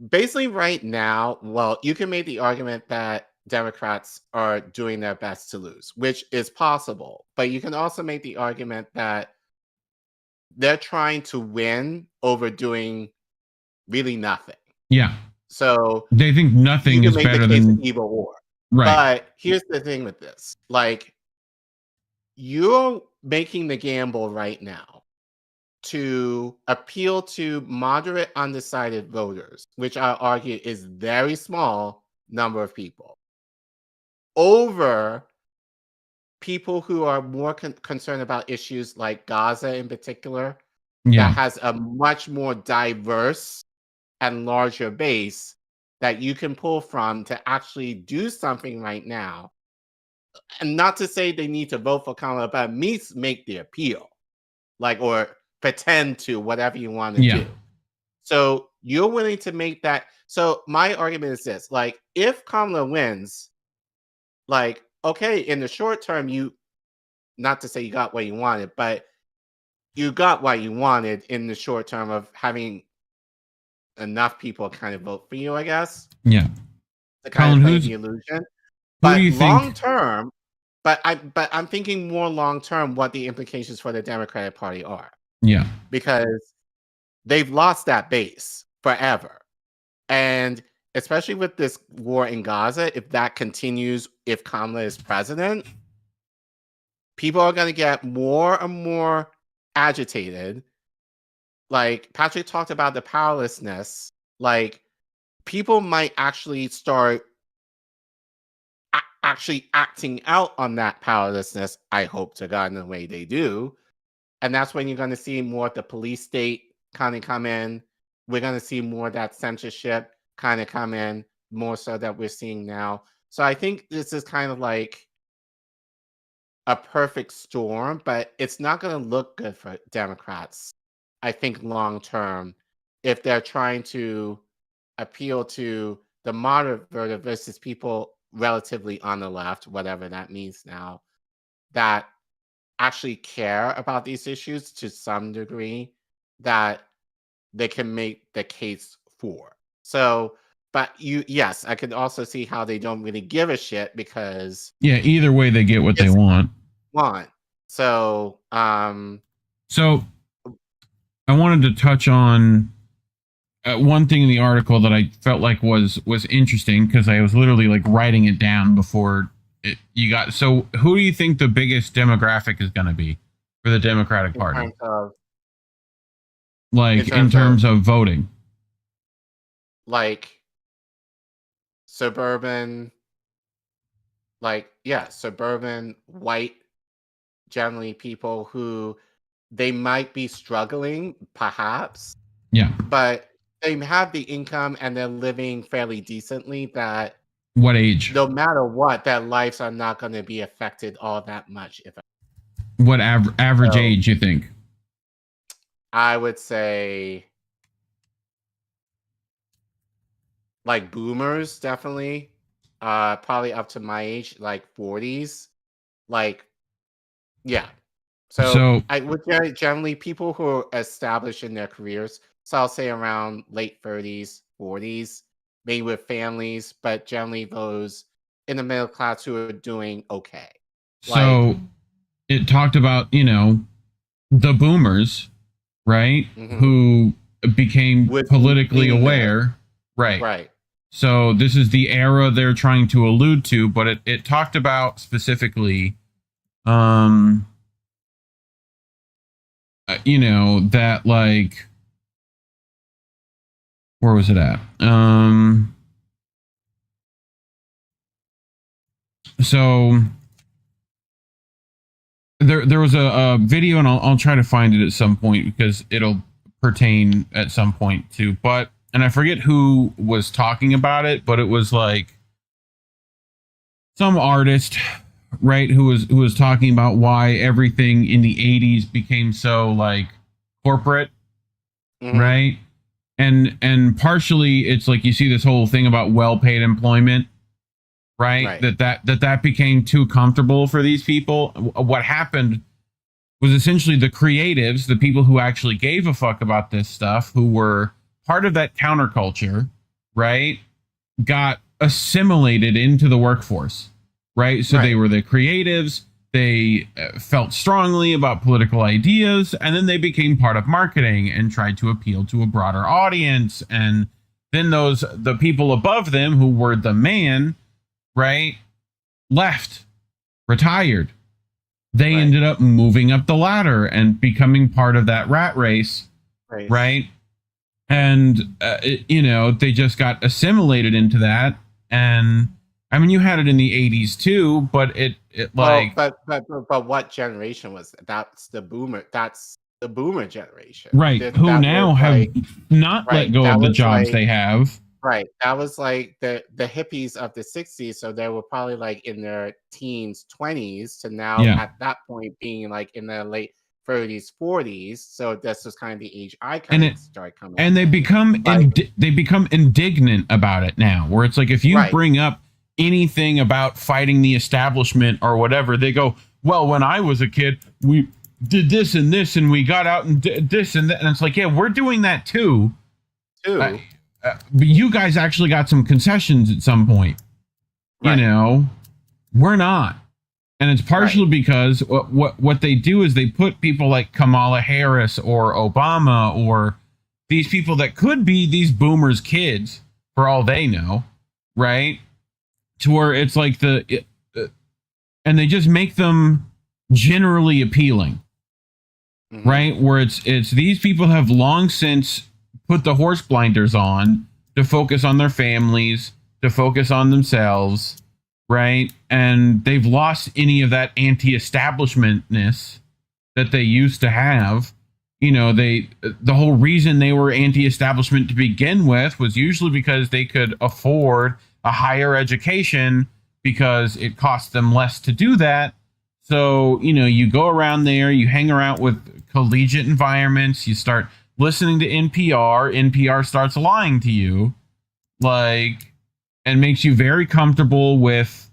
basically right now, well, you can make the argument that Democrats are doing their best to lose, which is possible. But you can also make the argument that they're trying to win over doing really nothing. Yeah. So they think nothing is better than evil war. Right. But here's the thing with this. Like, you're making the gamble right now to appeal to moderate undecided voters, which I argue is very small number of people, over people who are more concerned about issues like Gaza in particular, that has a much more diverse and larger base that you can pull from to actually do something right now. And not to say they need to vote for Kamala, but at least make the appeal, like, or pretend to, whatever you want to do. So you're willing to make that. So my argument is this, like, if Kamala wins, like, okay, in the short term, not to say you got what you wanted, but you got what you wanted in the short term of having enough people kind of vote for you, I guess. Yeah. To kind Collin, of play who's- the illusion. Who But do you think? long term, but I'm thinking more long term what the implications for the Democratic Party are. Yeah. Because they've lost that base forever. And especially with this war in Gaza, if that continues, if Kamala is president, people are going to get more and more agitated. Like Patrick talked about the powerlessness, like people might actually start actually acting out on that powerlessness. I hope to God in the way they do. And that's when you're going to see more of the police state kind of come in. We're going to see more of that censorship kind of come in, more so that we're seeing now. So I think this is kind of like a perfect storm, but it's not going to look good for Democrats, I think, long term, if they're trying to appeal to the moderate voter versus people relatively on the left, whatever that means now, that actually care about these issues to some degree, that they can make the case for. So, but yes, I could also see how they don't really give a shit because Yeah, either way they get what they want. So, So I wanted to touch on one thing in the article that I felt like was interesting because I was literally like writing it down before you got. So who do you think the biggest demographic is going to be for the Democratic Party? In terms of voting. Like suburban, suburban white, generally people who they might be struggling, perhaps. Yeah. But they have the income and they're living fairly decently that what age? No matter what, their lives are not going to be affected all that much. What average age you think? I would say like boomers, definitely. Probably up to my age, like 40s. Like, yeah. So I would generally people who are established in their careers. So I'll say around late 30s, 40s, maybe with families, but generally those in the middle class who are doing okay. So it talked about, the boomers, right? Mm-hmm. Who became politically aware. Right. So this is the era they're trying to allude to, but it talked about specifically, that like, where was it at? So there was a video, and I'll try to find it at some point because it'll pertain at some point too. And I forget who was talking about it, but it was like some artist, right, who was talking about why everything in the 80s became so like corporate, right? And partially it's like you see this whole thing about well-paid employment, right? That became too comfortable for these people. What happened was essentially the creatives, the people who actually gave a fuck about this stuff, who were part of that counterculture, right, got assimilated into the workforce, right? So they were the creatives. They felt strongly about political ideas, and then they became part of marketing and tried to appeal to a broader audience. And then the people above them who were the man, right, left, retired. They ended up moving up the ladder and becoming part of that rat race, right? And, they just got assimilated into that. And I mean, you had it in the 80s too, but but what generation was that? That's the boomer generation. Right. Who now have not let go of the jobs they have. Right. That was like the hippies of the 60s. So they were probably like in their teens, 20s to now at that point being like in their late 30s, 40s. So this was kind of the age I kind of started coming. And they become indignant about it now, where it's like if you bring up anything about fighting the establishment or whatever, they go, well, when I was a kid, we did this and this, and we got out and did this and that. And it's like, yeah, we're doing that too. but you guys actually got some concessions at some point. You know, we're not. And it's partially because what they do is they put people like Kamala Harris or Obama or these people that could be these boomers' kids for all they know, right? To where it's like and they just make them generally appealing, right? Where it's these people have long since put the horse blinders on to focus on their families, to focus on themselves, right? And they've lost any of that anti-establishmentness that they used to have. You know, the whole reason they were anti-establishment to begin with was usually because they could afford a higher education because it cost them less to do that. So, you know, you go around there, you hang around with collegiate environments, you start listening to NPR, NPR starts lying to you, like, and makes you very comfortable with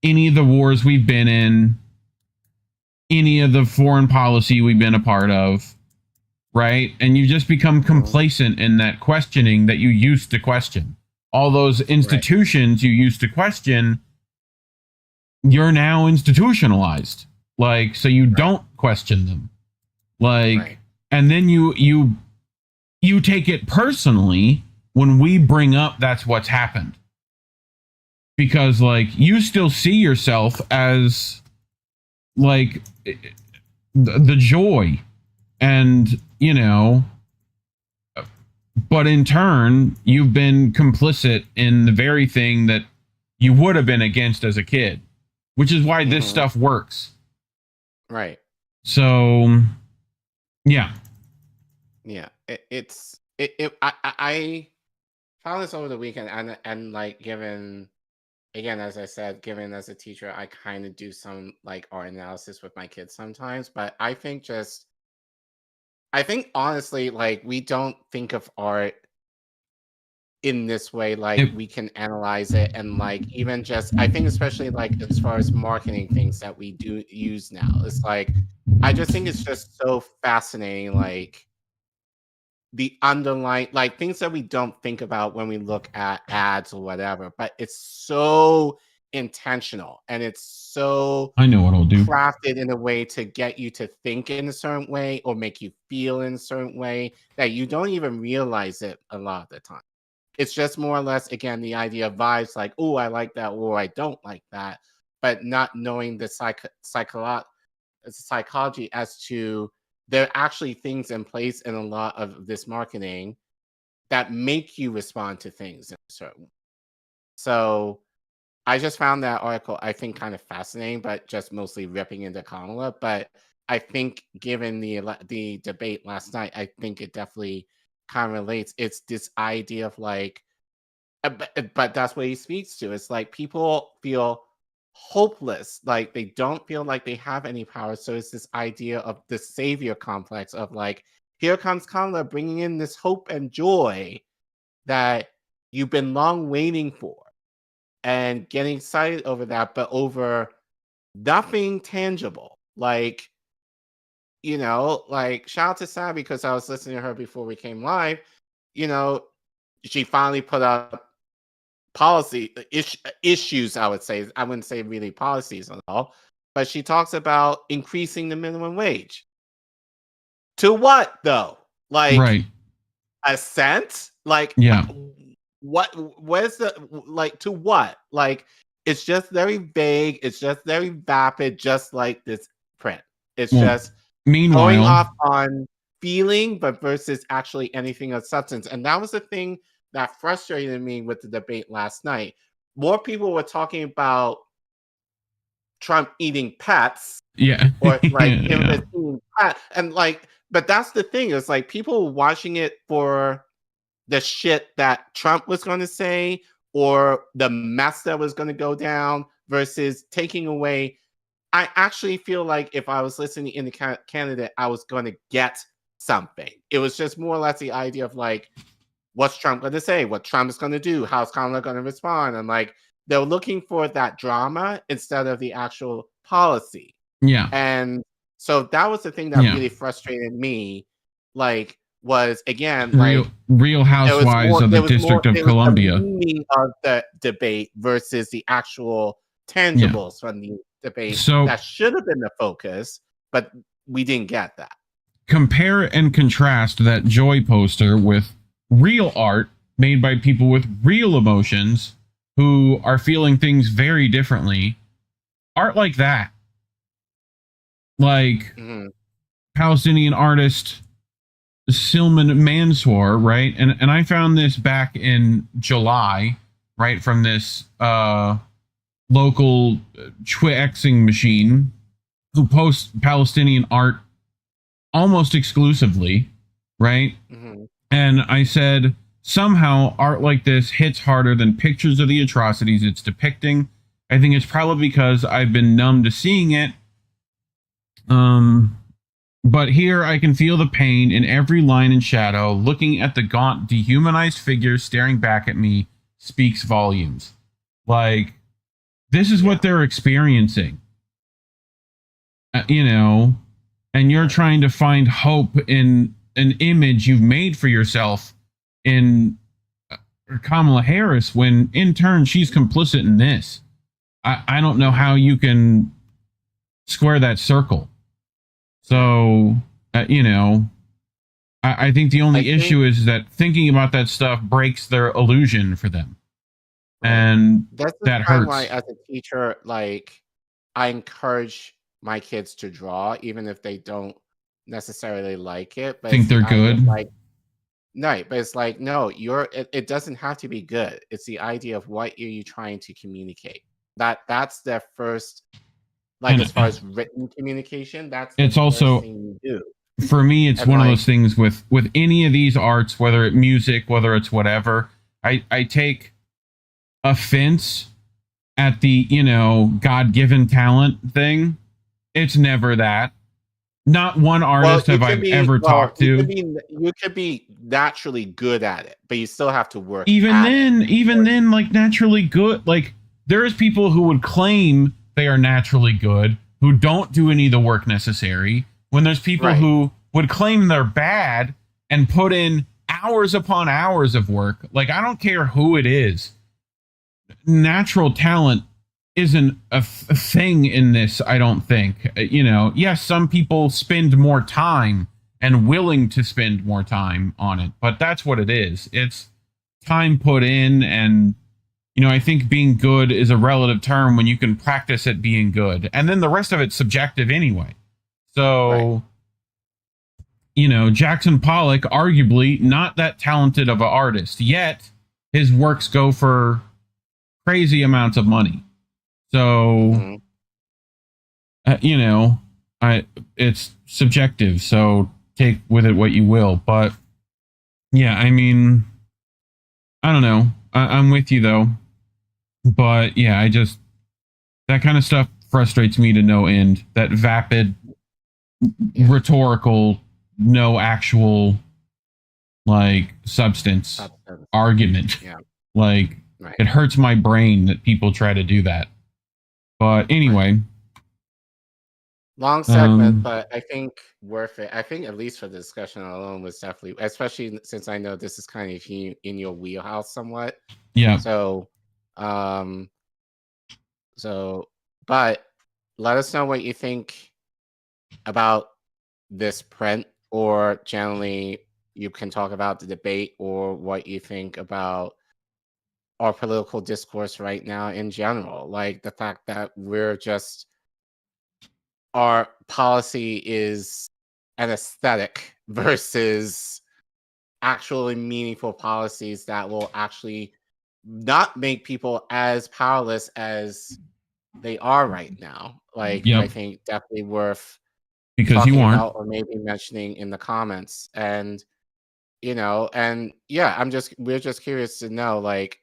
any of the wars we've been in, any of the foreign policy we've been a part of, right? And you just become complacent in that questioning that you used to question. All those institutions you used to question, you're now institutionalized. Like, so you don't question them. Like, and then you take it personally when we bring up that's what's happened. Because, like, you still see yourself as, like, the joy. And, you know, but in turn, you've been complicit in the very thing that you would have been against as a kid, which is why this stuff works. Right. So, yeah. Yeah. I found this over the weekend and like, given, again, as I said, given as a teacher, I kind of do some like art analysis with my kids sometimes, but I think honestly, like, we don't think of art in this way. Like, we can analyze it and like, even just, I think especially like as far as marketing things that we do use now, it's like, I just think it's just so fascinating, like the underlying, like, things that we don't think about when we look at ads or whatever, but it's so intentional and it's so I know what I'll do. crafted in a way to get you to think in a certain way or make you feel in a certain way that you don't even realize it a lot of the time. It's just more or less, again, the idea of vibes, like, oh, I like that or I don't like that, but not knowing the psychology as to there are actually things in place in a lot of this marketing that make you respond to things in a certain way. So I just found that article, I think, kind of fascinating, but just mostly ripping into Kamala. But I think, given the debate last night, I think it definitely kind of relates. It's this idea of like, but that's what he speaks to. It's like people feel hopeless, like they don't feel like they have any power. So it's this idea of the savior complex of like, here comes Kamala bringing in this hope and joy that you've been long waiting for, and getting excited over that, but over nothing tangible. Like, you know, like, shout out to Sam, because I was listening to her before we came live. You know, she finally put up policy issues, I would say. I wouldn't say really policies at all, but she talks about increasing the minimum wage. To what, though? Like, a cent? Like, where's the, like, to what? Like, it's just very vague. It's just very vapid, just like this print. It's just going off on feeling, but versus actually anything of substance. And that was the thing that frustrated me with the debate last night. More people were talking about Trump eating pets. Yeah. Or like him eating pets. And like, but that's the thing, is like, people were watching it for the shit that Trump was going to say or the mess that was going to go down, versus taking away. I actually feel like if I was listening in the candidate, I was going to get something. It was just more or less the idea of like, what's Trump going to say? What Trump is going to do? How's Kamala going to respond? And like, they're looking for that drama instead of the actual policy. Yeah. And so that was the thing that really frustrated me. Like, was again Real Housewives of the District of Columbia. The meaning of the debate versus the actual tangibles from the debate that should have been the focus, but we didn't get that. Compare and contrast that Joy poster with real art made by people with real emotions who are feeling things very differently. Art like that. Like Palestinian artist Silman Mansour, right? And I found this back in July, right, from this local Twixing machine who posts Palestinian art almost exclusively, right? And I said, somehow art like this hits harder than pictures of the atrocities it's depicting. I think it's probably because I've been numb to seeing it. But here I can feel the pain in every line and shadow. Looking at the gaunt, dehumanized figure staring back at me speaks volumes. Like, this is what they're experiencing. You know, and you're trying to find hope in an image you've made for yourself in Kamala Harris, when in turn she's complicit in this. I don't know how you can square that circle. So, you know, I think the only issue is that thinking about that stuff breaks their illusion for them. And that hurts. Why, as a teacher, like, I encourage my kids to draw, even if they don't necessarily like it. But think they're good. Like, no, but it's like, no, it doesn't have to be good. It's the idea of what are you trying to communicate. That's their first, like, and as far as written communication, it's also thing you do. For me, it's one of those things with any of these arts, whether it's music, whether it's whatever, I take offense at the, you know, God-given talent thing. It's never that. Not one artist have I ever talked to. You could be naturally good at it, but you still have to work. Even then, like, naturally good, like, there's people who would claim they are naturally good who don't do any of the work necessary, when there's people who would claim they're bad and put in hours upon hours of work. Like, I don't care who it is. Natural talent isn't a thing in this, I don't think. You know, yes, some people spend more time and willing to spend more time on it, but that's what it is. It's time put in, and, you know, I think being good is a relative term when you can practice at being good. And then the rest of it's subjective anyway. So, you know, Jackson Pollock, arguably not that talented of an artist, yet his works go for crazy amounts of money. So, you know, it's subjective, so take with it what you will. But, yeah, I mean, I don't know. I'm with you, though. But, yeah, that kind of stuff frustrates me to no end. That vapid, rhetorical, no actual, like, substance argument. Yeah. Like, it hurts my brain that people try to do that. But anyway. Long segment, but I think worth it. I think at least for the discussion alone was definitely, especially since I know this is kind of in your wheelhouse somewhat. Yeah. So, but let us know what you think about this print, or generally you can talk about the debate, or what you think about our political discourse right now in general. Like the fact that our policy is an aesthetic versus actually meaningful policies that will actually not make people as powerless as they are right now. Like, I think definitely worth because you aren't, or maybe mentioning in the comments. And, you know, and yeah, we're just curious to know, like,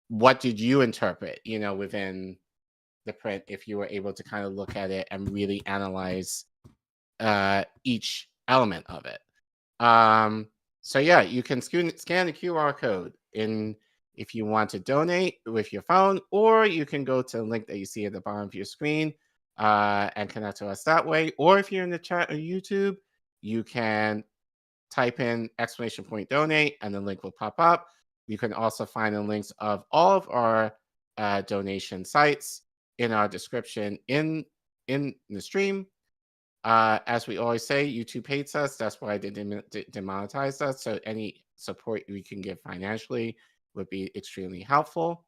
what did you interpret, you know, within the print, if you were able to kind of look at it and really analyze each element of it. So yeah, you can scan the QR code if you want to donate with your phone, or you can go to the link that you see at the bottom of your screen and connect to us that way. Or if you're in the chat or YouTube, you can type in !donate and the link will pop up. You can also find the links of all of our donation sites in our description in the stream. As we always say, YouTube hates us. That's why they demonetized us. So any support we can give financially would be extremely helpful.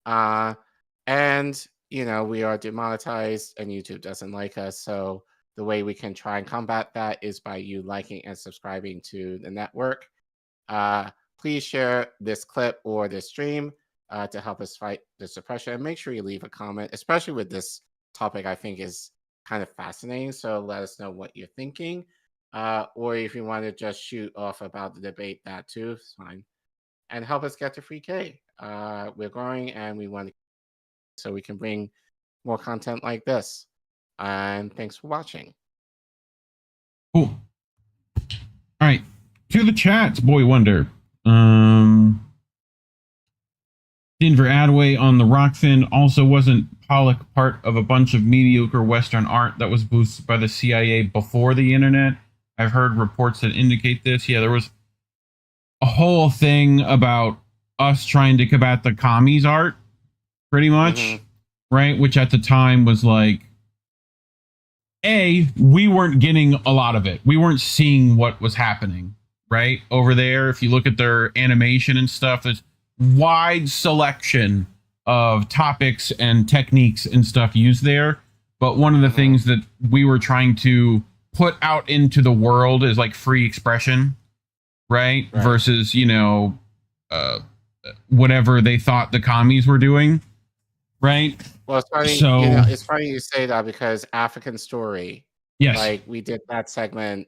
And, you know, we are demonetized and YouTube doesn't like us. So the way we can try and combat that is by you liking and subscribing to the network. Please share this clip or this stream to help us fight the suppression. And make sure you leave a comment, especially with this topic I think is kind of fascinating. So let us know what you're thinking. Or if you want to just shoot off about the debate, that too is fine. And help us get to free K. We're growing and we want to, so we can bring more content like this. And thanks for watching. Cool. All right. To the chats, Boy Wonder. Denver Adway on the Rockfin. Also, wasn't Pollock part of a bunch of mediocre Western art that was boosted by the CIA before the internet? I've heard reports that indicate this. Yeah, there was a whole thing about us trying to combat the commies art, pretty much, right? Which at the time was like, we weren't getting a lot of it. We weren't seeing what was happening, right? Over there, if you look at their animation and stuff, there's wide selection of topics and techniques and stuff used there. But one of the things that we were trying to put out into the world is like free expression, right? Versus, you know, whatever they thought the commies were doing, right? Well, it's funny, so, you know, it's funny you say that because African Story, yes, like we did that segment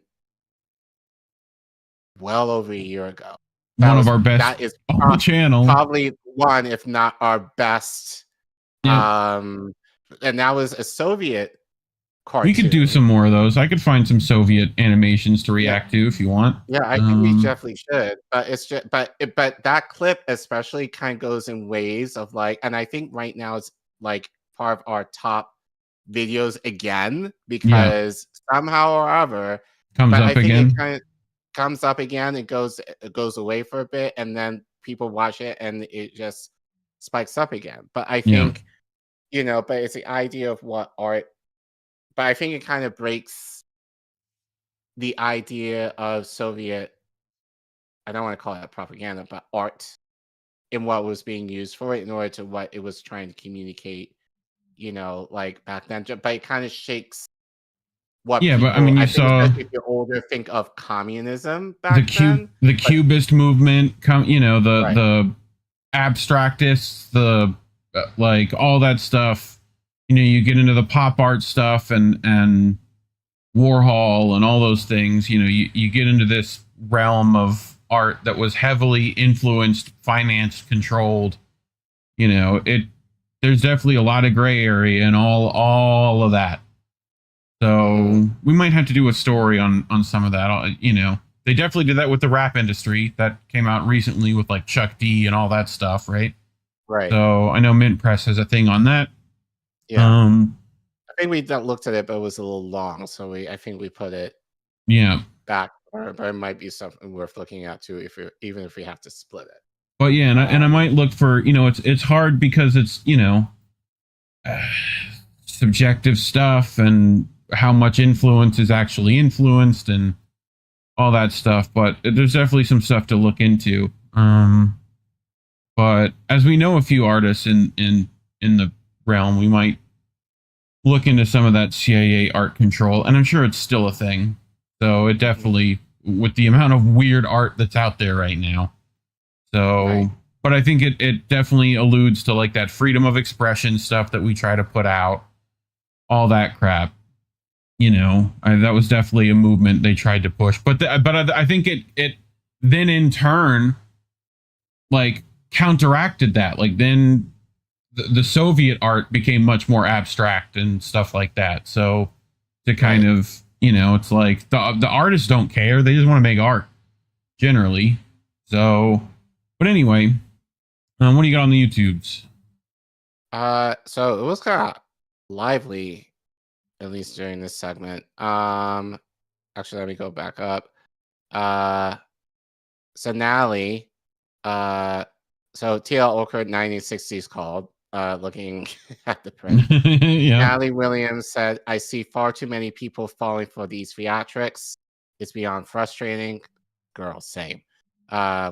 well over a year ago. One of our best that is on the channel. Probably one, if not our best. Yeah. And that was a Soviet cartoon. We could do some more of those. I could find some Soviet animations to react to if you want. Yeah, I think we definitely should. But it's just, but that clip especially kind of goes in ways of like, and I think right now it's like part of our top videos again because somehow or other comes up again. It kind of comes up again. It goes away for a bit, and then people watch it, and it just spikes up again. But I think, you know, but it's the idea of what art. But I think it kind of breaks the idea of Soviet, I don't want to call it propaganda, but art in what was being used for it in order to what it was trying to communicate, you know, like back then. But it kind of shakes what people, but I mean, you saw, if you're older, think of communism back then. The Cubist movement, you know, the abstractists, the like all that stuff. You know, you get into the pop art stuff and Warhol and all those things. You know, you get into this realm of art that was heavily influenced, financed, controlled. You know, there's definitely a lot of gray area and all of that. So we might have to do a story on some of that. You know, they definitely did that with the rap industry that came out recently with like Chuck D and all that stuff, right? Right. So I know MintPress has a thing on that. Yeah. I think we looked at it, but it was a little long, so I think we put it back. But it might be something worth looking at too, even if we have to split it. But yeah, and I might look for, you know, it's hard because it's, you know, subjective stuff and how much influence is actually influenced and all that stuff. But there's definitely some stuff to look into. But as we know a few artists in the realm, we might look into some of that CIA art control, and I'm sure it's still a thing. So it definitely, with the amount of weird art that's out there right now. So, but I think it definitely alludes to like that freedom of expression stuff that we try to put out, all that crap. You know, that was definitely a movement they tried to push, but I think it then in turn like counteracted that. Like then the Soviet art became much more abstract and stuff like that. So to kind of, you know, it's like the artists don't care. They just want to make art generally. So, but anyway, what do you got on the YouTubes? So it was kind of lively, at least during this segment. Actually, let me go back up. So Nally, so T.L. Oker 1960s called, looking at the print. Yeah. Natalie Williams said, I see far too many people falling for these theatrics. It's beyond frustrating. Girl, same.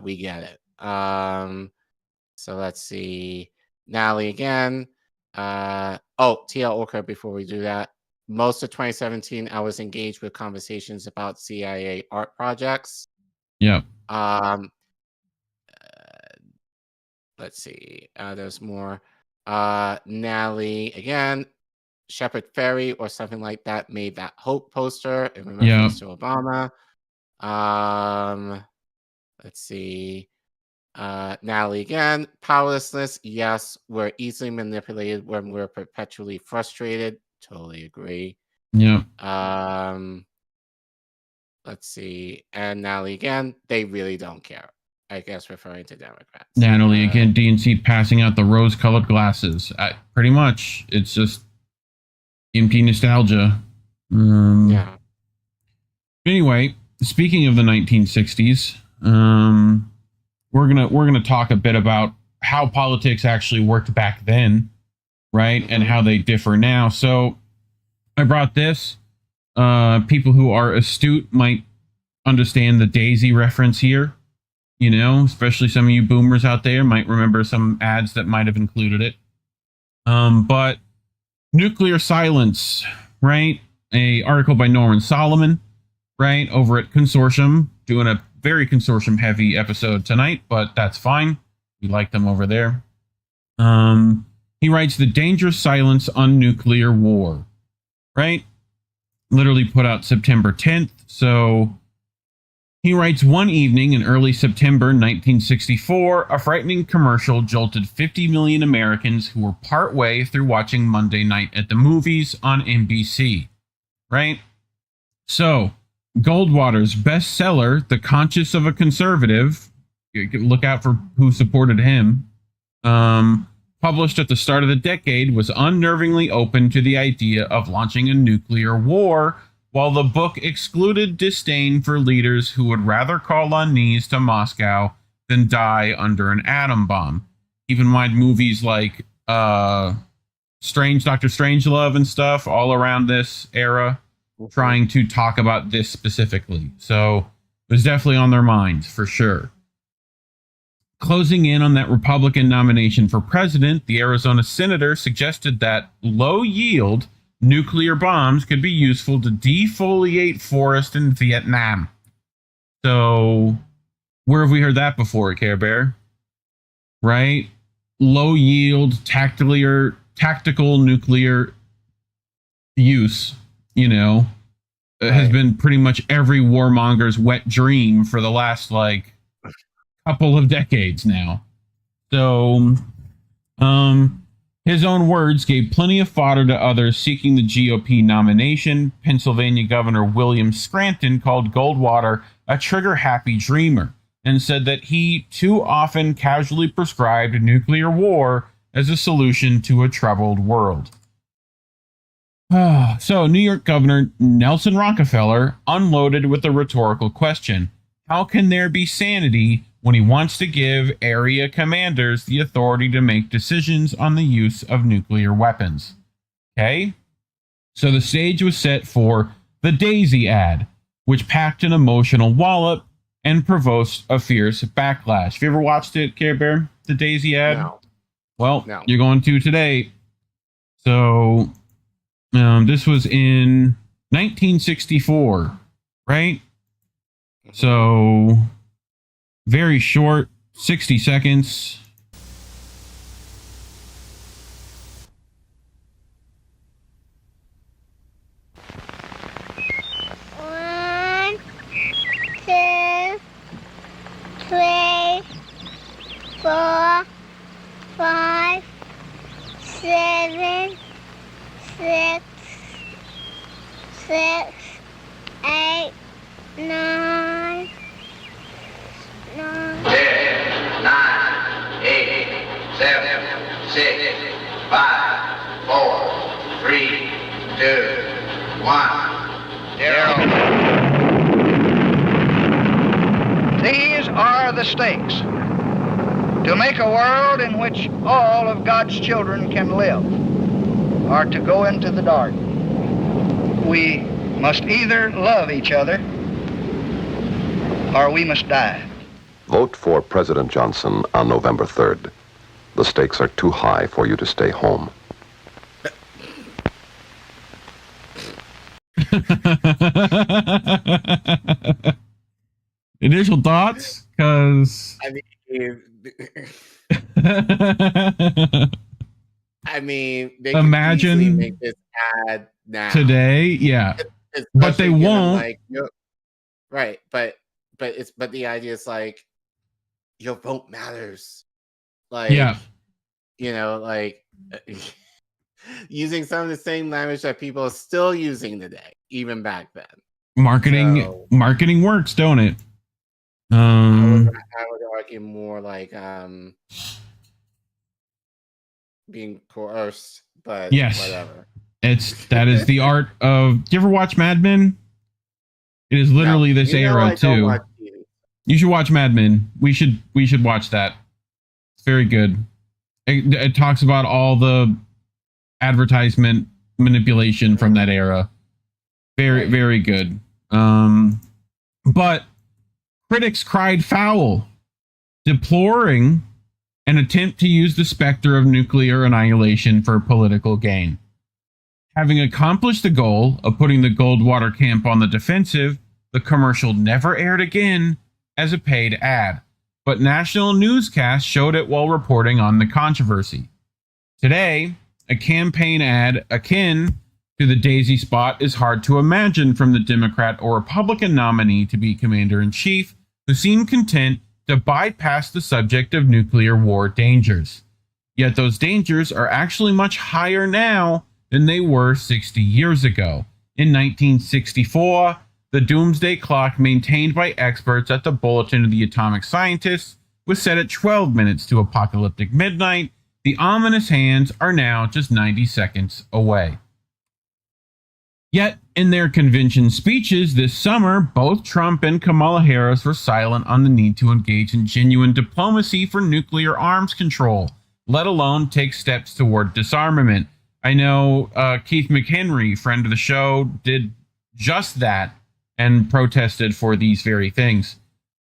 We get it. So let's see. Natalie again. T.L. Oker, before we do that. Most of 2017, I was engaged with conversations about CIA art projects. Yeah. Let's see. There's more. Natalie again. Shepard Ferry or something like that made that Hope poster in reference to Obama. Let's see. Natalie again. Powerlessness. Yes, we're easily manipulated when we're perpetually frustrated. Totally agree. Yeah. Let's see. And Natalie again. They really don't care. I guess referring to Democrats. Natalie again. DNC passing out the rose-colored glasses. Pretty much, it's just empty nostalgia. Yeah. Anyway, speaking of the 1960s, we're gonna talk a bit about how politics actually worked back then, right, and how they differ now. So, I brought this. People who are astute might understand the Daisy reference here. You know, especially some of you boomers out there might remember some ads that might have included it. But nuclear silence, right? A article by Norman Solomon, right, over at Consortium, doing a very Consortium heavy episode tonight, but that's fine. We like them over there. He writes The Dangerous Silence on Nuclear War, right? Literally put out September 10th. So he writes, one evening in early September 1964, a frightening commercial jolted 50 million Americans who were partway through watching Monday Night at the Movies on NBC, right? So, Goldwater's bestseller, The Conscience of a Conservative, look out for who supported him, published at the start of the decade, was unnervingly open to the idea of launching a nuclear war, while the book excluded disdain for leaders who would rather call on knees to Moscow than die under an atom bomb. Keep in mind movies like Dr. Strangelove and stuff all around this era, trying to talk about this specifically. So it was definitely on their minds, for sure. Closing in on that Republican nomination for president, the Arizona senator suggested that low-yield nuclear bombs could be useful to defoliate forest in Vietnam. So, where have we heard that before, Care Bear? Right? Low-yield, tactical nuclear use, you know, has been pretty much every warmonger's wet dream for the last, couple of decades now. So, his own words gave plenty of fodder to others seeking the GOP nomination. Pennsylvania Governor William Scranton called Goldwater a trigger-happy dreamer and said that he too often casually prescribed nuclear war as a solution to a troubled world. So, New York Governor Nelson Rockefeller unloaded with a rhetorical question. How can there be sanity when he wants to give area commanders the authority to make decisions on the use of nuclear weapons? Okay? So the stage was set for the Daisy ad, which packed an emotional wallop and provoked a fierce backlash. Have you ever watched it, Care Bear? The Daisy ad? No. Well, you're going to today. So, this was in 1964, right? So, very short, 60 seconds. One, two, three, 4, 5, 7, 6, 8, 9, 10, 9, 8, 7, 6, 5, 4, 3, 2, 1, 0. These are the stakes. To make a world in which all of God's children can live, or to go into the dark. We must either love each other or we must die. Vote for President Johnson on November 3rd. The stakes are too high for you to stay home. Initial thoughts? Because I mean, they imagine could easily make this ad now today, yeah, but they won't. Like, right, but the idea is like your vote matters. Like, yeah, like using some of the same language that people are still using today, even back then. Marketing works, don't it? I would argue more like being coerced, but yes, whatever. That is the art of. Do you ever watch Mad Men? It is literally this era too. You should watch Mad Men. We should watch that. It's very good. It talks about all the advertisement manipulation from that era. Very, very good. But critics cried foul, deploring an attempt to use the specter of nuclear annihilation for political gain. Having accomplished the goal of putting the Goldwater camp on the defensive, the commercial never aired again as a paid ad, but national newscasts showed it while reporting on the controversy. Today, a campaign ad akin to the Daisy Spot is hard to imagine from the Democrat or Republican nominee to be commander-in-chief, who seemed content to bypass the subject of nuclear war dangers. Yet those dangers are actually much higher now than they were 60 years ago. In 1964, the doomsday clock maintained by experts at the Bulletin of the Atomic Scientists was set at 12 minutes to apocalyptic midnight. The ominous hands are now just 90 seconds away. Yet, in their convention speeches this summer, both Trump and Kamala Harris were silent on the need to engage in genuine diplomacy for nuclear arms control, let alone take steps toward disarmament. I know Keith McHenry, friend of the show, did just that and protested for these very things.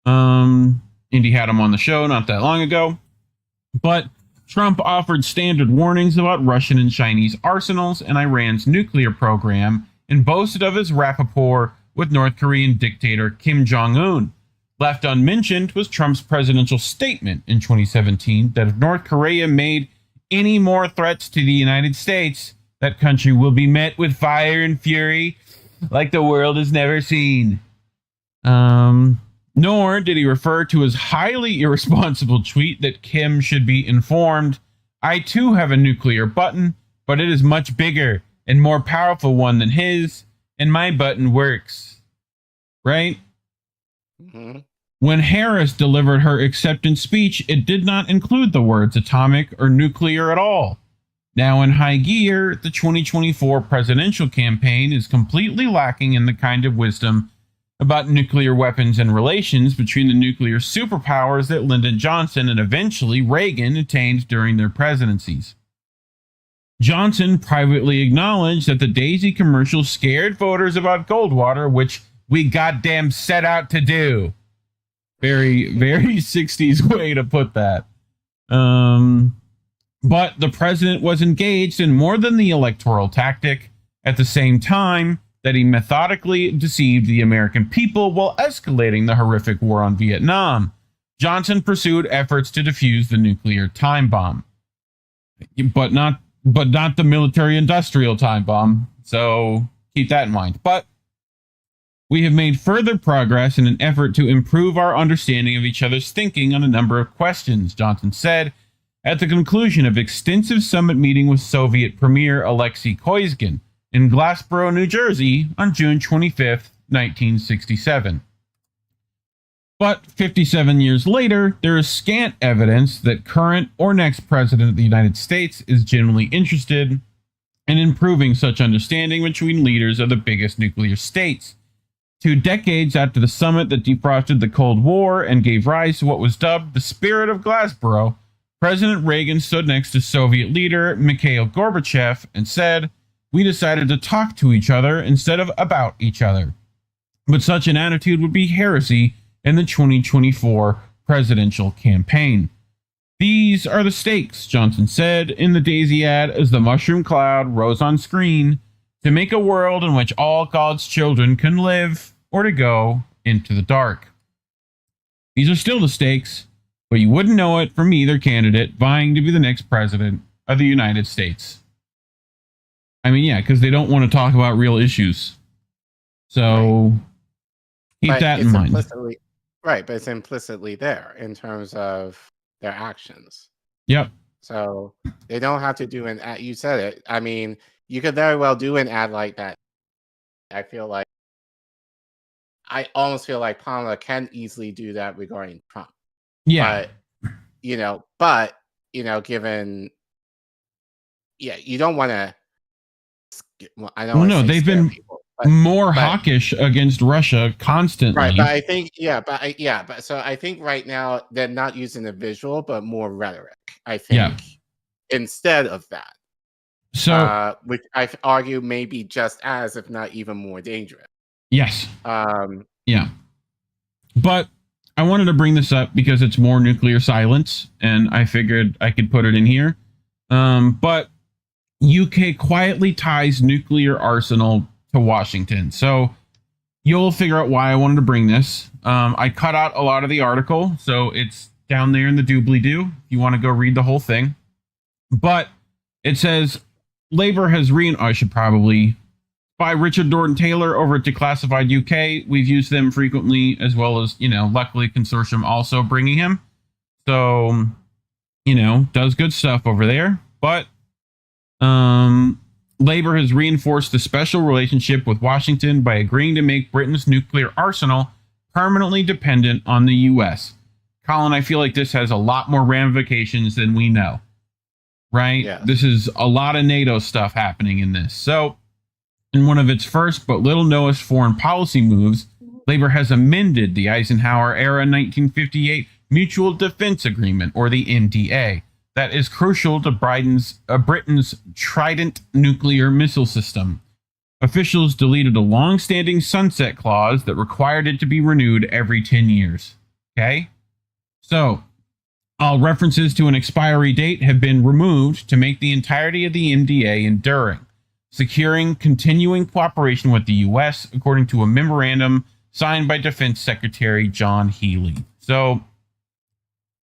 Indy had him on the show not that long ago. But Trump offered standard warnings about Russian and Chinese arsenals and Iran's nuclear program, and boasted of his rapport with North Korean dictator Kim Jong-un. Left unmentioned was Trump's presidential statement in 2017 that if North Korea made any more threats to the United States, that country will be met with fire and fury like the world has never seen. Nor did he refer to his highly irresponsible tweet that Kim should be informed, "I too have a nuclear button, but it is much bigger and more powerful one than his, and my button works." Right? Mm-hmm. When Harris delivered her acceptance speech, it did not include the words atomic or nuclear at all. Now in high gear, the 2024 presidential campaign is completely lacking in the kind of wisdom about nuclear weapons and relations between the nuclear superpowers that Lyndon Johnson and eventually Reagan attained during their presidencies. Johnson privately acknowledged that the Daisy commercial scared voters about Goldwater, which we goddamn set out to do. Very, very 60s way to put that. But the president was engaged in more than the electoral tactic. At the same time that he methodically deceived the American people while escalating the horrific war on Vietnam, Johnson pursued efforts to defuse the nuclear time bomb. But not the military-industrial time bomb, so keep that in mind. But we have made further progress in an effort to improve our understanding of each other's thinking on a number of questions, Johnson said at the conclusion of extensive summit meeting with Soviet Premier Alexei Koizgin in Glassboro, New Jersey on June 25th, 1967. But 57 years later, there is scant evidence that current or next president of the United States is genuinely interested in improving such understanding between leaders of the biggest nuclear states. 2 decades after the summit that defrosted the Cold War and gave rise to what was dubbed the Spirit of Glassboro, President Reagan stood next to Soviet leader Mikhail Gorbachev and said, "We decided to talk to each other instead of about each other." But such an attitude would be heresy in the 2024 presidential campaign. "These are the stakes," Johnson said in the Daisy ad as the mushroom cloud rose on screen, "to make a world in which all God's children can live or to go into the dark." These are still the stakes, but you wouldn't know it from either candidate vying to be the next president of the United States. I mean, yeah, because they don't want to talk about real issues. So keep that in mind. Right, but it's implicitly there in terms of their actions. Yep. So they don't have to do an ad. You said it. I mean, you could very well do an ad like that. I almost feel like Kamala can easily do that regarding Trump. Yeah. But, given, you don't want to, I don't know. They've been people, more hawkish against Russia constantly. Right, but I think, so I think right now they're not using the visual, but more rhetoric, I think, instead of that. So, which I argue may be just as, if not even more dangerous. Yes. Yeah. But I wanted to bring this up because it's more nuclear silence, and I figured I could put it in here. But UK quietly ties nuclear arsenal to Washington. So you'll figure out why I wanted to bring this. I cut out a lot of the article, so it's down there in the doobly-doo if you want to go read the whole thing. But it says, Labour has I should probably... By Richard Norton Taylor over at Declassified UK. We've used them frequently, as well as, luckily Consortium also bringing him. So, does good stuff over there. But Labour has reinforced the special relationship with Washington by agreeing to make Britain's nuclear arsenal permanently dependent on the U.S. Collin, I feel like this has a lot more ramifications than we know. Right? Yeah. This is a lot of NATO stuff happening in this. So, in one of its first but little-noticed foreign policy moves, Labour has amended the Eisenhower-era 1958 Mutual Defense Agreement, or the NDA, that is crucial to Britain's Trident nuclear missile system. Officials deleted a long-standing sunset clause that required it to be renewed every 10 years. Okay? So, all references to an expiry date have been removed to make the entirety of the NDA enduring, securing continuing cooperation with the U.S., according to a memorandum signed by Defense Secretary John Healey. So,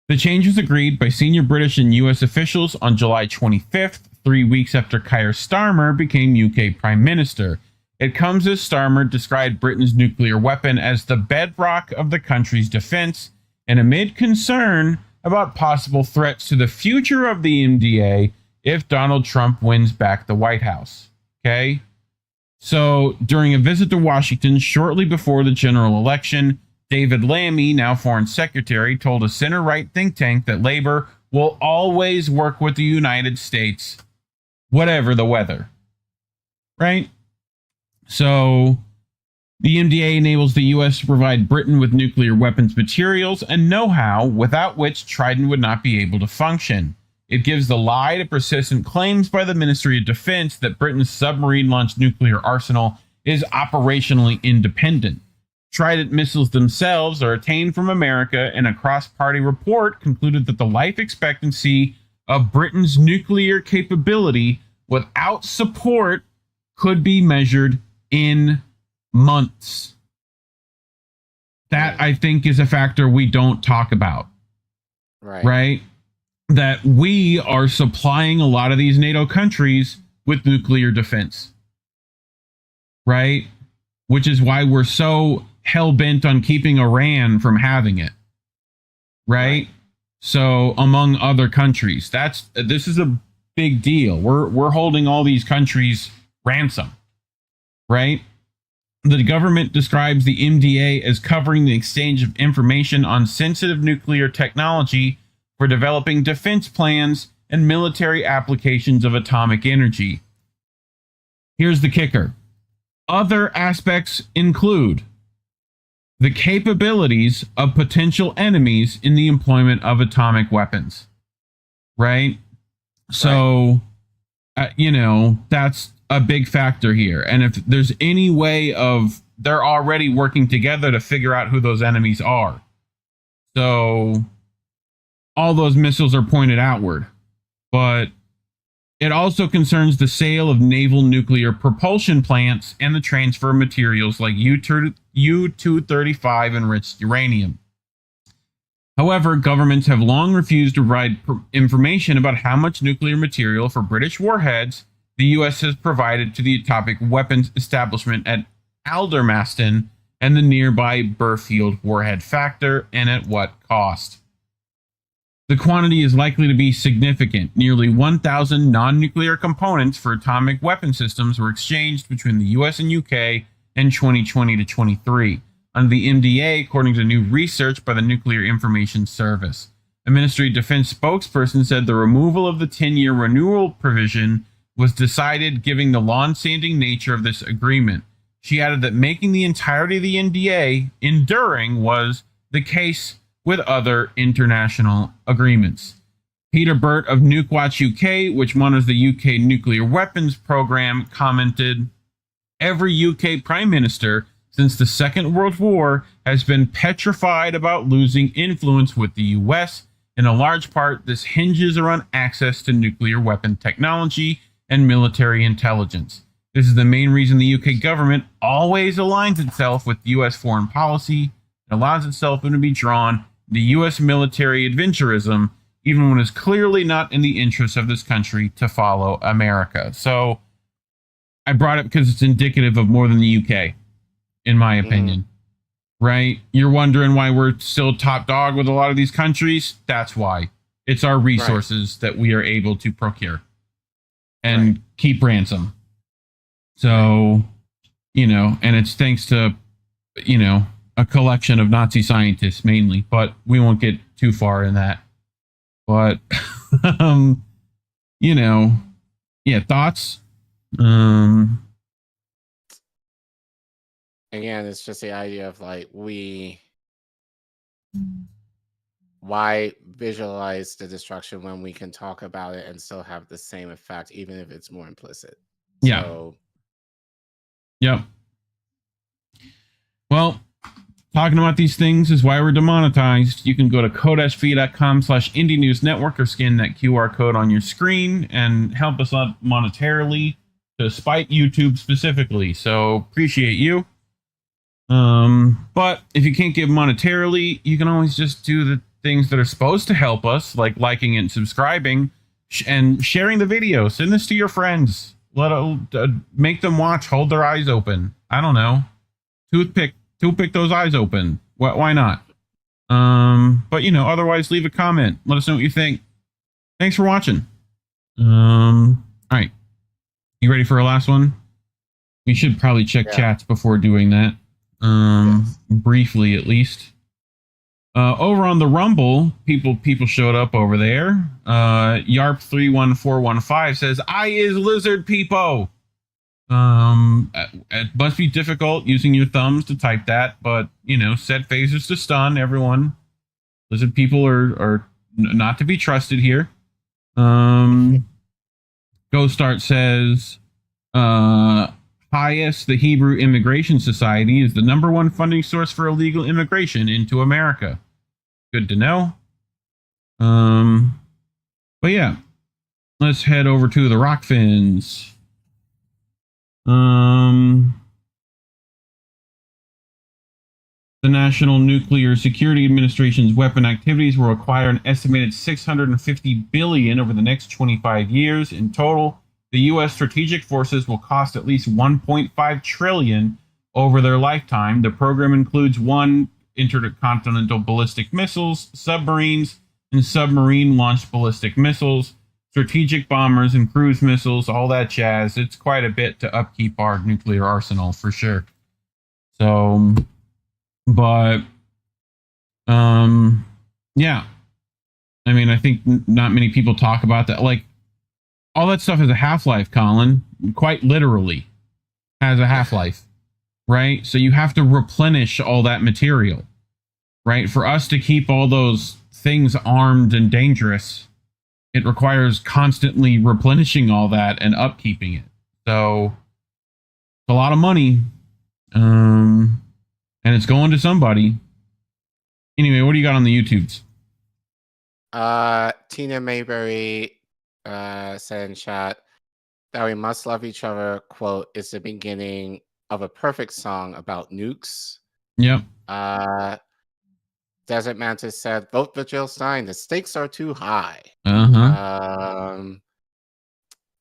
the change was agreed by senior British and U.S. officials on July 25th, 3 weeks after Keir Starmer became UK Prime Minister. It comes as Starmer described Britain's nuclear weapon as the bedrock of the country's defense, and amid concern about possible threats to the future of the MDA if Donald Trump wins back the White House. Okay? So, during a visit to Washington shortly before the general election, David Lammy, now Foreign Secretary, told a center-right think tank that Labour will always work with the United States, whatever the weather. Right? So, the MDA enables the U.S. to provide Britain with nuclear weapons materials and know-how without which Trident would not be able to function. It gives the lie to persistent claims by the Ministry of Defense that Britain's submarine-launched nuclear arsenal is operationally independent. Trident missiles themselves are attained from America, and a cross-party report concluded that the life expectancy of Britain's nuclear capability without support could be measured in months. That, I think, is a factor we don't talk about. Right? That we are supplying a lot of these NATO countries with nuclear defense. Right? Which is why we're so hell-bent on keeping Iran from having it. Right? So, among other countries, this is a big deal. We're holding all these countries ransom. Right? The government describes the MDA as covering the exchange of information on sensitive nuclear technology for developing defense plans and military applications of atomic energy. Here's the kicker. Other aspects include the capabilities of potential enemies in the employment of atomic weapons. Right? So, that's a big factor here. And if there's any way of, they're already working together to figure out who those enemies are. So all those missiles are pointed outward. But it also concerns the sale of naval nuclear propulsion plants and the transfer of materials like U-235 enriched uranium. However, governments have long refused to provide information about how much nuclear material for British warheads the U.S. has provided to the atomic weapons establishment at Aldermaston and the nearby Burfield warhead factor, and at what cost. The quantity is likely to be significant. Nearly 1,000 non-nuclear components for atomic weapon systems were exchanged between the U.S. and UK in 2020 to 23. Under the MDA, according to new research by the Nuclear Information Service. A Ministry of Defense spokesperson said the removal of the 10-year renewal provision was decided given the long-standing nature of this agreement. She added that making the entirety of the NDA enduring was the case with other international agreements. Peter Burt of Nukewatch UK, which monitors the UK nuclear weapons program, commented, "Every UK Prime Minister since the Second World War has been petrified about losing influence with the US. In a large part, this hinges around access to nuclear weapon technology and military intelligence. This is the main reason the UK government always aligns itself with US foreign policy and allows itself to be drawn into US military adventurism, even when it's clearly not in the interest of this country to follow America." So I brought it because it's indicative of more than the UK. In my opinion, right? You're wondering why we're still top dog with a lot of these countries? That's why. It's our resources that we are able to procure and keep ransom. So, and it's thanks to, a collection of Nazi scientists mainly, but we won't get too far in that. But, thoughts? Again, it's just the idea of why visualize the destruction when we can talk about it and still have the same effect, even if it's more implicit. Yeah. So, yep. Well, talking about these things is why we're demonetized. You can go to codesv.com/indienewsnetwork or scan that QR code on your screen and help us out monetarily to spite YouTube specifically. So appreciate you. But if you can't give monetarily, you can always just do the things that are supposed to help us, like liking and subscribing and sharing the video. Send this to your friends. Make them watch. Hold their eyes open. I don't know. Toothpick those eyes open. Why not? But otherwise leave a comment. Let us know what you think. Thanks for watching. All right. You ready for our last one? We should probably check chats before doing that. Briefly at least. Over on the Rumble, people showed up over there. Yarp31415 says, "I is lizard peepo." It must be difficult using your thumbs to type that, but set phasers to stun everyone. Lizard people are not to be trusted here. Ghost Art says, HIAS, the Hebrew Immigration Society, is the #1 funding source for illegal immigration into America. Good to know. But yeah, let's head over to the Rockfins. The National Nuclear Security Administration's weapon activities will require an estimated $650 billion over the next 25 years. In total, the U.S. strategic forces will cost at least $1.5 trillion over their lifetime. The program includes intercontinental ballistic missiles, submarines, and submarine-launched ballistic missiles, strategic bombers and cruise missiles, all that jazz. It's quite a bit to upkeep our nuclear arsenal for sure. So, but, yeah. I mean, I think not many people talk about that. Like, all that stuff has a half-life, Colin. Quite literally has a half-life. right? So you have to replenish all that material, right? For us to keep all those things armed and dangerous, it requires constantly replenishing all that and upkeeping it. So it's a lot of money, and it's going to somebody. Anyway, what do you got on the YouTubes? Tina Mayberry said in chat that we must love each other, quote, is the beginning of a perfect song about nukes. Yep. Desert Mantis said, vote for Jill Stein. The stakes are too high.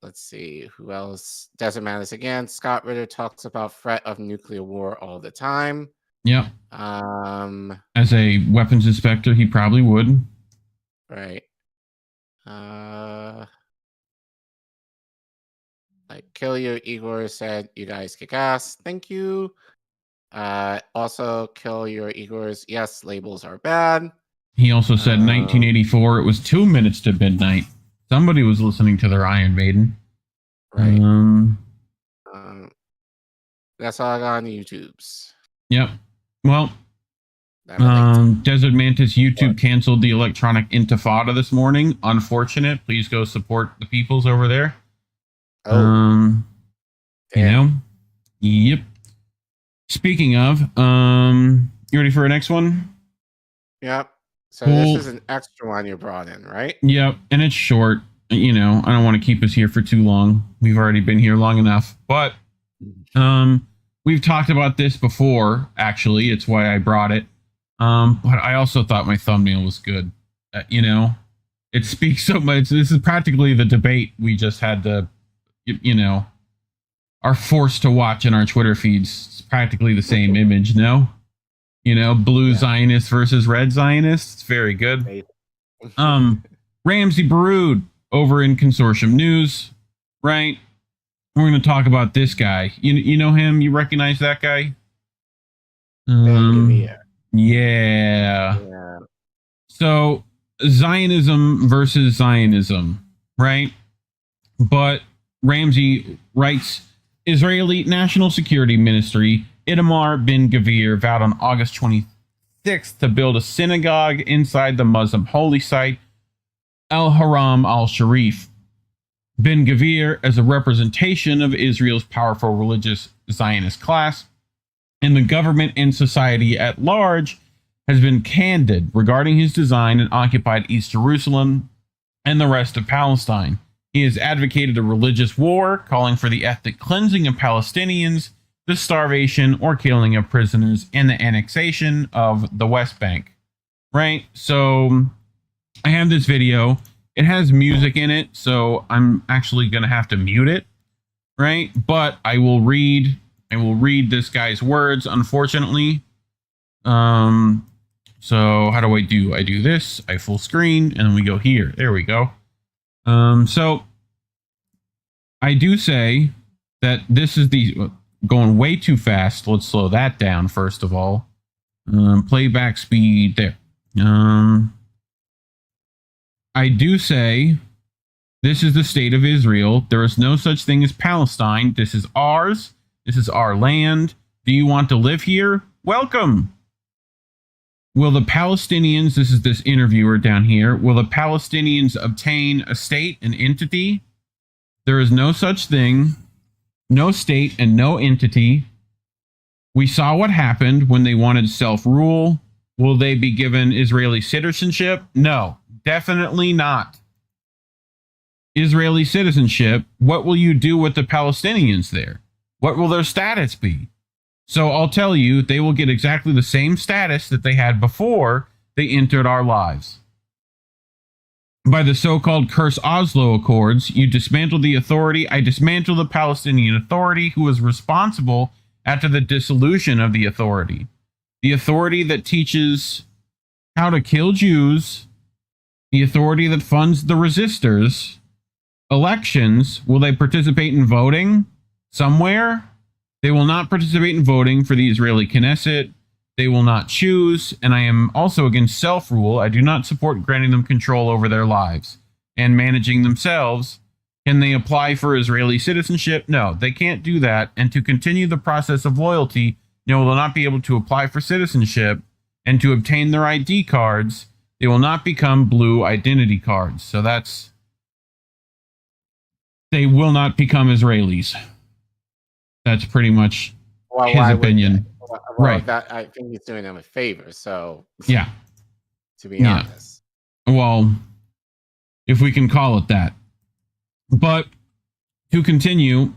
Let's see. Who else? Desert Mantis again. Scott Ritter talks about threat of nuclear war all the time. Yep. As a weapons inspector, he probably would. Right. Like Kill You Igor said, you guys kick ass. Thank you. Also, Kill Your Igors. Yes, labels are bad. He also said 1984, it was 2 minutes to midnight. Somebody was listening to their Iron Maiden. Right. That's all I got on the YouTubes. Yep. Well, Desert Mantis YouTube canceled the Electronic Intifada this morning. Unfortunate. Please go support the peoples over there. You know? Yep. Speaking of, you ready for our next one? Yep. So this is an extra one you brought in, right? Yep. And it's short. You know, I don't want to keep us here for too long. We've already been here long enough. But we've talked about this before, actually. It's why I brought it. But I also thought my thumbnail was good. You know, it speaks so much. This is practically the debate we just had to, you know, are forced to watch in our Twitter feeds. It's practically the same image, no? You know, blue Zionists versus red Zionists. It's very good. Ramsey Baroud over in Consortium News, right? We're going to talk about this guy. You know him? You recognize that guy? Yeah. So Zionism versus Zionism, right? But Ramsey writes, Israeli National Security Ministry Itamar Ben-Gvir vowed on August 26th to build a synagogue inside the Muslim holy site Al-Haram al-Sharif. Ben-Gvir, as a representation of Israel's powerful religious Zionist class, and the government and society at large, has been candid regarding his design in occupied East Jerusalem and the rest of Palestine. He has advocated a religious war, calling for the ethnic cleansing of Palestinians, the starvation or killing of prisoners, and the annexation of the West Bank. Right? So I have this video. It has music in it, so I'm actually going to have to mute it. Right? But I will read this guy's words, unfortunately. So how do? I do this, I full screen, and then we go here. There we go. So I do say that this is going way too fast. Let's slow that down first of all. Playback speed there. I do say this is the state of Israel. There is no such thing as Palestine. This is ours. This is our land. Do you want to live here? Welcome. Will the Palestinians, this is this interviewer down here, will the Palestinians obtain a state, an entity? There is no such thing, no state and no entity. We saw what happened when they wanted self-rule. Will they be given Israeli citizenship? No, definitely not. Israeli citizenship, what will you do with the Palestinians there? What will their status be? So I'll tell you, they will get exactly the same status that they had before they entered our lives. By the so-called Curse Oslo Accords, you dismantle the authority. I dismantle the Palestinian Authority, who was responsible after the dissolution of the authority. The authority that teaches how to kill Jews, the authority that funds the resistors. Elections, will they participate in voting somewhere? They will not participate in voting for the Israeli Knesset. They will not choose, and I am also against self-rule. I do not support granting them control over their lives and managing themselves Can they apply for Israeli citizenship? No, they can't do that. And to continue the process of loyalty, they will not be able to apply for citizenship, and to obtain their ID cards, they will not become blue identity cards. So they will not become Israelis. That's pretty much his opinion. Right. I think he's doing them a favor. So yeah, to be honest. Well, if we can call it that. But to continue,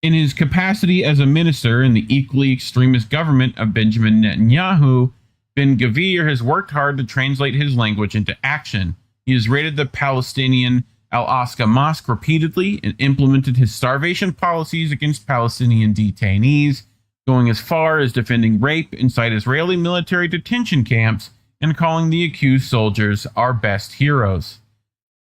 in his capacity as a minister in the equally extremist government of Benjamin Netanyahu, Ben-Gvir has worked hard to translate his language into action. He has raided the Palestinian Al-Aqsa Mosque repeatedly and implemented his starvation policies against Palestinian detainees, going as far as defending rape inside Israeli military detention camps and calling the accused soldiers our best heroes.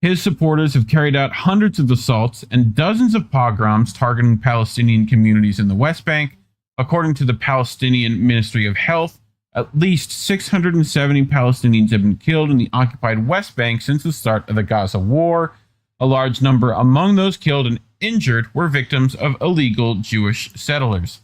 His supporters have carried out hundreds of assaults and dozens of pogroms targeting Palestinian communities in the West Bank. According to the Palestinian Ministry of Health, at least 670 Palestinians have been killed in the occupied West Bank since the start of the Gaza war. A large number among those killed and injured were victims of illegal Jewish settlers.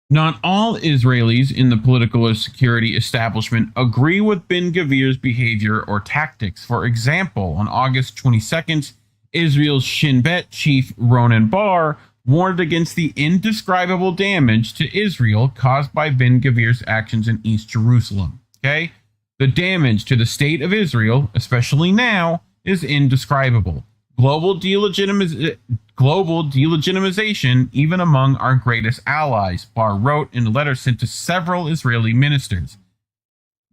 Not all Israelis in the political or security establishment agree with Ben-Gvir's behavior or tactics. For example, on August 22nd, Israel's Shin Bet chief Ronen Bar warned against the indescribable damage to Israel caused by Ben-Gvir's actions in East Jerusalem. Okay? The damage to the state of Israel, especially now, is indescribable. Global delegitimization, even among our greatest allies, Bar wrote in a letter sent to several Israeli ministers.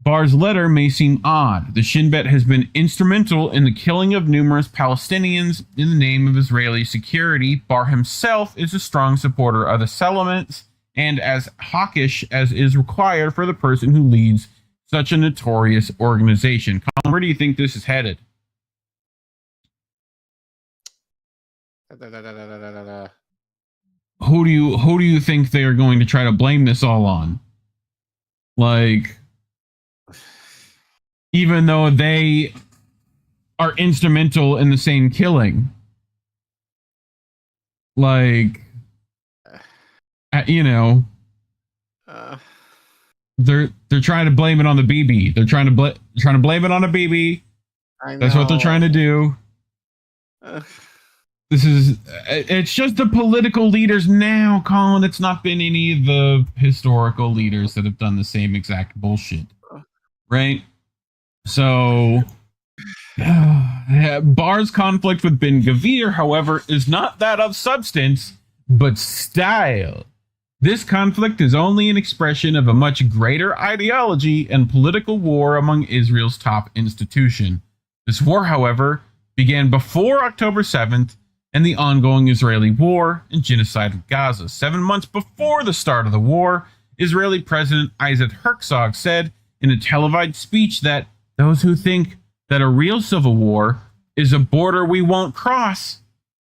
Bar's letter may seem odd. The Shin Bet has been instrumental in the killing of numerous Palestinians in the name of Israeli security. Bar himself is a strong supporter of the settlements and as hawkish as is required for the person who leads such a notorious organization. Collin, where do you think this is headed? Who do you think they are going to try to blame this all on? Like, even though they are instrumental in the same killing, like, you know, they're trying to blame it on the BB. They're trying to blame it on the BB. That's what they're trying to do. It's just the political leaders now, Collin. It's not been any of the historical leaders that have done the same exact bullshit. Right? So, Bar's conflict with Ben-Gvir, however, is not that of substance, but style. This conflict is only an expression of a much greater ideology and political war among Israel's top institution. This war, however, began before October 7th and the ongoing Israeli war and genocide of Gaza. 7 months before the start of the war, Israeli President Isaac Herzog said in a televised speech that those who think that a real civil war is a border we won't cross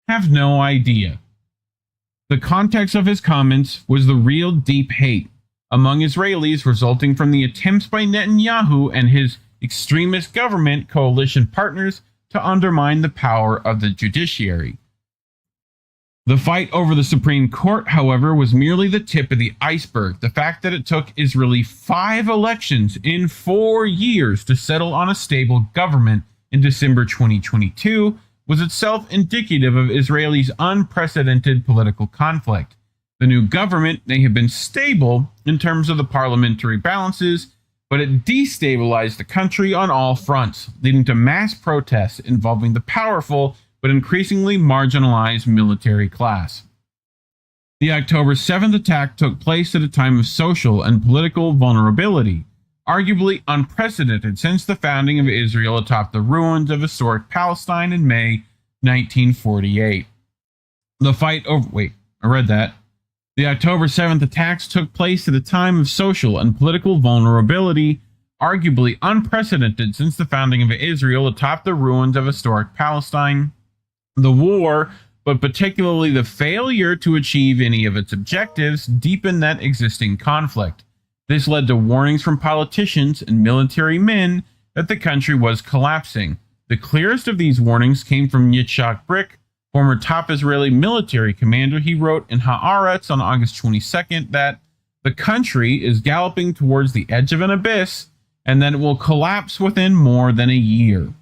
have no idea. The context of his comments was the real deep hate among Israelis resulting from the attempts by Netanyahu and his extremist government coalition partners to undermine the power of the judiciary. The fight over the Supreme Court, however, was merely the tip of the iceberg. The fact that it took Israeli 5 elections in 4 years to settle on a stable government in December 2022 was itself indicative of Israel's unprecedented political conflict. The new government may have been stable in terms of the parliamentary balances, but it destabilized the country on all fronts, leading to mass protests involving the powerful but increasingly marginalized military class. The October 7th attack took place at a time of social and political vulnerability, arguably unprecedented since the founding of Israel atop the ruins of historic Palestine in May 1948. The October 7th attacks took place at a time of social and political vulnerability, arguably unprecedented since the founding of Israel atop the ruins of historic Palestine. The war, but particularly the failure to achieve any of its objectives, deepened that existing conflict. This led to warnings from politicians and military men that the country was collapsing. The clearest of these warnings came from Yitzhak Brick, former top Israeli military commander. He wrote in Haaretz on August 22nd that the country is galloping towards the edge of an abyss and that it will collapse within more than a year.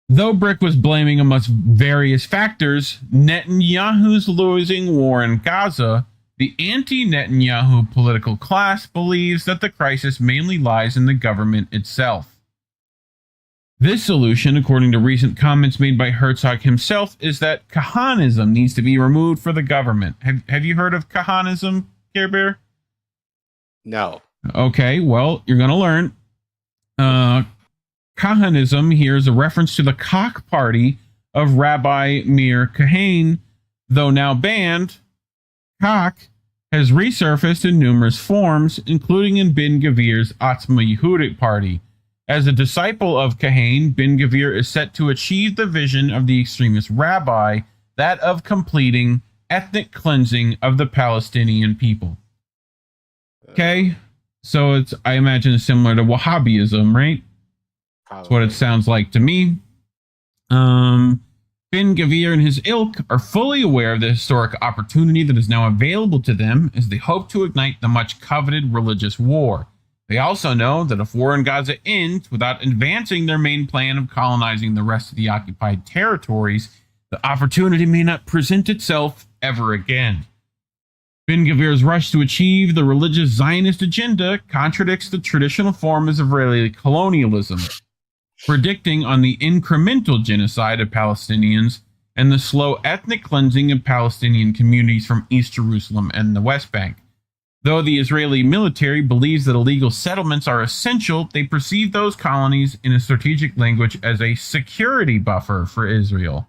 Though Brick was blaming amongst various factors Netanyahu's losing war in Gaza, the anti-Netanyahu political class believes that the crisis mainly lies in the government itself. This solution, according to recent comments made by Herzog himself, is that Kahanism needs to be removed for the government. Have you heard of Kahanism, Care Bear? No. Okay, well, you're going to learn. Kahanism here is a reference to the cock party of Rabbi Meir Kahane. Though now banned, cock has resurfaced in numerous forms, including in Ben Gavir's Atzma Yehudit party. As a disciple of Kahane, Ben Gavir is set to achieve the vision of the extremist rabbi, that of completing ethnic cleansing of the Palestinian people. Okay, so it's, I imagine, similar to Wahhabism, right? That's what it sounds like to me. Ben Gavir and his ilk are fully aware of the historic opportunity that is now available to them as they hope to ignite the much coveted religious war. They also know that if war in Gaza ends without advancing their main plan of colonizing the rest of the occupied territories, the opportunity may not present itself ever again. Ben Gavir's rush to achieve the religious Zionist agenda contradicts the traditional form of Israeli colonialism, predicting on the incremental genocide of Palestinians and the slow ethnic cleansing of Palestinian communities from East Jerusalem and the West Bank. Though the Israeli military believes that illegal settlements are essential, they perceive those colonies in a strategic language as a security buffer for Israel.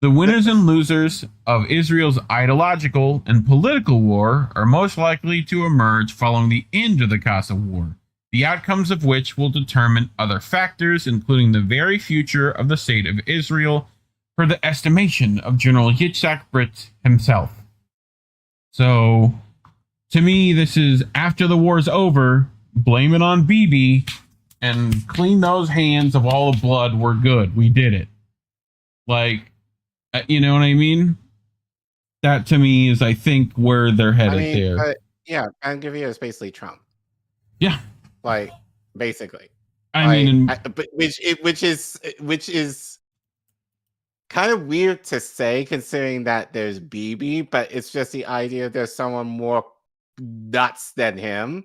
The winners and losers of Israel's ideological and political war are most likely to emerge following the end of the Gaza war, the outcomes of which will determine other factors, including the very future of the state of Israel, per the estimation of General Yitzhak Brit himself. So, to me, this is after the war's over, blame it on Bibi, and clean those hands of all the blood. We're good. We did it. Like, you know what I mean? That, to me, is, I think, where they're headed there. Yeah, Ben Gavir is basically Trump. Yeah. Like, basically. Which is kind of weird to say, considering that there's Bibi, but it's just the idea there's someone more nuts than him.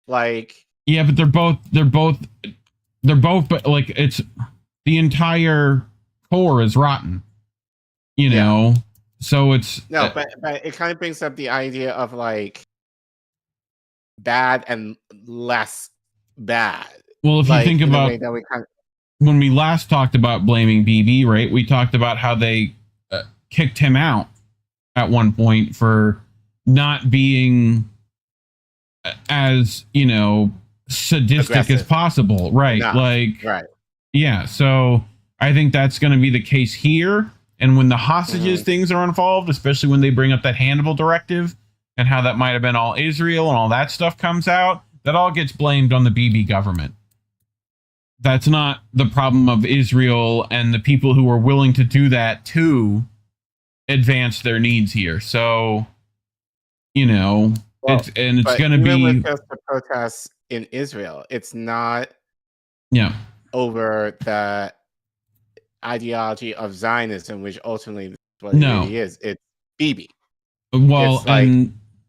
Like, yeah, but they're both, but like, it's the entire core is rotten, you know. So it's no, but it kind of brings up the idea of like bad and less bad. Well, if you think about when we last talked about blaming BB, right? We talked about how they kicked him out at one point for not being as, you know, sadistic as possible, right? Right. Yeah. So I think that's going to be the case here. And when the hostages things are involved, especially when they bring up that Hannibal directive and how that might have been all Israel and all that stuff comes out, that all gets blamed on the BB government. That's not the problem of Israel and the people who are willing to do that to advance their needs here. So, you know, it's going to be with just the protests in Israel. It's not over the ideology of Zionism, which ultimately is what it really is. It's BB. Well, it's like,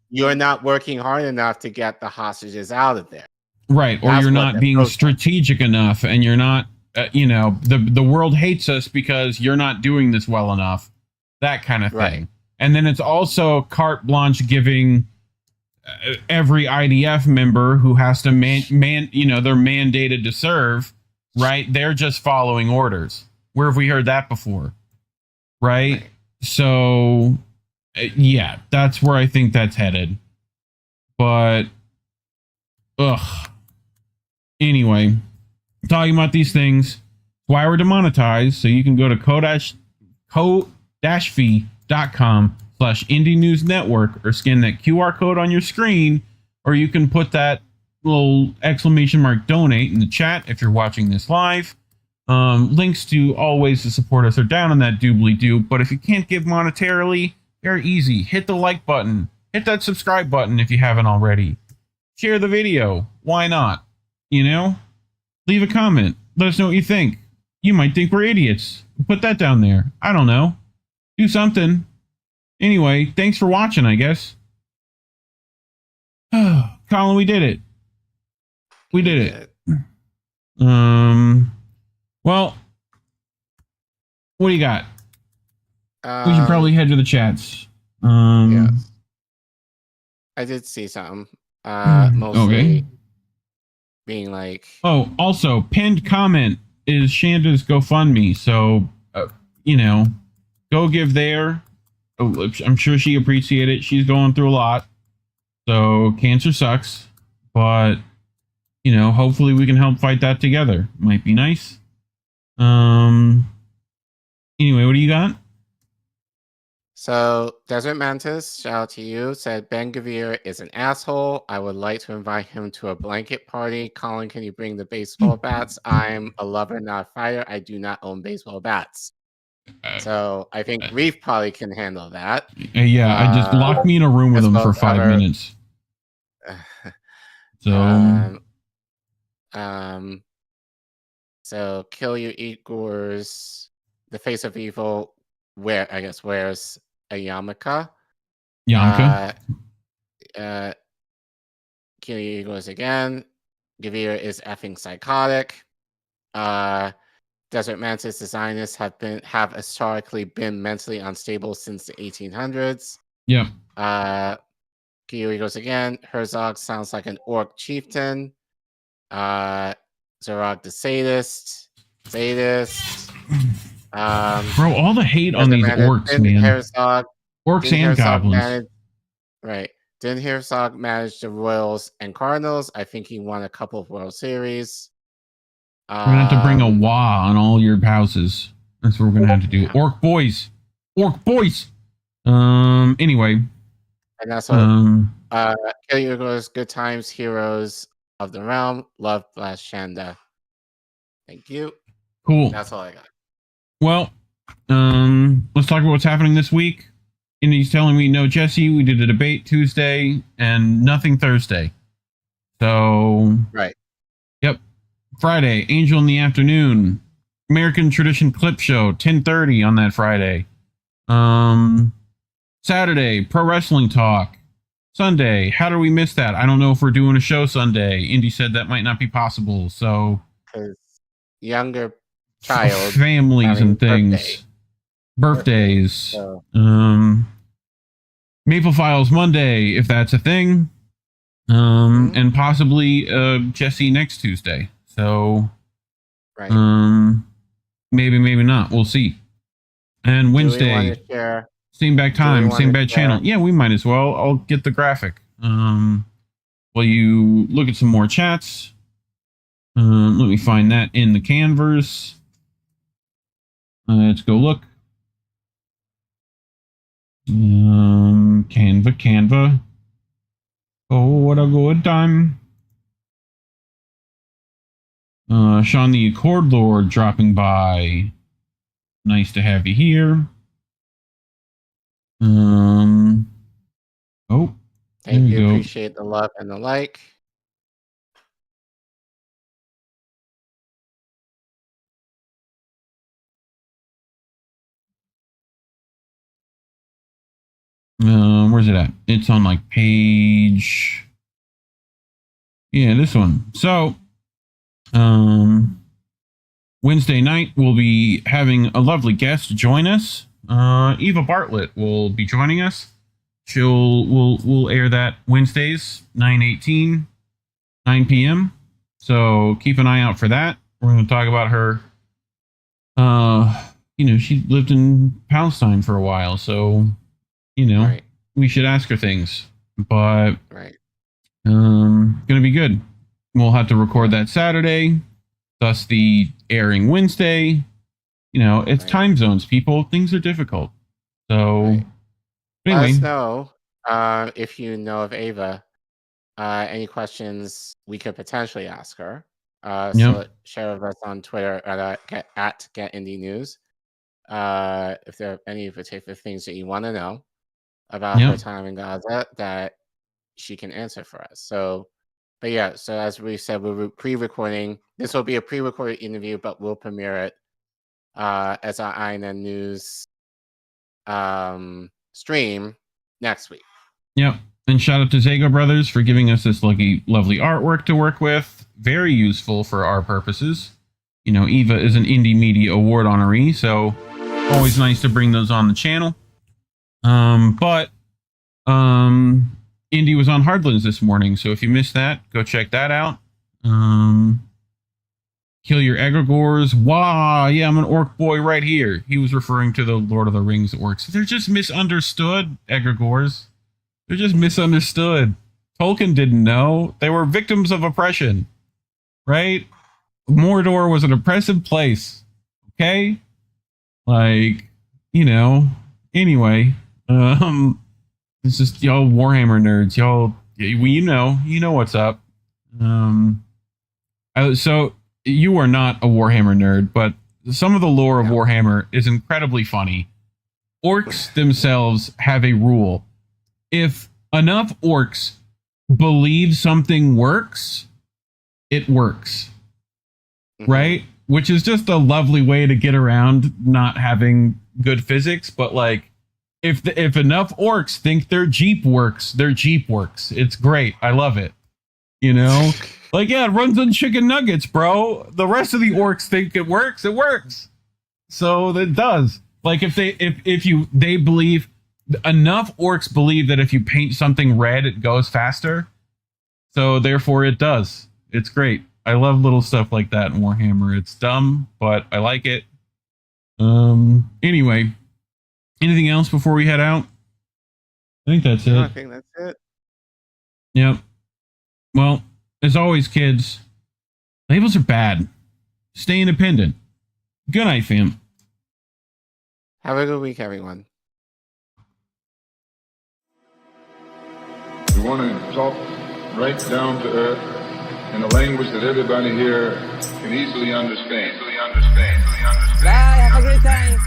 you're not working hard enough to get the hostages out of there. Right. Or you're not being strategic enough, and you're not, you know, the world hates us because you're not doing this well enough. That kind of thing. Right. And then it's also carte blanche giving every IDF member who has to you know, they're mandated to serve, right? They're just following orders. Where have we heard that before? Right? So, yeah, that's where I think that's headed. But, anyway, talking about these things, why we're demonetized, so you can go to co-fi.com/indienewsnetwork or scan that QR code on your screen, or you can put that little exclamation mark donate in the chat if you're watching this live. Links to all ways to support us are down on that doobly-doo. But if you can't give monetarily, very easy. Hit the like button. Hit that subscribe button if you haven't already. Share the video. Why not? You know? Leave a comment. Let us know what you think. You might think we're idiots. Put that down there. I don't know. Do something. Anyway, thanks for watching, I guess. Collin, we did it. We did it. Well, what do you got? We should probably head to the chats. Yeah. I did see something. Mostly being like... Oh, also, pinned comment is Shanda's GoFundMe. So, you know, go give there. Oh, I'm sure she appreciated it. She's going through a lot. So, cancer sucks. But, you know, hopefully we can help fight that together. Might be nice. Anyway, what do you got? So, Desert Mantis, shout out to you, said Ben Gavir is an asshole. I would like to invite him to a blanket party. Collin, can you bring the baseball bats? I'm a lover, not a fighter. I do not own baseball bats. So, I think Reef probably can handle that. Yeah, I just locked me in a room with him for 5 minutes. So, Kill You Eat Gores, the face of evil, wears a yarmulke. Kill You Eat Gores again. Gavir is effing psychotic. Desert Mantis designers have historically been mentally unstable since the 1800s. Yeah. Kill You Eat Gores again. Herzog sounds like an orc chieftain. Zorog the sadist. Bro, all the hate on these orcs, man. Orcs and goblins. Didn't Herzog manage the Royals and Cardinals? I think he won a couple of World Series. We're going to have to bring a wah on all your houses. That's what we're going to have to do. Orc boys. Anyway. And that's what Kill You Goes, Good Times, Heroes of the Realm, Love Shanda. Thank you. Cool. That's all I got. Well, let's talk about what's happening this week. Indy's telling me no Jesse. We did a debate Tuesday and nothing Thursday. So right. Yep. Friday, Angel in the Afternoon. American Tradition Clip Show, 10:30 on that Friday. Saturday, Pro Wrestling Talk. Sunday, how do we miss that? I don't know if we're doing a show Sunday. Indy said that might not be possible. So younger child, families and things. Birthdays. So. Maple Files Monday, if that's a thing. And possibly Jesse next Tuesday. So maybe not. We'll see. And Wednesday, same back time, same bad channel. Yeah, we might as well. I'll get the graphic. While you look at some more chats. Let me find that in the Canvas. Let's go look. Canva. Oh, what a good time. Sean the Accord Lord dropping by. Nice to have you here. Thank you. Appreciate the love and the like. Where's it at? It's on like page. Yeah, this one. So, Wednesday night we'll be having a lovely guest join us. Eva Bartlett will be joining us. We'll air that Wednesdays, 9 p.m. So keep an eye out for that. We're going to talk about her. She lived in Palestine for a while, so we should ask her things. But gonna be good. We'll have to record that Saturday, thus the airing Wednesday. It's time zones, people. Things are difficult. So anyway, let us know if you know of Ava. Any questions we could potentially ask her. So share with us on Twitter at Get Indie News. If there are any particular things that you want to know about her time in Gaza that she can answer for us. So, but yeah, so as we said, we're pre-recording. This will be a pre-recorded interview, but we'll premiere it as our INN News stream next week. Yep. And shout out to Zago Brothers for giving us this lovely artwork to work with. Very useful for our purposes. You know, Eva is an Indie Media Award honoree, so always nice to bring those on the channel. But Indy was on Hardlands this morning, so if you missed that, go check that out. Kill your egregores. Wow, yeah, I'm an orc boy right here. He was referring to the Lord of the Rings orcs. They're just misunderstood, egregores. They're just misunderstood. Tolkien didn't know. They were victims of oppression, right? Mordor was an oppressive place, okay? Like, you know, anyway, it's just y'all Warhammer nerds, y'all, you know what's up. So you are not a Warhammer nerd, but some of the lore of Warhammer is incredibly funny. Orcs themselves have a rule. If enough orcs believe something works, it works. Right? Which is just a lovely way to get around not having good physics, but like if enough orcs think their Jeep works, their Jeep works. It's great. I love it. You know? Like, yeah, it runs on chicken nuggets, bro. The rest of the orcs think it works, it works. So it does. Like if they believe enough orcs believe that if you paint something red, it goes faster. So therefore it does. It's great. I love little stuff like that in Warhammer. It's dumb, but I like it. Anyway, anything else before we head out? I think that's it. I think that's it. Yep. Well, as always, kids, labels are bad. Stay independent. Good night, fam. Have a good week, everyone. We want to talk right down to earth in a language that everybody here can easily understand. Bye, have a great time.